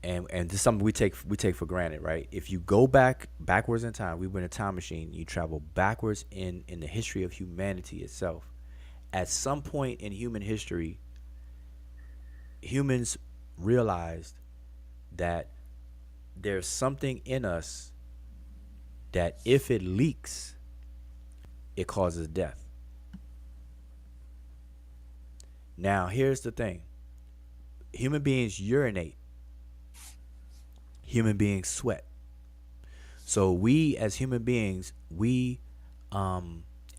And this is something we take for granted, right? If you go backwards in time, we were in a time machine. You travel backwards in the history of humanity itself. At some point in human history, humans realized that there's something in us that if it leaks, it causes death. Now, here's the thing. Human beings urinate. Human beings sweat. So we, as human beings, we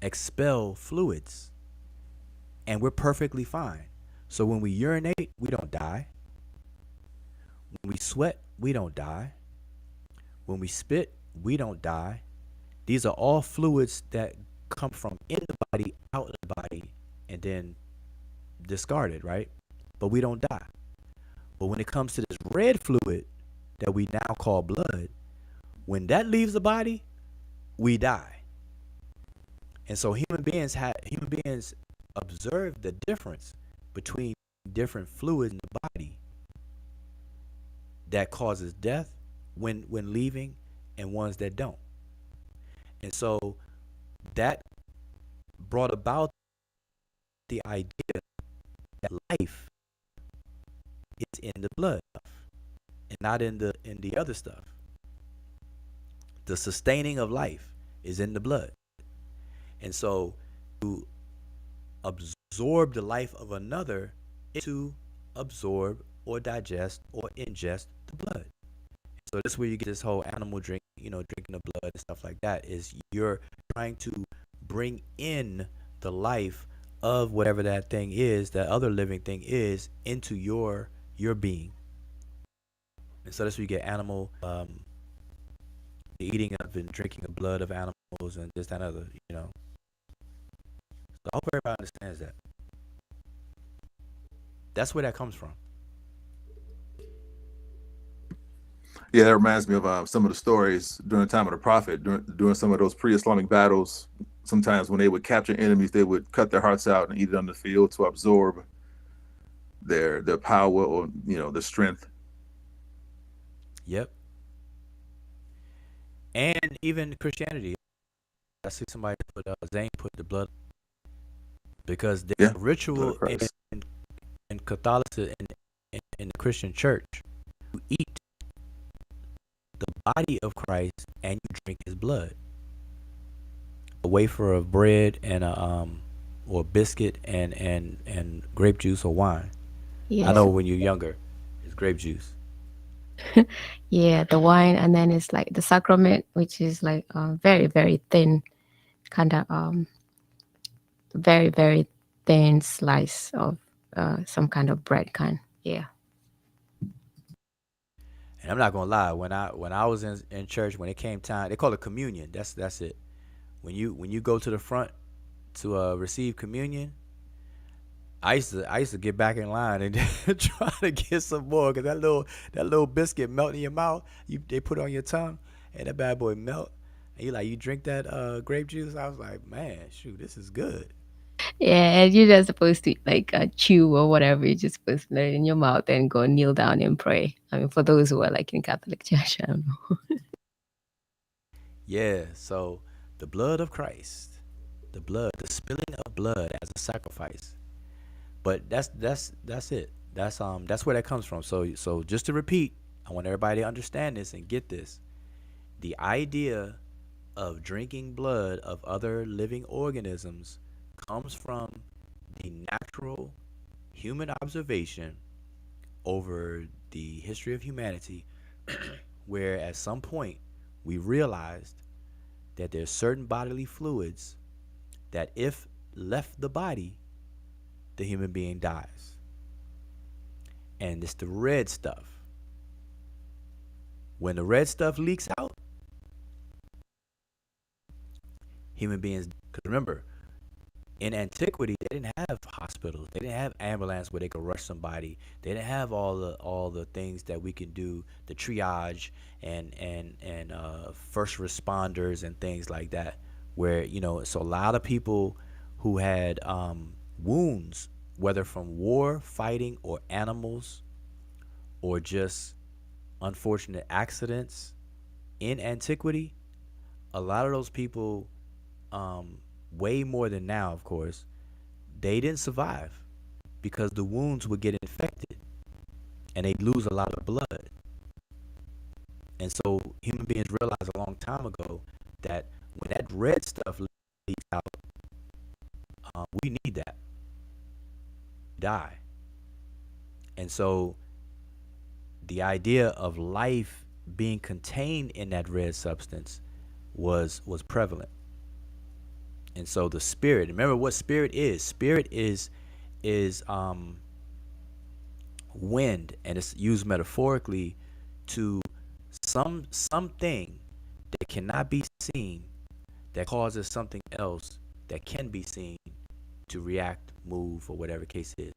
expel fluids, and we're perfectly fine. So when we urinate, we don't die. When we sweat, we don't die. When we spit, we don't die. These are all fluids that come from in the body, out of the body, and then discarded, right? But we don't die. But when it comes to this red fluid that we now call blood, when that leaves the body, we die. And so human beings observe the difference between different fluids in the body that causes death when leaving and ones that don't. And so that brought about the idea that life is in the blood and not in the other stuff. The sustaining of life is in the blood. And so to absorb the life of another is to absorb or digest or ingest the blood. So this is where you get this whole animal drinking the blood and stuff like that, is you're trying to bring in the life of whatever that thing is, that other living thing is, into your being. And so that's where you get the eating of and drinking the blood of animals and this, that, and other. So I hope everybody understands that. That's where that comes from. Yeah, that reminds me of some of the stories during the time of the prophet, during some of those pre-Islamic battles. Sometimes when they would capture enemies, they would cut their hearts out and eat it on the field to absorb their power, or the strength. Yep. And even Christianity, I see somebody put Zane put the blood, because there's a ritual in Catholicism, in the Christian church. You eat the body of Christ and you drink his blood. A wafer of bread and or biscuit and grape juice or wine. Yes. I know when you're younger, it's grape juice. Yeah, the wine, and then it's like the sacrament, which is like very, very thin, kind of very, very thin slice of some kind of bread kind. Yeah. And I'm not gonna lie, when I was in church, when it came time, they call it communion. That's it. When you go to the front to receive communion, I used to get back in line and try to get some more, because that little biscuit melt in your mouth. They put it on your tongue, and that bad boy melt. And you drink that grape juice. I was like, man, shoot, this is good. Yeah, and you're not supposed to like chew or whatever. You're just supposed to let it in your mouth and go kneel down and pray. I mean, for those who are like in Catholic Church, I don't know. Yeah. So the blood of Christ, the spilling of blood as a sacrifice. But that's it. That's where that comes from. So just to repeat, I want everybody to understand this and get this. The idea of drinking blood of other living organisms comes from the natural human observation over the history of humanity, where at some point we realized that there's certain bodily fluids that if left the body, the human being dies. And it's the red stuff. When the red stuff leaks out, human beings, because remember, in antiquity, they didn't have hospitals. They didn't have ambulance where they could rush somebody. They didn't have all the things that we can do, the triage and first responders and things like that. Where so a lot of people who had wounds, whether from war, fighting, or animals, or just unfortunate accidents in antiquity, a lot of those people, way more than now, of course, they didn't survive because the wounds would get infected and they'd lose a lot of blood. And so human beings realized a long time ago that when that red stuff leaks out, we need that. Die. And so the idea of life being contained in that red substance was prevalent. And so the spirit, remember what spirit is. Spirit is wind, and it's used metaphorically to something that cannot be seen, that causes something else that can be seen to react, move, or whatever case is.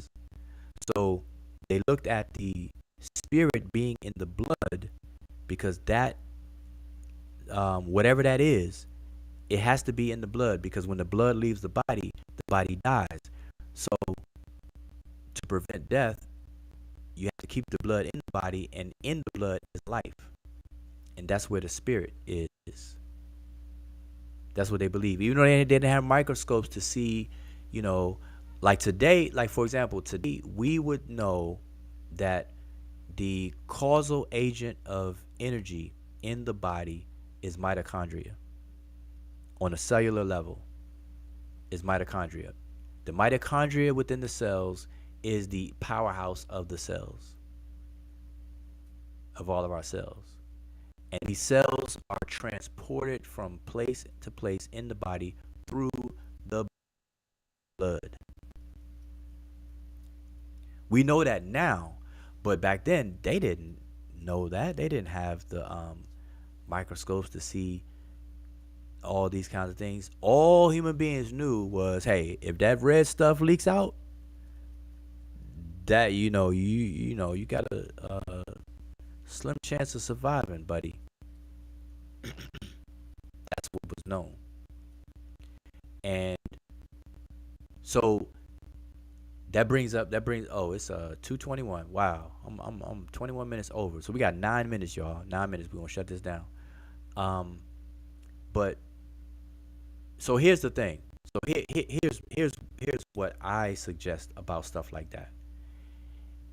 So they looked at the spirit being in the blood, because that whatever that is, it has to be in the blood, because when the blood leaves the body dies. So to prevent death, you have to keep the blood in the body, and in the blood is life. And that's where the spirit is. That's what they believe. Even though they didn't have microscopes to see, you know, like today, like for example, today we would know that the causal agent of energy in the body is mitochondria. On a cellular level, is mitochondria. The mitochondria within the cells is the powerhouse of the cells, of all of our cells. And these cells are transported from place to place in the body through the blood. We know that now, but back then they didn't know that. They didn't have the microscopes to see all these kinds of things. All human beings knew was, hey, if that red stuff leaks out, that you got a slim chance of surviving, buddy. That's what was known. And so it's 2:21. Wow. I'm 21 minutes over. So we got 9 minutes, y'all. 9 minutes. We're gonna shut this down. But so here's the thing. So here's what I suggest about stuff like that.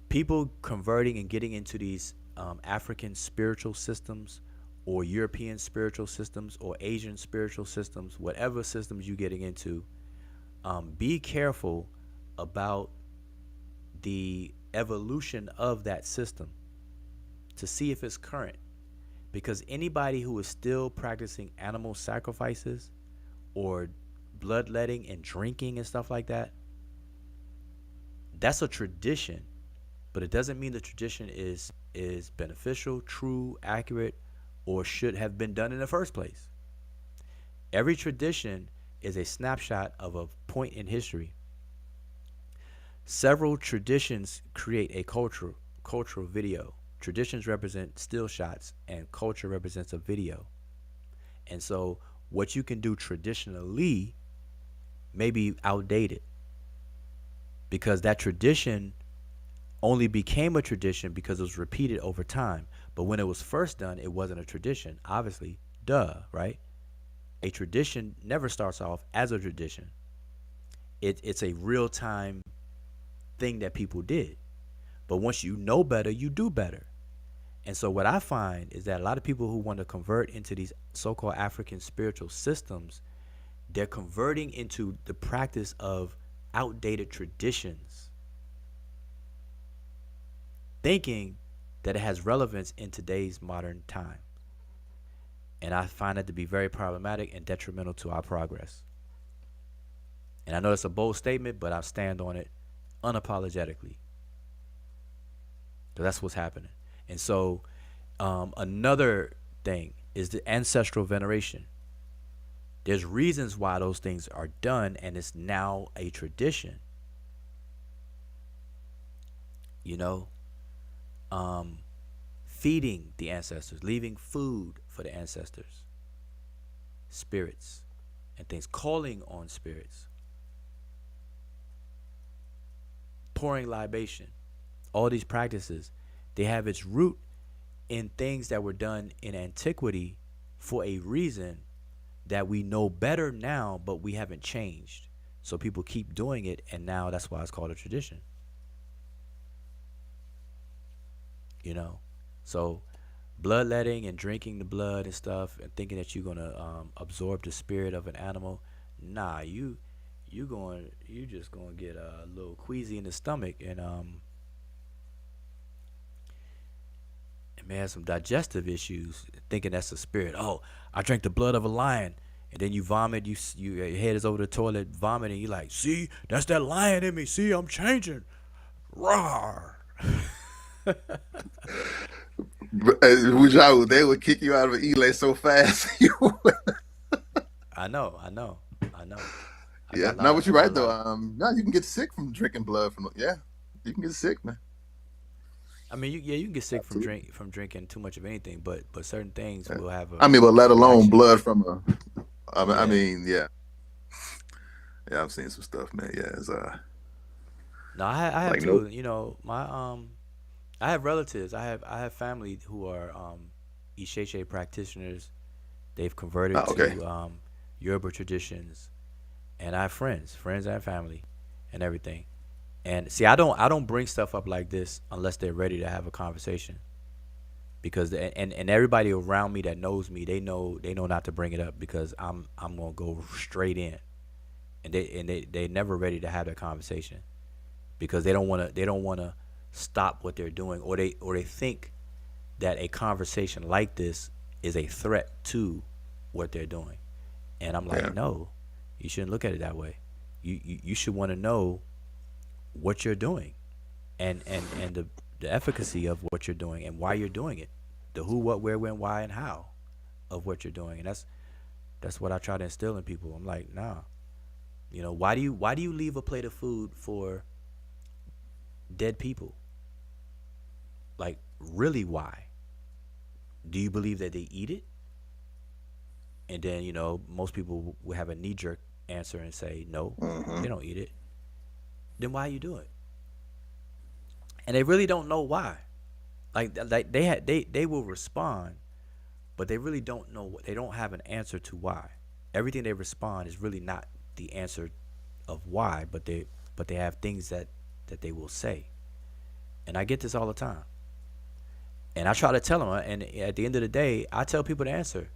People converting and getting into these African spiritual systems, or European spiritual systems, or Asian spiritual systems, whatever systems you're getting into, be careful about the evolution of that system to see if it's current. Because anybody who is still practicing animal sacrifices or bloodletting and drinking and stuff like that, that's a tradition, but it doesn't mean the tradition is beneficial, true, accurate, or should have been done in the first place. Every tradition is a snapshot of a point in history. Several traditions create a cultural video. Traditions represent still shots, and culture represents a video. And so what you can do traditionally may be outdated, because that tradition only became a tradition because it was repeated over time. But when it was first done, it wasn't a tradition. Obviously, right? A tradition never starts off as a tradition. It's a real-time thing that people did. But once you know better, you do better. And so what I find is that a lot of people who want to convert into these so-called African spiritual systems, they're converting into the practice of outdated traditions, thinking that it has relevance in today's modern time. And I find that to be very problematic and detrimental to our progress. And I know it's a bold statement, but I stand on it unapologetically. So that's what's happening. And so another thing is the ancestral veneration. There's reasons why those things are done, and it's now a tradition. You know, feeding the ancestors, leaving food for the ancestors, spirits and things, calling on spirits, pouring libation. All these practices, they have its root in things that were done in antiquity for a reason that we know better now, but we haven't changed. So people keep doing it, and now that's why it's called a tradition. You know, so bloodletting and drinking the blood and stuff, and thinking that you're gonna absorb the spirit of an animal, nah, you just gonna get a little queasy in the stomach, and it may have some digestive issues, thinking that's a spirit. Oh, I drank the blood of a lion, and then you vomit. Your head is over the toilet vomiting. You like, see, that's that lion in me. See, I'm changing. Rawr. They would kick you out of an E-lay so fast. I know. Yeah, no, but you're right though. No, you can get sick from drinking blood from. Yeah, you can get sick, man. I mean, you can get sick from Absolutely. drinking too much of anything, but certain things will have I mean, but a let alone reaction. blood from a. I Yeah. mean, yeah, yeah. I've seen some stuff, man. Yeah, it's No, I have like nope. too. You know, my I have relatives. I have family who are Isheche practitioners. They've converted Oh, okay. to Yoruba traditions, and I have friends and family, and everything. And see, I don't bring stuff up like this unless they're ready to have a conversation. Because and everybody around me that knows me, they know not to bring it up because I'm gonna go straight in, and they never ready to have that conversation because they don't wanna stop what they're doing, or they think that a conversation like this is a threat to what they're doing. And I'm like, Yeah. no, you shouldn't look at it that way. You should want to know what you're doing, and the efficacy of what you're doing and why you're doing it, the who, what, where, when, why, and how of what you're doing. And that's what I try to instill in people. I'm like, nah, why do you leave a plate of food for dead people? Like, really, why? Do you believe that they eat it? And then, most people will have a knee jerk answer and say, no, Hmm. they don't eat it. Then why you do it? And they really don't know why. Like they will respond, but they really don't know what, they don't have an answer to why. Everything they respond is really not the answer of why, but they have things that they will say. And I get this all the time. And I try to tell them, and at the end of the day, I tell people the answer.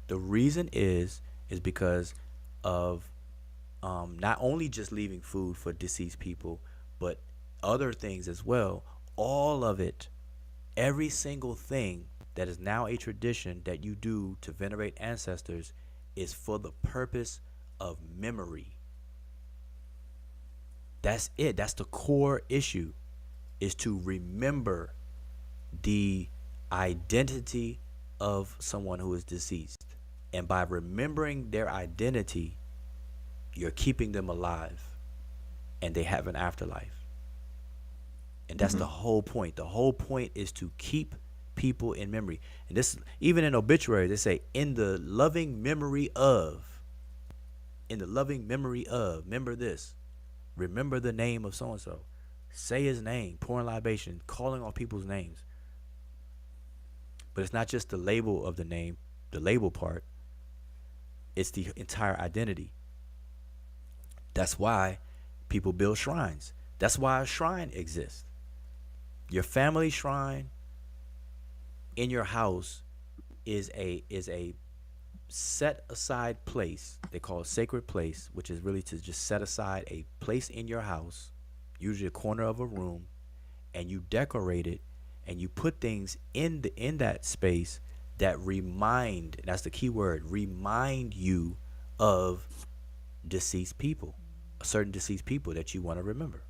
The reason is because of not only just leaving food for deceased people, but other things as well. All of it, every single thing that is now a tradition that you do to venerate ancestors is for the purpose of memory. That's it. That's the core issue, is to remember the identity of someone who is deceased. And by remembering their identity, you're keeping them alive and they have an afterlife. And that's Hmm. the whole point. The whole point is to keep people in memory. And this, even in obituaries, they say, in the loving memory of, in the loving memory of, remember this, remember the name of so and so, say his name, pouring libation, calling on people's names. But it's not just the label of the name, the label part, it's the entire identity. That's why people build shrines. That's why a shrine exists. Your family shrine in your house is a set aside place. They call it sacred place, which is really to just set aside a place in your house, usually a corner of a room, and you decorate it and you put things in that space that remind, that's the key word, remind you of deceased people, certain deceased people that you want to remember.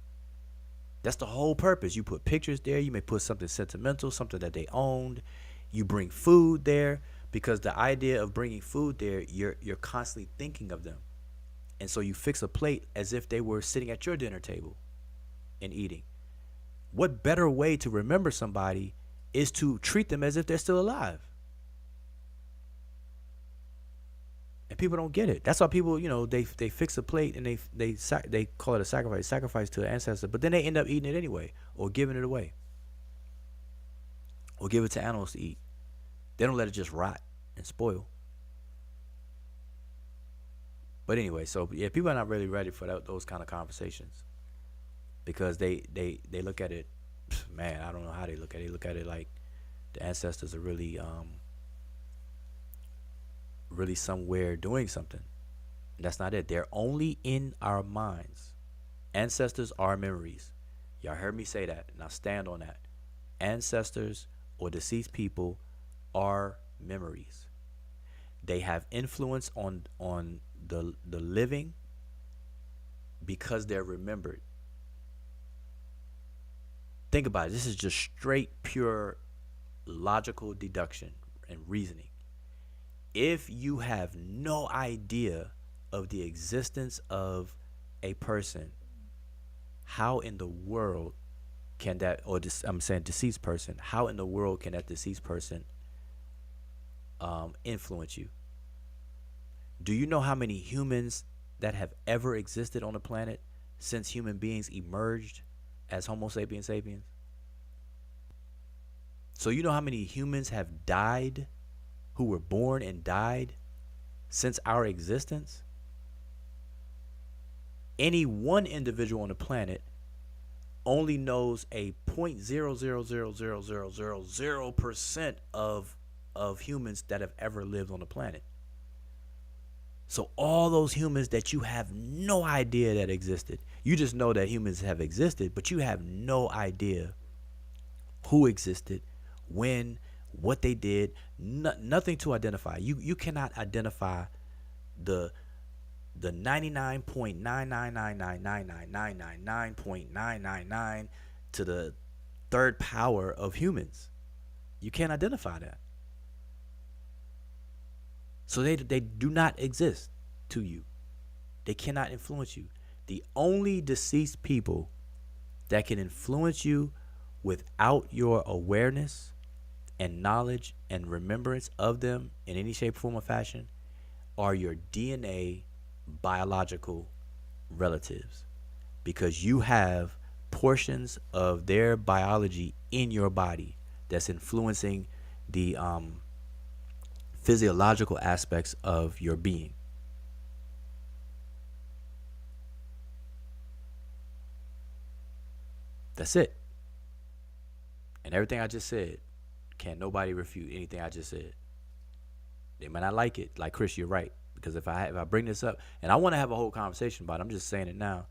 That's the whole purpose. You put pictures there. You may put something sentimental, something that they owned. You bring food there because the idea of bringing food there, you're constantly thinking of them, and so you fix a plate as if they were sitting at your dinner table and eating. What better way to remember somebody is to treat them as if they're still alive? And people don't get it. That's why people, they fix a plate and they call it a sacrifice to an ancestor, but then they end up eating it anyway, or giving it away, or give it to animals to eat. They don't let it just rot and spoil. But anyway, so yeah, people are not really ready for those kind of conversations because they look at it, man. I don't know how they look at it. They look at it like the ancestors are really somewhere doing something. That's not it. They're only in our minds. Ancestors are memories. Y'all heard me say that, and I stand on that. Ancestors or deceased people are memories. They have influence on the living because they're remembered. Think about it. This is just straight, pure, logical deduction and reasoning. If you have no idea of the existence of a person, how in the world can that, or this, I'm saying deceased person, how in the world can that deceased person influence you? Do you know how many humans that have ever existed on the planet since human beings emerged as Homo sapiens sapiens? So you know how many humans have died, who were born and died since our existence? Any one individual on the planet only knows a 0.0000000% of humans that have ever lived on the planet. So all those humans that you have no idea that existed, you just know that humans have existed, but you have no idea who existed, when, what they did, nothing to identify. You cannot identify the 99.999999999.999 to the third power of humans. You can't identify that. So they do not exist to you. They cannot influence you. The only deceased people that can influence you without your awareness and knowledge and remembrance of them in any shape, form, or fashion are your DNA biological relatives, because you have portions of their biology in your body that's influencing the physiological aspects of your being. That's it. And everything I just said, can't nobody refute anything I just said. They might not like it. Like, Chris, you're right. Because if I bring this up, and I want to have a whole conversation about it, I'm just saying it now.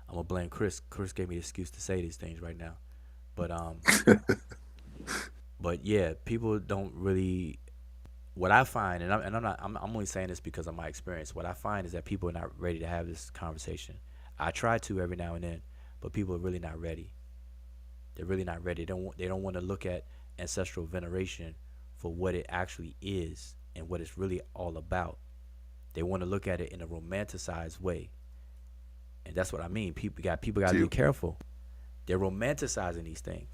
I'm gonna blame Chris. Chris gave me the excuse to say these things right now. But but yeah, people don't really. What I find, and I'm only saying this because of my experience. What I find is that people are not ready to have this conversation. I try to every now and then, but people are really not ready. They're really not ready. They don't want to look at ancestral veneration for what it actually is and what it's really all about. They want to look at it in a romanticized way, and that's what I mean. People got to be careful. They're romanticizing these things.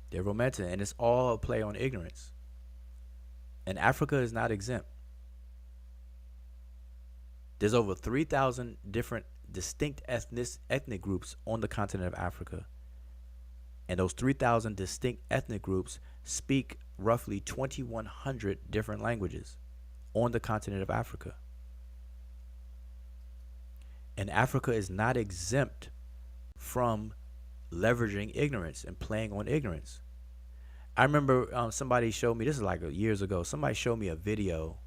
They're romantic, and it's all a play on ignorance. And Africa is not exempt. There's over 3,000 different distinct ethnic groups on the continent of Africa. And those 3,000 distinct ethnic groups speak roughly 2,100 different languages on the continent of Africa. And Africa is not exempt from leveraging ignorance and playing on ignorance. I remember somebody showed me, this is like years ago, somebody showed me a video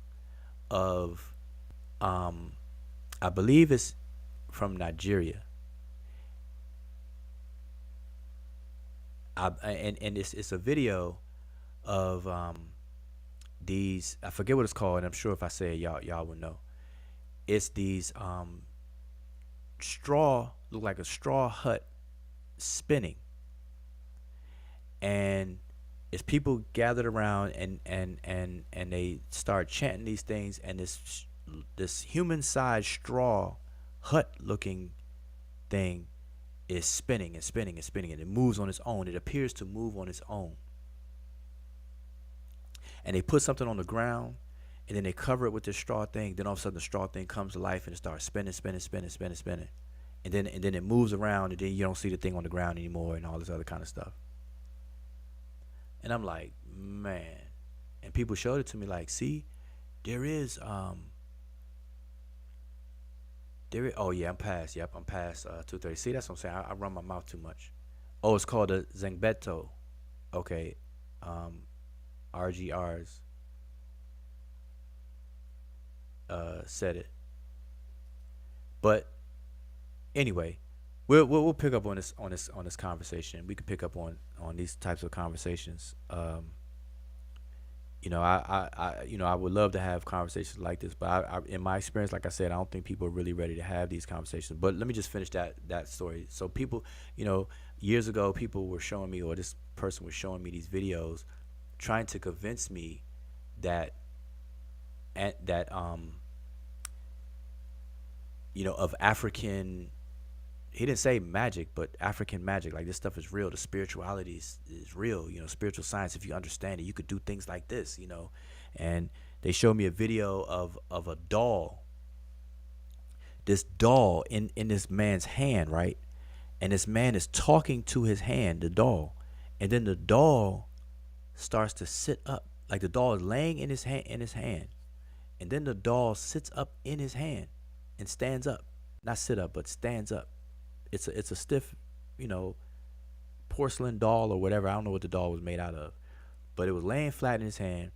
of, I believe it's from Nigeria. And it's a video of these, I forget what it's called, and I'm sure if I say it, y'all will know. It's these look like a straw hut spinning, and it's people gathered around, and they start chanting these things, and this human-sized straw hut looking thing is spinning and spinning and spinning, and it moves on its own. It appears to move on its own. And they put something on the ground, and then they cover it with this straw thing. Then all of a sudden the straw thing comes to life, and it starts spinning. And then it moves around, and then you don't see the thing on the ground anymore, and all this other kind of stuff. And I'm like, man. And people showed it to me like, see, there is oh yeah, I'm past 2:30. See, that's what I'm saying. I run my mouth too much. Oh, it's called a Zengbeto. Okay. RGRs said it. But anyway, we'll pick up on this conversation. We could pick up on these types of conversations. I would love to have conversations like this, but I in my experience, like I said, I don't think people are really ready to have these conversations. But let me just finish that story. So people, years ago, people were showing me, or this person was showing me these videos, trying to convince me that of African he didn't say magic, but African magic. Like this stuff is real. The spirituality is real. You know, spiritual science. If you understand it, you could do things like this. You know, and they showed me a video of a doll. This doll in this man's hand, right? And this man is talking to his hand, the doll, and then the doll starts to sit up. Like the doll is laying in his hand, and then the doll sits up in his hand and stands up. Not sit up, but stands up. It's a stiff, you know, porcelain doll or whatever. I don't know what the doll was made out of, but it was laying flat in his hand.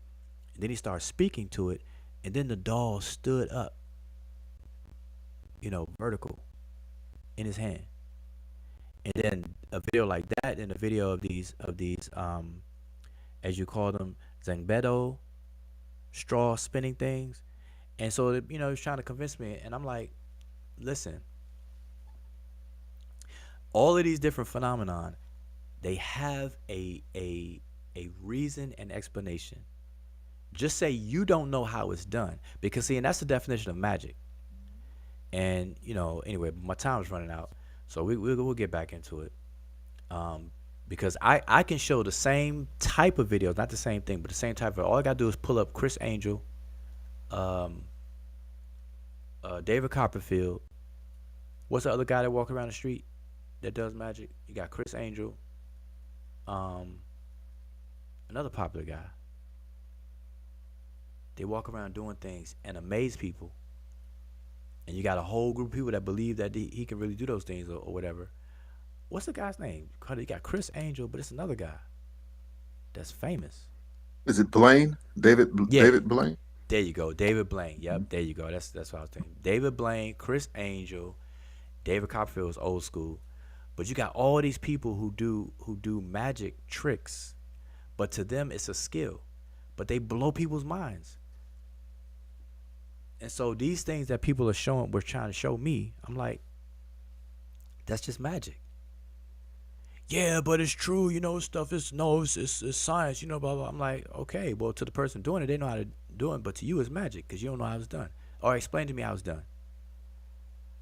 And then he started speaking to it, and then the doll stood up, you know, vertical in his hand. And then a video like that, and a video of these as you call them, zangbedo, straw spinning things. And so you know, he's trying to convince me, and I'm like, listen, all of these different phenomenon, they have a reason and explanation. Just say you don't know how it's done, because see, and that's the definition of magic. And you know, anyway, my time's running out, so we'll get back into it. Um, because I can show the same type of videos, not the same thing, but the same type of. All I gotta do is pull up Chris Angel, um, David Copperfield. What's the other guy that walk around the street that does magic? You got Chris Angel, um, another popular guy. They walk around doing things and amaze people, and you got a whole group of people that believe that he can really do those things, or whatever. What's the guy's name? You got Chris Angel, but it's another guy that's famous. Is it Blaine? David Yeah, David Blaine? there you go, David Blaine. Yep, there you go. That's what I was thinking. David Blaine, Chris Angel, David Copperfield is old school, but you got all these people who do magic tricks, but to them it's a skill, but they blow people's minds. And so these things that people are showing, were trying to show me, I'm like, that's just magic. Yeah, but it's true, you know, stuff is no, it's science, you know, blah blah. I'm like, okay, well, to the person doing it, they know how to do it, but to you, it's magic because you don't know how it's done. Or explain to me how it's done.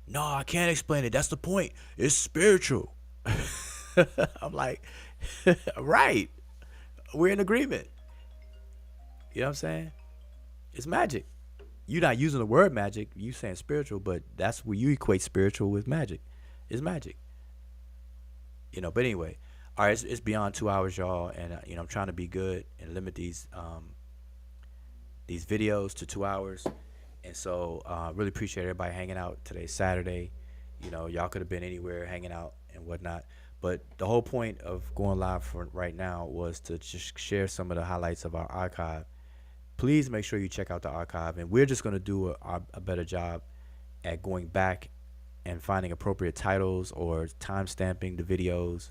No, I can't explain it. That's the point. It's spiritual. I'm like, right. We're in agreement. You know what I'm saying? It's magic. You're not using the word magic. You saying spiritual, but that's where you equate spiritual with magic. It's magic. You know. But anyway, all right. It's beyond 2 hours, y'all, and you know, I'm trying to be good and limit these videos to 2 hours. And so, really appreciate everybody hanging out. Today's Saturday. You know, y'all could have been anywhere hanging out and whatnot. But the whole point of going live for right now was to just share some of the highlights of our archive. Please make sure you check out the archive, and we're just going to do a better job at going back and finding appropriate titles or time stamping the videos.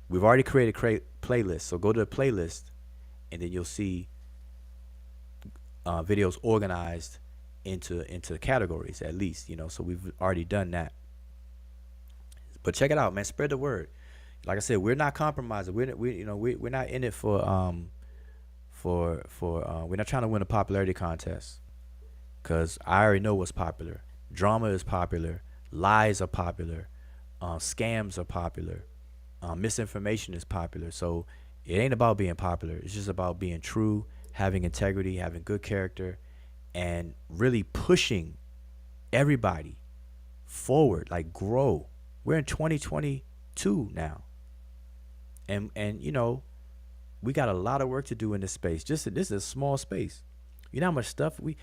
We've already created playlists, so go to the playlist, and then you'll see videos organized into categories, at least, you know. So we've already done that. But check it out, man. Spread the word. Like I said, we're not compromising. We're not in it for we're not trying to win a popularity contest, because I already know what's popular. Drama is popular, lies are popular, scams are popular, misinformation is popular. So it ain't about being popular. It's just about being true, having integrity, having good character, and really pushing everybody forward, like grow. We're in 2022 now, and you know, we got a lot of work to do in this space. Just this is a small space. You know how much stuff we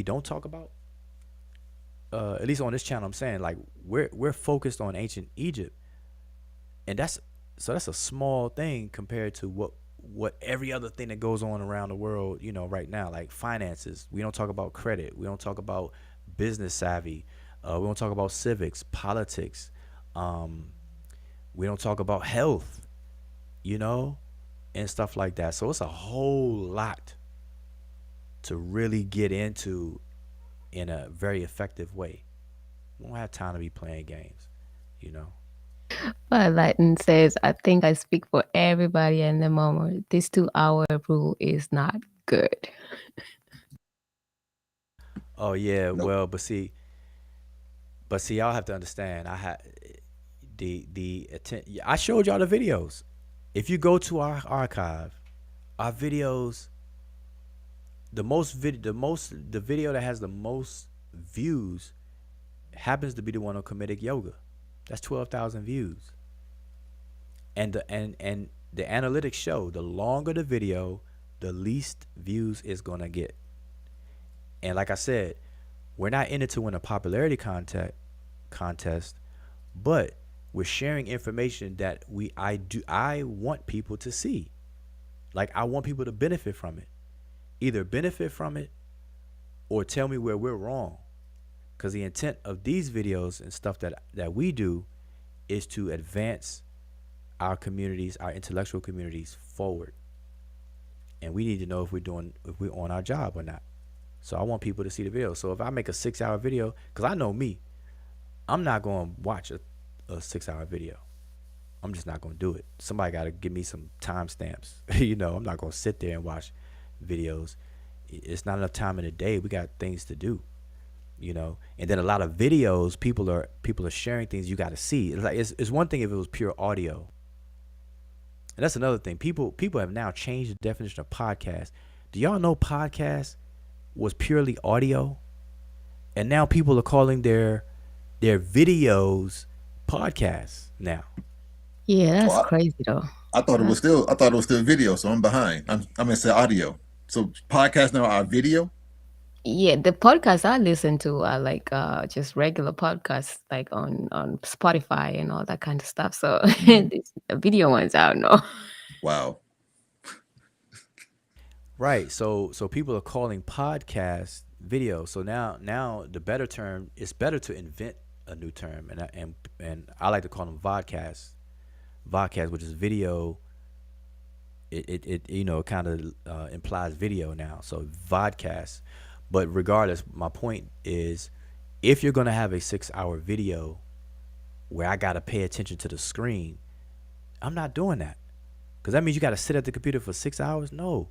don't talk about. At least on this channel, I'm saying, like, we're focused on ancient Egypt, and that's a small thing compared to what every other thing that goes on around the world. You know, right now, like finances. We don't talk about credit. We don't talk about business savvy. We don't talk about civics, politics. We don't talk about health. You know, and stuff like that. So it's a whole lot to really get into in a very effective way. We don't have time to be playing games, you know. But Latin says, I think I speak for everybody in the moment. This 2 hour rule is not good. Oh yeah, Nope. well, but see, y'all have to understand. I showed y'all the videos. If you go to our archive, our videos, the video that has the most views happens to be the one on comedic yoga. That's 12,000 views. And the analytics show the longer the video, the least views it's gonna get. And like I said, we're not in it to win a popularity contest, but we're sharing information that I want people to see. Like I want people to benefit from it. Either benefit from it or tell me where we're wrong. Because the intent of these videos and stuff that we do is to advance our communities, our intellectual communities forward. And we need to know if we're on our job or not. So I want people to see the video. So if I make a 6-hour video, because I know me, I'm not going to watch a 6-hour video. I'm just not going to do it. Somebody got to give me some timestamps. I'm not going to sit there and watch videos. It's not enough time in the day. We got things to do. And then a lot of videos, people are sharing things you got to see. It's one thing if it was pure audio. And that's another thing. People have now changed the definition of podcast. Do y'all know podcast was purely audio? And now people are calling their videos podcasts now. Yeah, that's Well, crazy though. I thought it was still video, so I'm behind. I'm gonna say audio. So podcasts now are video. Yeah, the podcasts I listen to are like just regular podcasts, like on Spotify and all that kind of stuff. So these video ones, I don't know. Wow. Right. So people are calling podcasts video. So now the better term, it's better to invent a new term, and I like to call them vodcasts. Vodcast, which is video. It kind of implies video now. So vodcast. But regardless, my point is, if you're gonna have a 6-hour video where I gotta pay attention to the screen, I'm not doing that. Because that means you gotta sit at the computer for 6 hours. No.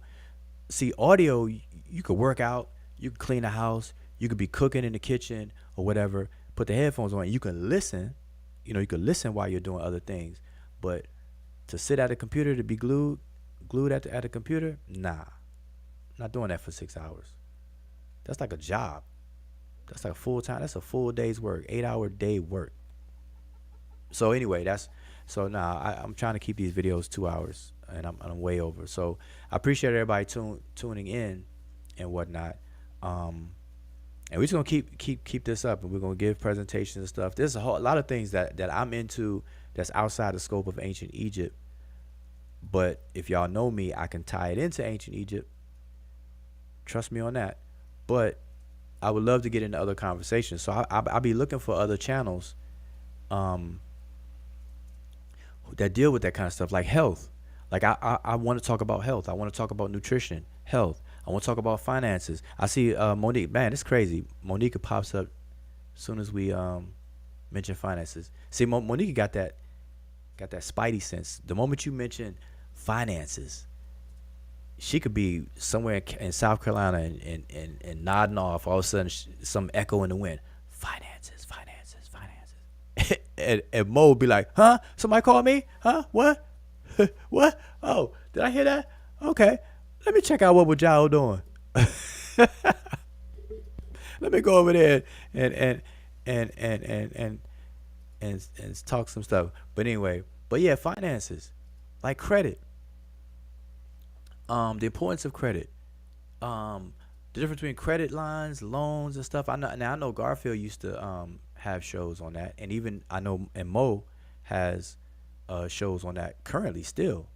See, audio, you could work out, you could clean the house, you could be cooking in the kitchen or whatever. Put the headphones on, you can listen. You can listen while you're doing other things. But to sit at a computer, to be glued at a computer, nah, not doing that for 6 hours. That's like a job. That's like full time. That's a full day's work, 8-hour day work. So anyway, I'm trying to keep these videos 2 hours, and I'm way over. So I appreciate everybody tuning in and whatnot. And we're just gonna keep this up, and we're gonna give presentations and stuff. There's a lot of things that I'm into that's outside the scope of ancient Egypt. But if y'all know me, I can tie it into ancient Egypt. Trust me on that. But I would love to get into other conversations. So I'll be looking for other channels that deal with that kind of stuff, like health. Like I want to talk about health. I want to talk about nutrition, health. I want to talk about finances. I see Monique. Man, it's crazy. Monique pops up as soon as we mention finances. See, Monique got that spidey sense. The moment you mention finances, she could be somewhere in South Carolina and nodding off. All of a sudden, some echo in the wind. Finances. and Mo would be like, huh? Somebody called me? Huh? What? What? Oh, did I hear that? Okay. Let me check out what Wajao doing. Let me go over there and talk some stuff. But anyway, yeah, finances, like credit. The importance of credit. The difference between credit lines, loans, and stuff. I know Garfield used to have shows on that, and even I know and Mo has shows on that currently still.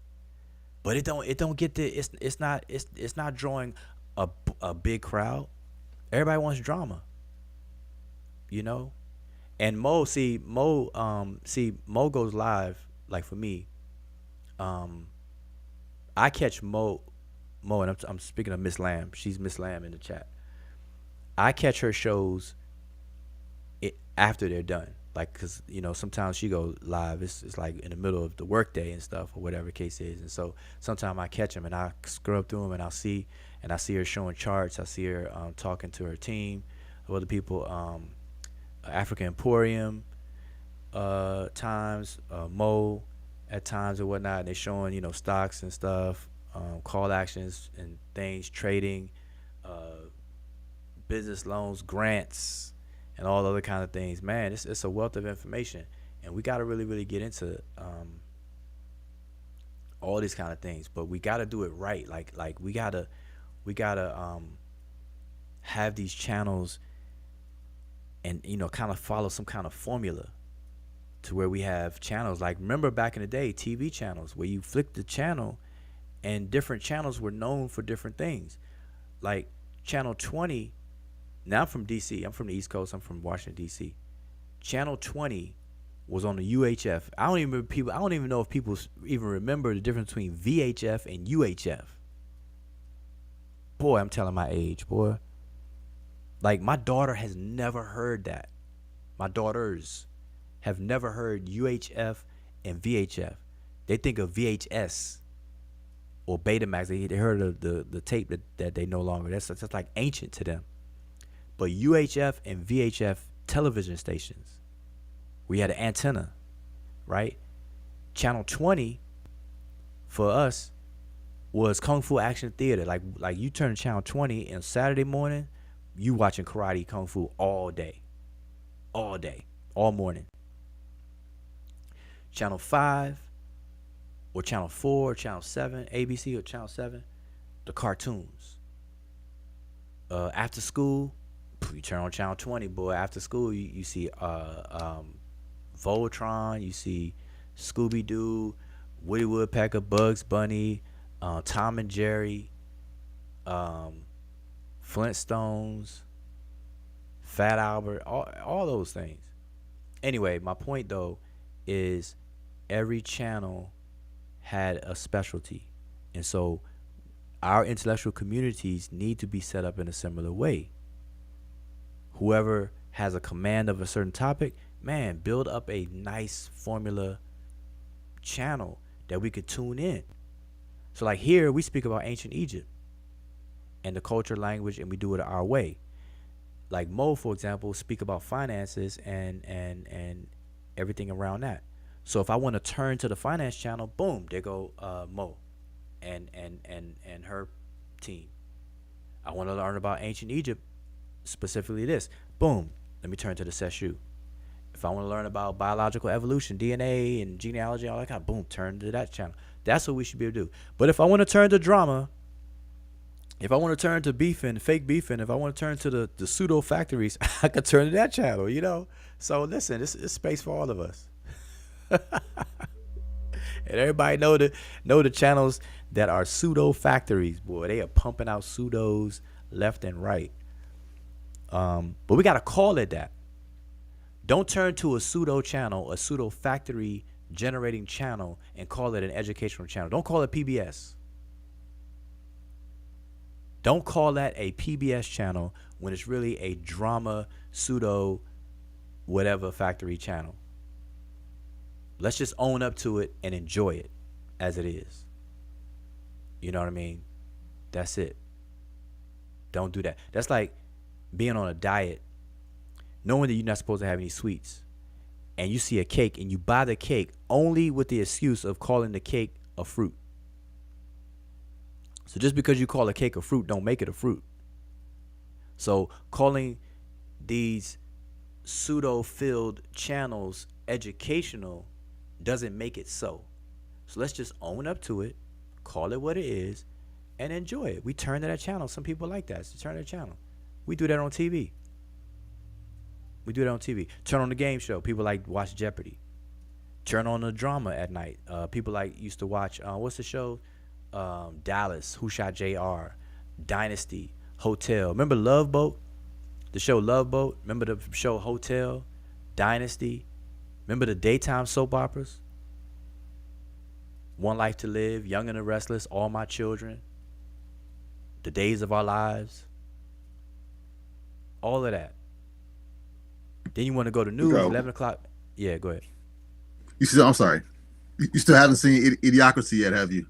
But it don't get the it's not drawing a big crowd. Everybody wants drama. And Mo goes live, like for me. I catch Mo, and I'm speaking of Miss Lamb. She's Miss Lamb in the chat. I catch her shows after they're done, like, because sometimes she goes live. It's like in the middle of the workday and stuff, or whatever the case is. And so sometimes I catch them and I scrub through them, and I see her showing charts. I see her talking to her team of other people, African Emporium, times, Mo at times or whatnot. And they're showing stocks and stuff, call actions and things, trading, uh, business loans, grants, and all other kind of things. Man, it's a wealth of information, and we got to really get into all these kind of things. But we got to do it right. Like we gotta have these channels and kind of follow some kind of formula to where we have channels. Like, remember back in the day, TV channels where you flick the channel and different channels were known for different things. Like channel 20. Now I'm from DC. I'm from the East Coast. I'm from Washington DC. Channel 20 was on the UHF. I don't even know if people even remember the difference between VHF and UHF. Boy, I'm telling my age, boy. Like, my daughter has never heard that. My daughters have never heard UHF and VHF. They think of VHS or Betamax. They heard of the tape that they no longer. That's like ancient to them. But UHF and VHF television stations, we had an antenna, right? Channel 20 for us was Kung Fu Action Theater. Like you turn to Channel 20 on Saturday morning, you watching karate, Kung Fu all day, all morning. Channel 5 or Channel 4 or Channel 7, ABC or Channel 7, the cartoons. After school, you turn on Channel 20, boy. After school, you see Voltron, you see Scooby Doo, Woody Woodpecker, Bugs Bunny, Tom and Jerry, Flintstones, Fat Albert, all those things. Anyway, my point though is every channel had a specialty, and so our intellectual communities need to be set up in a similar way. Whoever has a command of a certain topic, man, build up a nice formula channel that we could tune in. So like here we speak about ancient Egypt and the culture, language, and we do it our way. Like Mo, for example, speak about finances and everything around that. So if I want to turn to the finance channel, boom, there go Mo and her team. I want to learn about ancient Egypt, specifically this. Boom, let me turn to the Sesh. If I want to learn about biological evolution, DNA and genealogy, all that kind of, boom, turn to that channel. That's what we should be able to do. But if I want to turn to drama, if I want to turn to beefing, fake beefing, if I want to turn to the pseudo factories, I could turn to that channel. So listen, it's space for all of us. And everybody know the channels that are pseudo factories, boy. They are pumping out pseudos left and right. But we gotta call it that. Don't turn to a pseudo channel, a pseudo factory generating channel, and call it an educational channel. Don't call it PBS. Don't call that a PBS channel when it's really a drama pseudo whatever factory channel. Let's just own up to it and enjoy it as it is. You know what I mean? That's it. Don't do that. That's like being on a diet, knowing that you're not supposed to have any sweets, and you see a cake and you buy the cake only with the excuse of calling the cake a fruit. So just because you call a cake a fruit, don't make it a fruit. So calling these pseudo-filled channels educational doesn't make it so. So let's just own up to it, call it what it is, and enjoy it. We turn to that channel. Some people like that. So turn to that channel. We do that on TV. Turn on the game show. People like watch Jeopardy. Turn on the drama at night. People like used to watch, what's the show? Dallas, Who Shot JR, Dynasty, Hotel. Remember Love Boat? The show Love Boat? Remember the show Hotel, Dynasty? Remember the daytime soap operas? One Life to Live, Young and the Restless, All My Children, The Days of Our Lives. All of that. Then you want to go to news, 11 o'clock. Yeah, go ahead. I'm sorry. You still haven't seen Idiocracy yet, have you?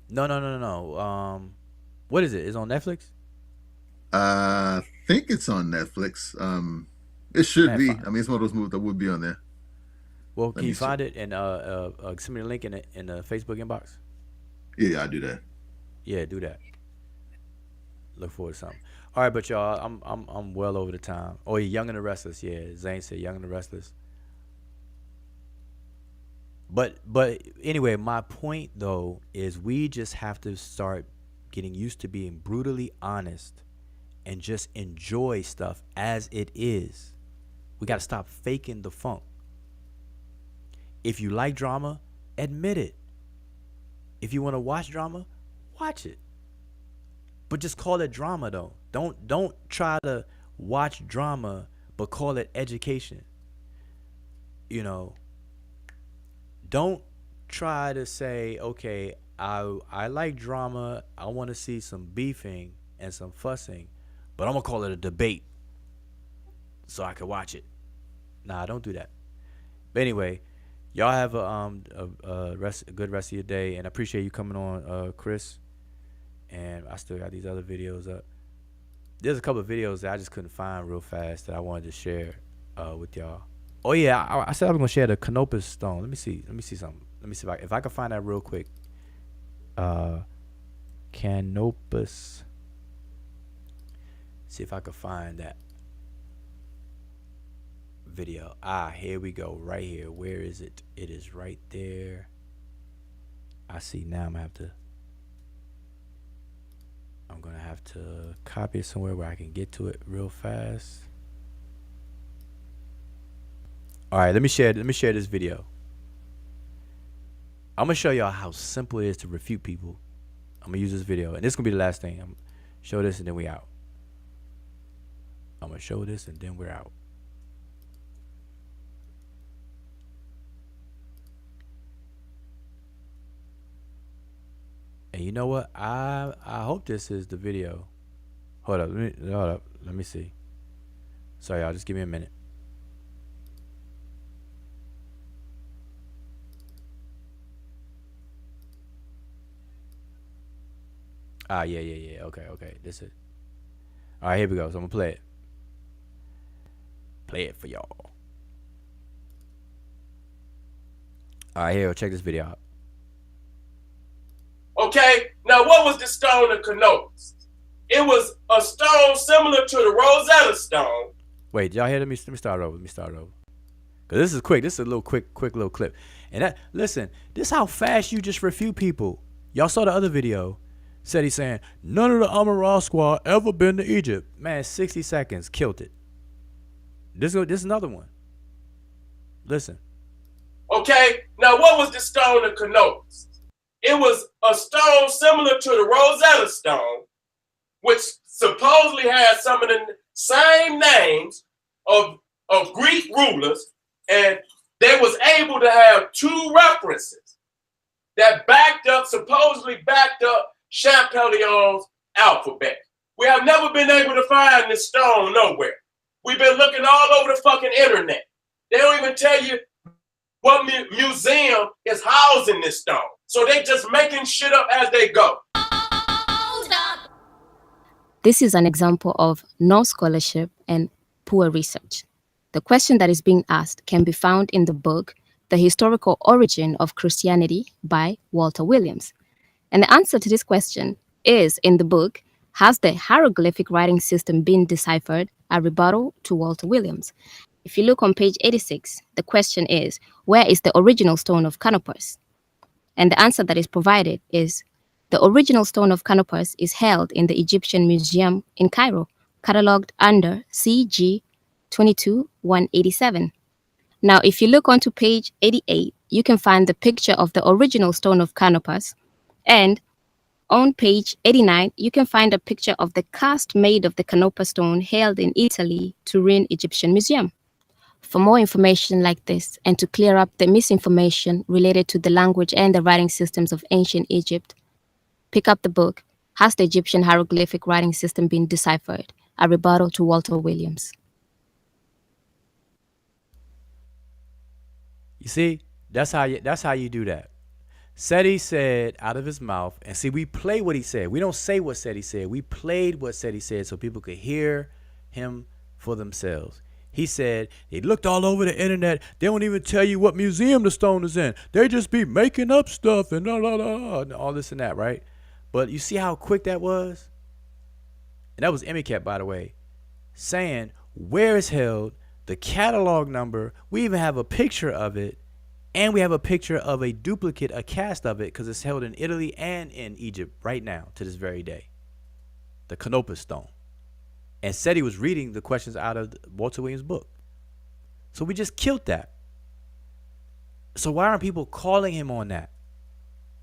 No. What is it? It's on Netflix? I think it's on Netflix. It should Man, be. I mean, it's one of those movies that would be on there. well, Let can me you see. find it and send me the link in the Facebook inbox? Yeah, I do that. Yeah, do that. Look forward to something. All right, but y'all, I'm well over the time. Oh, yeah, Young and the Restless. Yeah, Zane said Young and the Restless. But anyway, my point though is we just have to start getting used to being brutally honest and just enjoy stuff as it is. We got to stop faking the funk. If you like drama, admit it. If you want to watch drama, watch it. But just call it drama though. Don't try to watch drama but call it education. You know, don't try to say, okay, I like drama. I want to see some beefing and some fussing, but I'm gonna call it a debate so I can watch it. Nah, don't do that. But anyway, y'all have a good rest of your day, and I appreciate you coming on, Chris. And I still got these other videos up. There's a couple of videos that I just couldn't find real fast that I wanted to share with y'all. Oh yeah, I said I was gonna share the Canopus stone. Let me see. Let me see something. Let me see if I can find that real quick. Canopus. See if I can find that video. Here we go. Right here. Where is it? It is right there. I see. Now I'm gonna have to copy it somewhere where I can get to it real fast. All right, let me share this video. I'm gonna show y'all how simple it is to refute people. I'm gonna use this video, and this is gonna be the last thing. I'm gonna show this, and then we out. I'm gonna show this, and then we're out. And you know what? I hope this is the video. Hold up. Let me see. Sorry, y'all. Just give me a minute. Yeah. Okay. This is. All right, here we go. So I'm gonna play it. Play it for y'all. All right, here. Check this video out. Okay, now what was the stone of Canopus? It was a stone similar to the Rosetta Stone. Wait, y'all hear? Let me start over. Cause this is quick. This is a little quick little clip. And that, listen, this is how fast you just refute people. Y'all saw the other video. Said he's saying none of the Amon-Ra squad ever been to Egypt. Man, 60 seconds killed it. This is another one. Listen. Okay, now what was the stone of Canopus? It was a stone similar to the Rosetta Stone, which supposedly has some of the same names of Greek rulers, and they was able to have two references that supposedly backed up Champollion alphabet. We have never been able to find this stone nowhere. We've been looking all over the fucking internet. They don't even tell you what museum is housing this stone. So they just making shit up as they go. This is an example of no scholarship and poor research. The question that is being asked can be found in the book, The Historical Origin of Christianity by Walter Williams. And the answer to this question is in the book, Has the Hieroglyphic Writing System Been Deciphered? A Rebuttal to Walter Williams. If you look on page 86, the question is, where is the original stone of Canopus? And the answer that is provided is, the original stone of Canopus is held in the Egyptian Museum in Cairo, catalogued under CG 22187. Now, if you look onto page 88, you can find the picture of the original stone of Canopus, and on page 89, you can find a picture of the cast made of the Canopus stone held in Italy, Turin Egyptian Museum. For more information like this, and to clear up the misinformation related to the language and the writing systems of ancient Egypt, pick up the book, Has the Egyptian Hieroglyphic Writing System Been Deciphered? A Rebuttal to Walter Williams. You see, that's how you do that. Seti said out of his mouth, and see, we play what he said. We don't say what Seti said. We played what Seti said so people could hear him for themselves. He said they looked all over the internet. They don't even tell you what museum the stone is in. They just be making up stuff and and all this and that, right? But you see how quick that was? And that was Emicat, by the way, saying where it's held, the catalog number. We even have a picture of it, and we have a picture of a duplicate, a cast of it, because it's held in Italy and in Egypt right now to this very day. The Canopus stone. And said he was reading the questions out of Walter Williams' book. So we just killed that. So why aren't people calling him on that?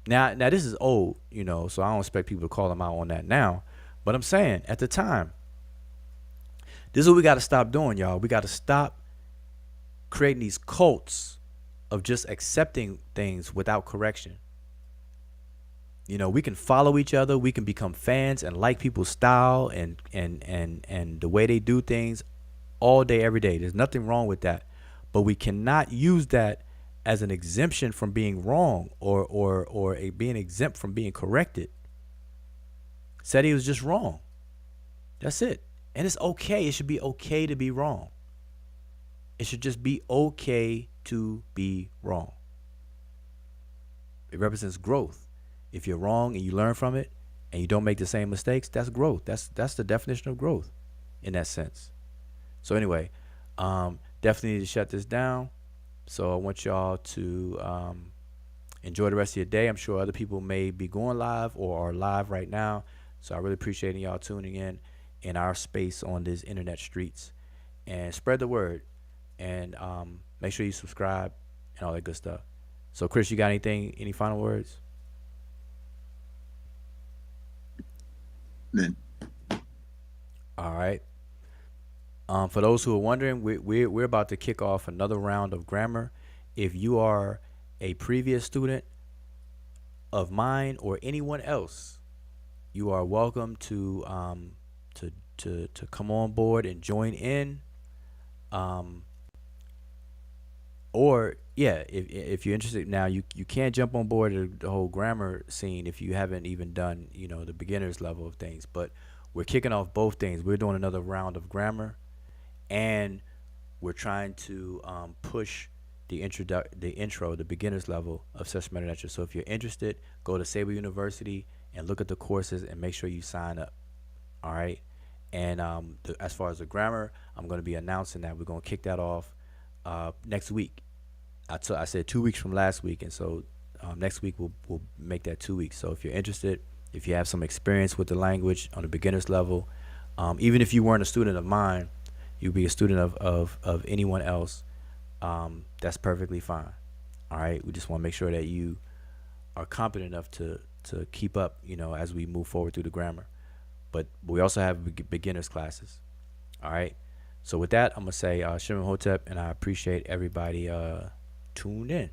Now this is old, so I don't expect people to call him out on that now. But I'm saying, at the time, this is what we got to stop doing, y'all. We got to stop creating these cults of just accepting things without correction. We can follow each other. We can become fans and like people's style and the way they do things all day, every day. There's nothing wrong with that. But we cannot use that as an exemption from being wrong or being exempt from being corrected. Said he was just wrong. That's it. And it's okay. It should be okay to be wrong. It should just be okay to be wrong. It represents growth. If you're wrong and you learn from it and you don't make the same mistakes, that's growth. That's the definition of growth in that sense. So anyway, definitely need to shut this down. So I want y'all to enjoy the rest of your day. I'm sure other people may be going live or are live right now. So I really appreciate y'all tuning in our space on these internet streets. And spread the word. And make sure you subscribe and all that good stuff. So Chris, you got any final words? Then. All right. For those who are wondering, we're about to kick off another round of grammar. If you are a previous student of mine or anyone else, you are welcome to come on board and join in. Or yeah, if you're interested now, you can't jump on board the whole grammar scene if you haven't even done the beginner's level of things. But we're kicking off both things. We're doing another round of grammar, and we're trying to push the beginner's level of Sesh Netcher. So if you're interested, go to Sabre University and look at the courses and make sure you sign up. All right. And as far as the grammar, I'm going to be announcing that we're going to kick that off next week. I said 2 weeks from last week, and so next week we'll make that 2 weeks. So if you're interested, if you have some experience with the language on the beginner's level, even if you weren't a student of mine, you'd be a student of anyone else, that's perfectly fine. All right, we just want to make sure that you are competent enough to keep up, as we move forward through the grammar. But we also have beginners classes. All right. So with that, I'm gonna say Shem Hotep, and I appreciate everybody tuned in.